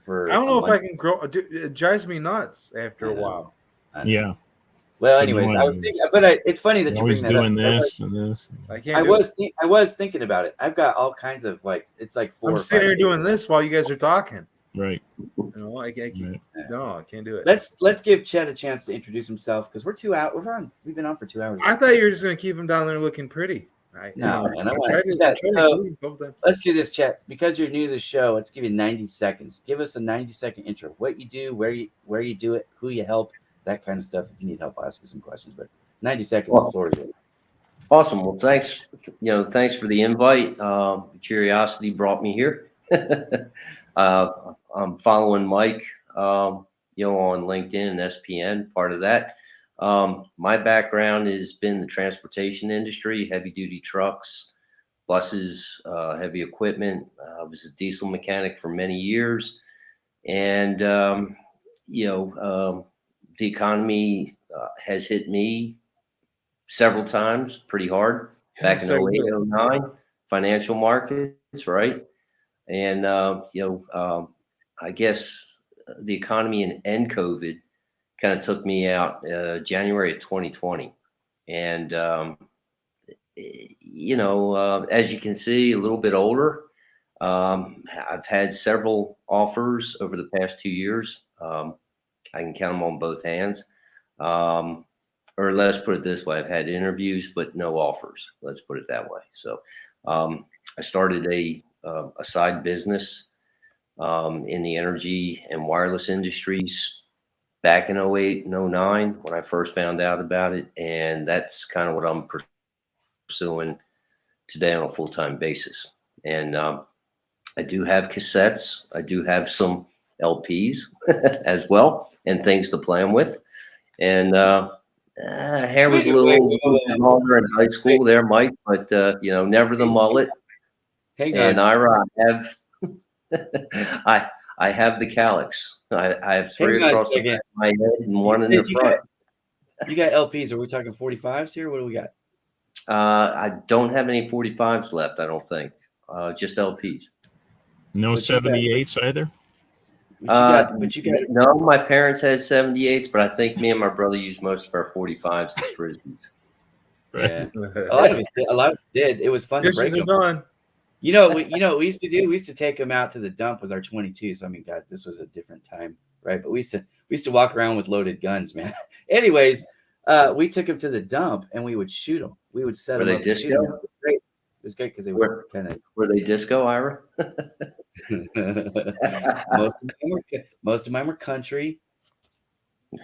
for? I don't a know if I month? can grow. It drives me nuts after a I know. while. I know. Yeah. Well, It's anyways, I was annoying. thinking, but it's funny that You're you bring always that up. doing this and this. I can't. I was thinking about it. I've got all kinds of it's like 4 I'm or sitting 5 here days. doing this while you guys are talking. Right. You know, I can't. Right. No, I can't do it. Let's give Chet a chance to introduce himself because we're 2 hours. We've been on for 2 hours. I thought you were just gonna keep him down there looking pretty. No, man. I I tried to Chet, so include him a couple times. let's do this, Chet. Because you're new to the show, let's give you 90 seconds. Give us a 90-second intro. What you do, where you do it, who you help, that kind of stuff. If you need help, I'll ask you some questions. But 90 seconds, the floor is yours. Awesome. Well, thanks. Thanks for the invite. Curiosity brought me here. I'm following Mike, on LinkedIn and SPN, part of that. My background has been the transportation industry, heavy duty trucks, buses, heavy equipment. I was a diesel mechanic for many years. And, the economy has hit me several times pretty hard back in 08, 09, financial markets, right? And, I guess the economy and COVID kind of took me out January of 2020. And, as you can see, a little bit older. I've had several offers over the past 2 years. I can count them on both hands. Or let's put it this way, I've had interviews, but no offers. Let's put it that way. So I started a side business in the energy and wireless industries back in 08 and 09 when I first found out about it. And that's kind of what I'm pursuing today on a full-time basis. And I do have cassettes. I do have some LPs as well and things to play them with. And hair was a little longer in high school there, Mike, but never the mullet. Hang And on. Ira, I have the calyx. I have 3 Hang on a across the second. back of my head and 1 in the front. You got LPs. Are we talking 45s here? What do we got? I don't have any 45s left, I don't think. Just LPs. No What you got? 78s either? But you got No, my parents had 78s, but I think me and my brother used most of our 45s as frisbees. Yeah. A lot of us did. It was fun to break them. Done. What we used to do? We used to take them out to the dump with our 22s. I mean, God, this was a different time, right? But we used to walk around with loaded guns, man. Anyways, we took them to the dump and we would shoot them. We would set Were them they up. And shoot disco? them. It was great because they were kind of. Were they disco, Ira? most of mine were country.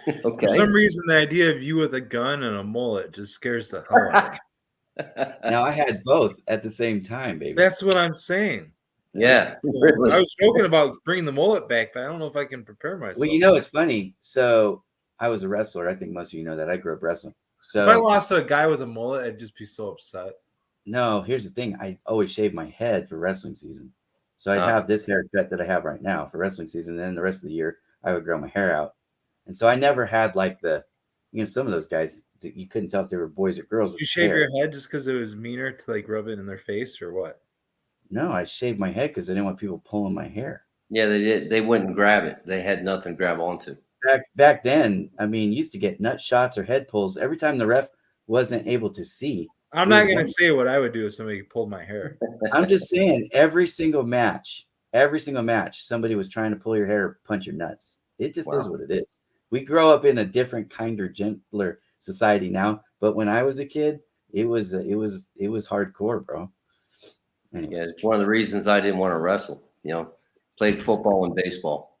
Okay. For some reason, the idea of you with a gun and a mullet just scares the hell out of me. Now I had both at the same time, baby. That's what I'm saying. Yeah. Really. I was joking about bringing the mullet back, but I don't know if I can prepare myself. Well, it's funny. So I was a wrestler. I think most of you know that. I grew up wrestling. So if I lost to a guy with a mullet, I'd just be so upset. No, here's the thing. I always shave my head for wrestling season. So I'd have this haircut that I have right now for wrestling season. And then the rest of the year, I would grow my hair out. And so I never had like some of those guys, you couldn't tell if they were boys or girls. You shave your head just because it was meaner to like rub it in their face or what? No, I shaved my head because I didn't want people pulling my hair. Yeah, they did. They wouldn't grab it. They had nothing to grab onto. Back then, I mean, used to get nut shots or head pulls every time the ref wasn't able to see. I'm not going to say what I would do if somebody pulled my hair. I'm just saying every single match, somebody was trying to pull your hair or punch your nuts. It just is what it is. We grow up in a different, kinder, gentler society now. But when I was a kid, it was hardcore, bro. Anyways. Yeah, it's one of the reasons I didn't want to wrestle. Played football and baseball.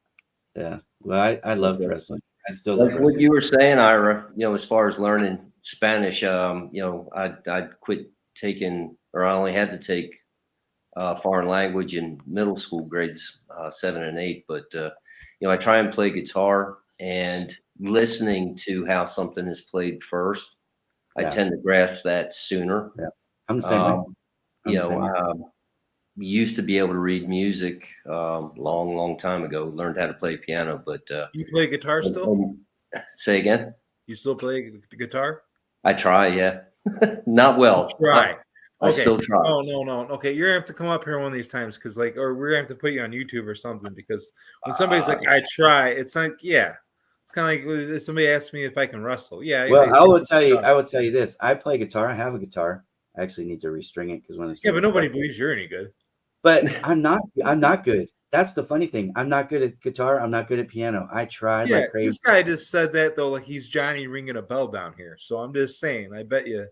Yeah, well, I loved wrestling. I still like love what wrestling. you were saying, Ira. As far as learning Spanish, I quit taking, or I only had to take foreign language in middle school grades 7 and 8. But I try and play guitar, and listening to how something is played first I tend to grasp that sooner. Yeah. I'm the same way. You know, used to be able to read music long time ago. Learned how to play piano, but you play guitar still? Say again. You still play guitar? I try, yeah. Not well. Try. I still try. No. Okay, you're gonna have to come up here one of these times because, like, or we're gonna have to put you on YouTube or something. Because when somebody's like, "I try," it's like, yeah, it's kind of like if somebody asks me if I can wrestle. Yeah. Well, I will tell you this. I play guitar. I have a guitar. I actually need to restring it because when it's but nobody believes you're any good. But I'm not good. That's the funny thing. I'm not good at guitar. I'm not good at piano. I tried like crazy. This guy just said that though, like he's Johnny ringing a bell down here. So I'm just saying. I bet you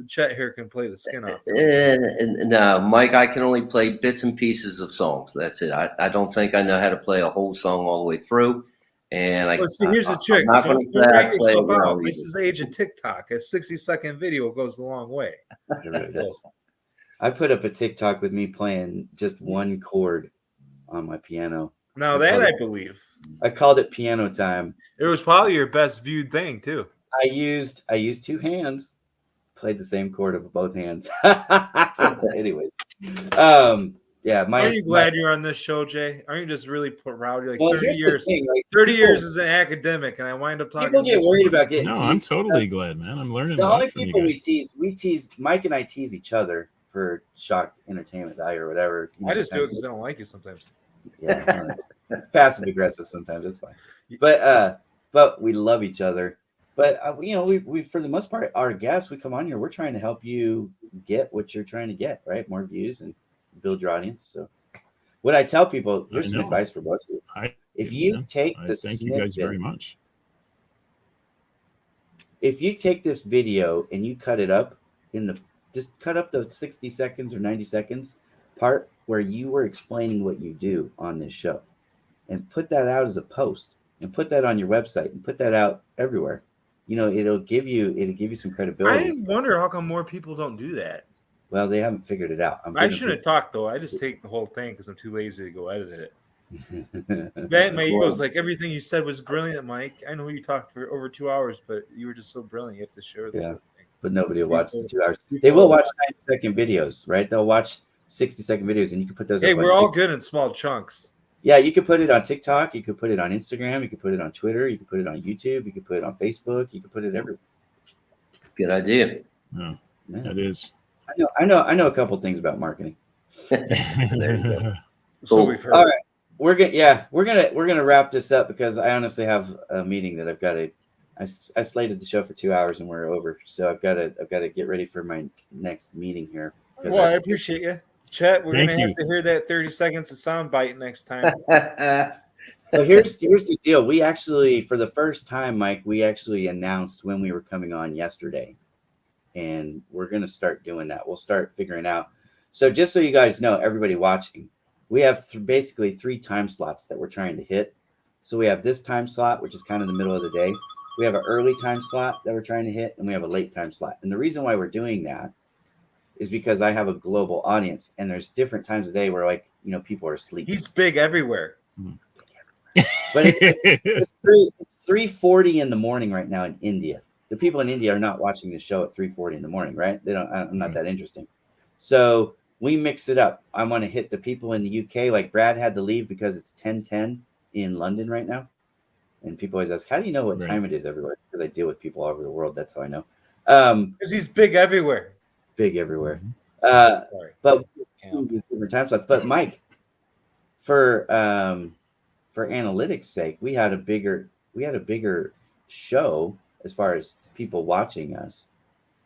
Chet here can play the skin off. No, Mike, I can only play bits and pieces of songs. That's it. I don't think I know how to play a whole song all the way through. And here's the trick. Don't write yourself out. This is the age of TikTok. A 60-second video goes a long way. It really does. I put up a TikTok with me playing just one chord on my piano. Now I believe. I called it piano time. It was probably your best viewed thing too. I used 2 hands. Played the same chord with both hands. Anyways, yeah. Are you glad you're on this show, Jay? Aren't you just really proud? Like 30 years. Thing, like, 30 years as an academic, and I wind up talking. People get worried about getting. No, I'm totally glad, man. I'm learning. The only people we tease. Mike and I tease each other for shock entertainment value or whatever. I just do it because I don't like you sometimes. Yeah, passive aggressive sometimes. It's fine. But we love each other. But we for the most part, our guests, we come on here, we're trying to help you get what you're trying to get, right? More views and build your audience. So what I tell people, here's some advice for both of you. If you take this, thank you guys very much. If you take this video and you cut it up just cut up the 60 seconds or 90 seconds part where you were explaining what you do on this show and put that out as a post and put that on your website and put that out everywhere. It'll give you some credibility. I wonder how come more people don't do that. Well, they haven't figured it out. I shouldn't have talked though. I just take the whole thing because I'm too lazy to go edit it. That my ego's like everything you said was brilliant, Mike. I know you talked for over 2 hours, but you were just so brilliant. You have to share that. Yeah, but nobody will watch the 2 hours. They will watch 90-second videos, right? They'll watch 60-second videos, and you can put those. Hey, we're all good in small chunks. Yeah, you could put it on TikTok. You could put it on Instagram. You could put it on Twitter. You could put it on YouTube. You could put it on Facebook. You could put it everywhere. Good idea. Yeah, that is. I know a couple things about marketing. There you go. Cool. All right, we're gonna wrap this up because I honestly have a meeting that I've got to. I slated the show for 2 hours and we're over, so I've got to get ready for my next meeting here. Well, I appreciate you. Chet, we're gonna have to hear that 30 seconds of soundbite next time. Well, here's the deal. We actually, for the first time, Mike, we actually announced when we were coming on yesterday, and we're gonna start doing that. We'll start figuring out. So just so you guys know, everybody watching, we have basically 3 time slots that we're trying to hit. So we have this time slot, which is kind of the middle of the day. We have an early time slot that we're trying to hit, and we have a late time slot. And the reason why we're doing that is because I have a global audience, and there's different times of day where, like, people are asleep. He's big everywhere. But it's 3:40 in the morning right now in India. The people in India are not watching the show at 3:40 in the morning, right? I'm not that interesting. So we mix it up. I want to hit the people in the UK. Like Brad had to leave because it's 10:10 in London right now. And people always ask, how do you know what time it is everywhere? Because I deal with people all over the world. That's how I know. Because he's big everywhere. Big everywhere. But different time slots. But Mike, for analytics' sake, we had a bigger show as far as people watching us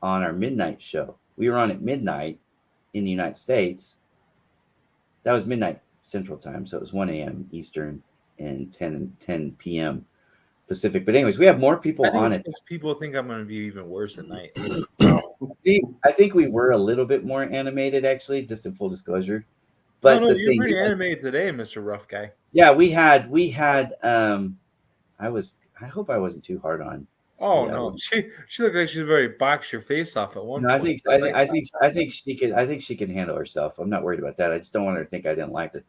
on our midnight show. We were on at midnight in the United States. That was midnight Central Time, so it was 1 a.m. Eastern and 10 p.m. Pacific. But anyways, we have more people on it. People think I'm going to be even worse at night. I think we were a little bit more animated, actually, just in full disclosure. But no, you're pretty animated today, Mr. Rough Guy. Yeah, we had. I hope I wasn't too hard on. Oh no, she looked like she's ready to box your face off at one point. I think she can handle herself. I'm not worried about that. I just don't want her to think I didn't like her,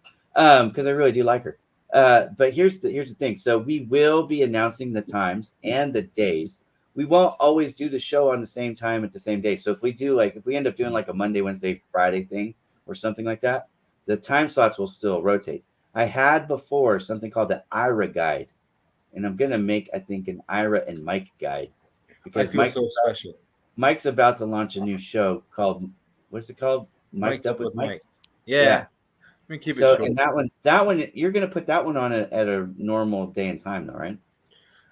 because I really do like her. But here's the thing. So we will be announcing the times and the days. we won't always do the show on the same time at the same day. So if we end up doing like a Monday, Wednesday, Friday thing or something like that, the time slots will still rotate. I had before something called the Ira guide, and I'm gonna make, I think, an Ira and Mike guide because special. Mike's about to launch a new show called, what's it called? Mic'd Up with Mike. Yeah. Let me keep it So short. and that one, you're gonna put that one on at a normal day and time, though, right?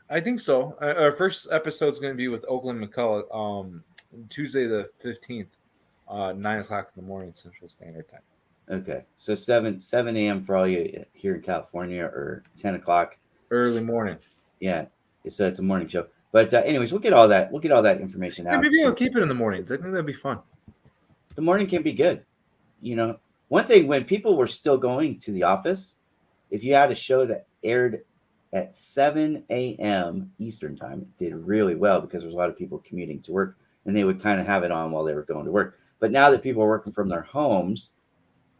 I think so. Our first episode is going to be with Oakland McCullough, Tuesday the 15th, 9 o'clock in the morning Central Standard Time. Okay, so 7 a.m. for all you here in California, or 10 o'clock. Early morning. Yeah, it's a morning show. But anyways, we'll get all that information out. Maybe I'll keep it in the mornings. I think that'd be fun. The morning can be good. One thing, when people were still going to the office, if you had a show that aired at 7 a.m. Eastern time, it did really well because there was a lot of people commuting to work, and they would kind of have it on while they were going to work. But now that people are working from their homes,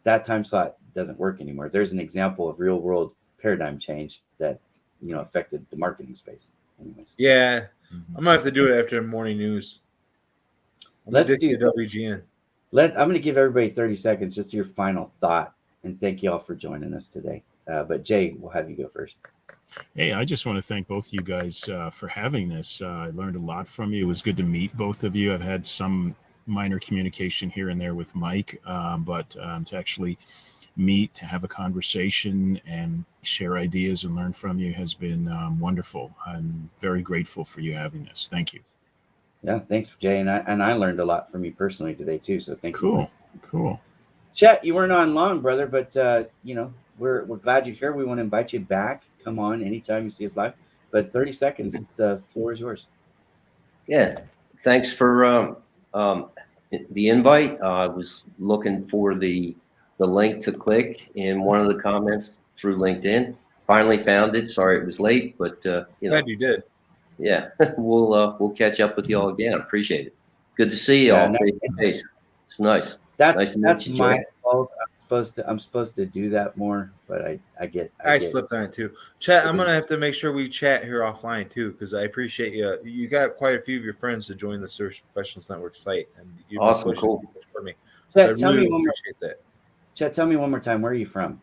that time slot doesn't work anymore. There's an example of real world paradigm change that affected the marketing space. Anyways, yeah, I'm gonna have to do it after morning news. Let's do WGN. I'm going to give everybody 30 seconds, just your final thought, and thank you all for joining us today. But Jay, we'll have you go first. Hey, I just want to thank both you guys for having this. I learned a lot from you. It was good to meet both of you. I've had some minor communication here and there with Mike, but to actually meet, to have a conversation and share ideas and learn from you has been wonderful. I'm very grateful for you having this. Thank you. Yeah, thanks, Jay. And I learned a lot from you personally today, too. So thank you. Cool. Chet, you weren't on long, brother, but, we're glad you're here. We want to invite you back. Come on anytime you see us live. But 30 seconds, the floor is yours. Yeah, thanks for the invite. I was looking for the link to click in one of the comments through LinkedIn. Finally found it. Sorry it was late, but Glad you did. Yeah, we'll catch up with you all again. Appreciate it. Good to see you all face to face. It's nice. That's nice to meet you, my Joe. fault. I'm supposed to do that more, but I slipped on it too. Chat. I'm gonna have to make sure we chat here offline too, because I appreciate you. You got quite a few of your friends to join the Search Professionals Network site, and you've been Awesome, pushing cool. for me. Chet, So I really tell appreciate that. Chet, tell me one more time. Where are you from?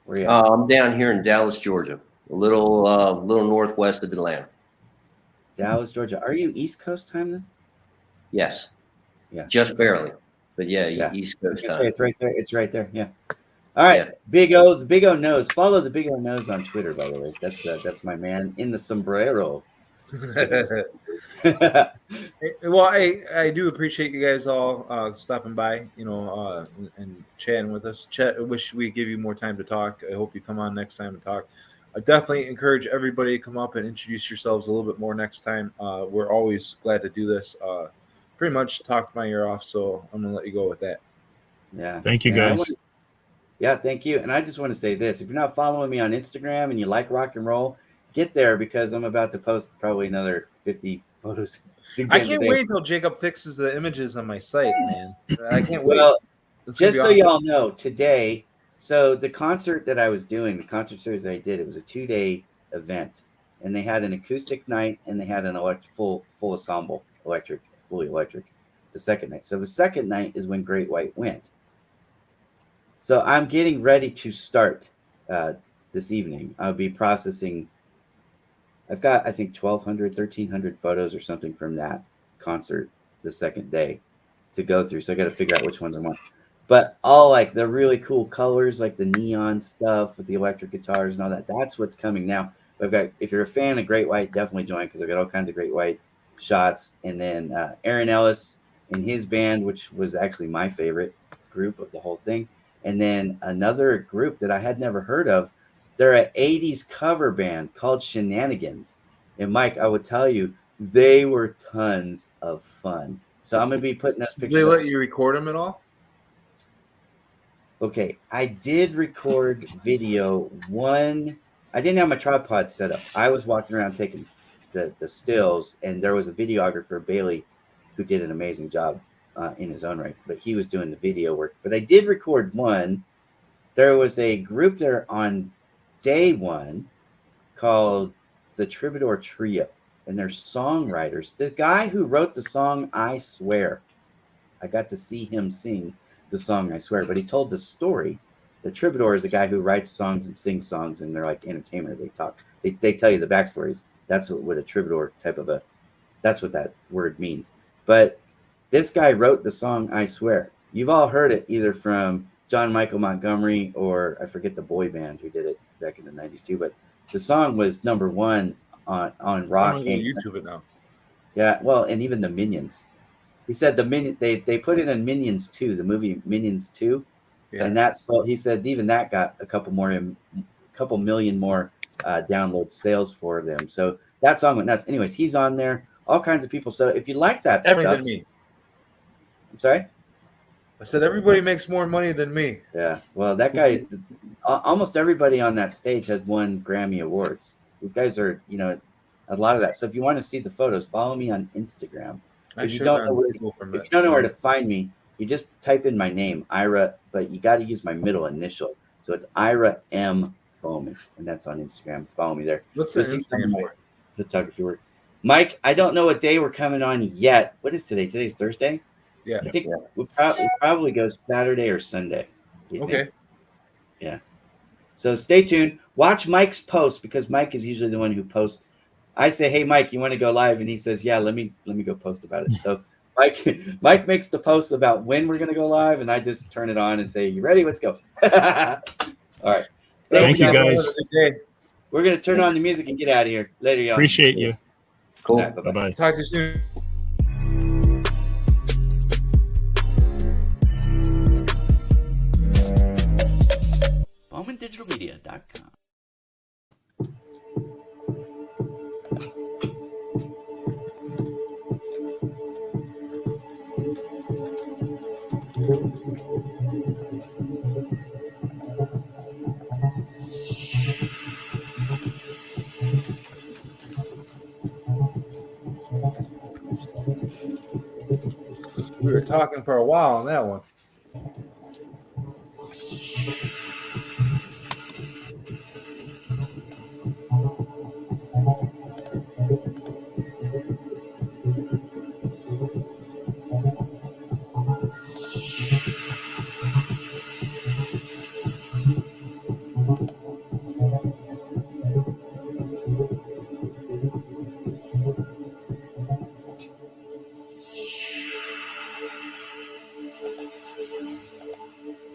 Where are you at? I'm down here in Dallas, Georgia, a little northwest of Atlanta. Dallas, Georgia. Are you East Coast time then? Yes. Yeah. Just barely, but yeah, Yeah. East I was Coast gonna time. say, it's right there. It's right there. Yeah. All right. Yeah. Big O, the Big O knows. Follow the Big O knows on Twitter, by the way. That's my man in the sombrero. Well, I do appreciate you guys all stopping by, and chatting with us. I wish we give you more time to talk. I hope you come on next time and talk. I definitely encourage everybody to come up and introduce yourselves a little bit more next time. We're always glad to do this. Pretty much talked my ear off, so I'm gonna let you go with that. Yeah. Thank you, guys. Yeah, thank you. And I just want to say this: if you're not following me on Instagram and you like rock and roll, get there, because I'm about to post probably another 50 photos. I can't wait until Jacob fixes the images on my site, man. I can't wait. Well, It's gonna just be so awesome. y'all know, today, so the concert that I was doing, the concert series that I did, it was a 2-day event, and they had an acoustic night and they had an full ensemble, fully electric, the second night. So the second night is when Great White went. So I'm getting ready to start this evening. I'll be processing. I've got, I think, 1,200, 1,300 photos or something from that concert the second day to go through. So I got to figure out which ones I want. But all like the really cool colors, like the neon stuff with the electric guitars and all that, that's what's coming now. But I've got, if you're a fan of Great White, definitely join, because I've got all kinds of Great White shots. And then Aaron Ellis and his band, which was actually my favorite group of the whole thing. And then another group that I had never heard of. They're an 80s cover band called Shenanigans. And Mike, I would tell you, they were tons of fun. So I'm going to be putting those Did pictures. they up. let you record them at all? Okay, I did record video one. I didn't have my tripod set up. I was walking around taking the stills, and there was a videographer, Bailey, who did an amazing job in his own right. But he was doing the video work. But I did record one. There was a group there on day one called the Troubadour Trio. and they're songwriters. The guy who wrote the song "I Swear," I got to see him sing the song "I Swear," but he told the story. The troubadour is a guy who writes songs and sings songs, and they're like entertainment. They talk. They tell you the backstories. That's what a troubadour type of a. That's what that word means. But this guy wrote the song "I Swear." You've all heard it either from John Michael Montgomery or I forget the boy band who did it back in the 90s too. But the song was #1 on rock. I'm gonna YouTube it now. Yeah, well, and even the Minions. He said the Minion they put it in Minions 2, the movie Minions 2, Yeah. and that so he said even that got a couple million more download sales for them. So that song went nuts. Anyways, he's on there. All kinds of people. So if you like that Everything stuff, than me. I'm sorry. I said everybody makes more money than me. Yeah, well, that guy, almost everybody on that stage has won Grammy Awards. These guys are, a lot of that. So if you want to see the photos, follow me on Instagram. If you don't know where to find me, you just type in my name, Ira, but you got to use my middle initial. So it's Ira M. Bowman, and that's on Instagram. Follow me there. What's the You'll see some of Instagram my for? photography work. Mike, I don't know what day we're coming on yet. What is today? Today's Thursday? Yeah. I think we'll probably go Saturday or Sunday. Okay. Yeah. So stay tuned. Watch Mike's post because Mike is usually the one who posts. I say, "Hey, Mike, you want to go live?" And he says, "Yeah, let me go post about it." So Mike makes the post about when we're gonna go live, and I just turn it on and say, "You ready? Let's go." All right. Thank you, guys. We're gonna turn on the music and get out of here. Later, y'all. Appreciate you. Cool. All right, bye-bye. Bye-bye. Talk to you soon. BowmanDigitalMedia.com. We were talking for a while on that one.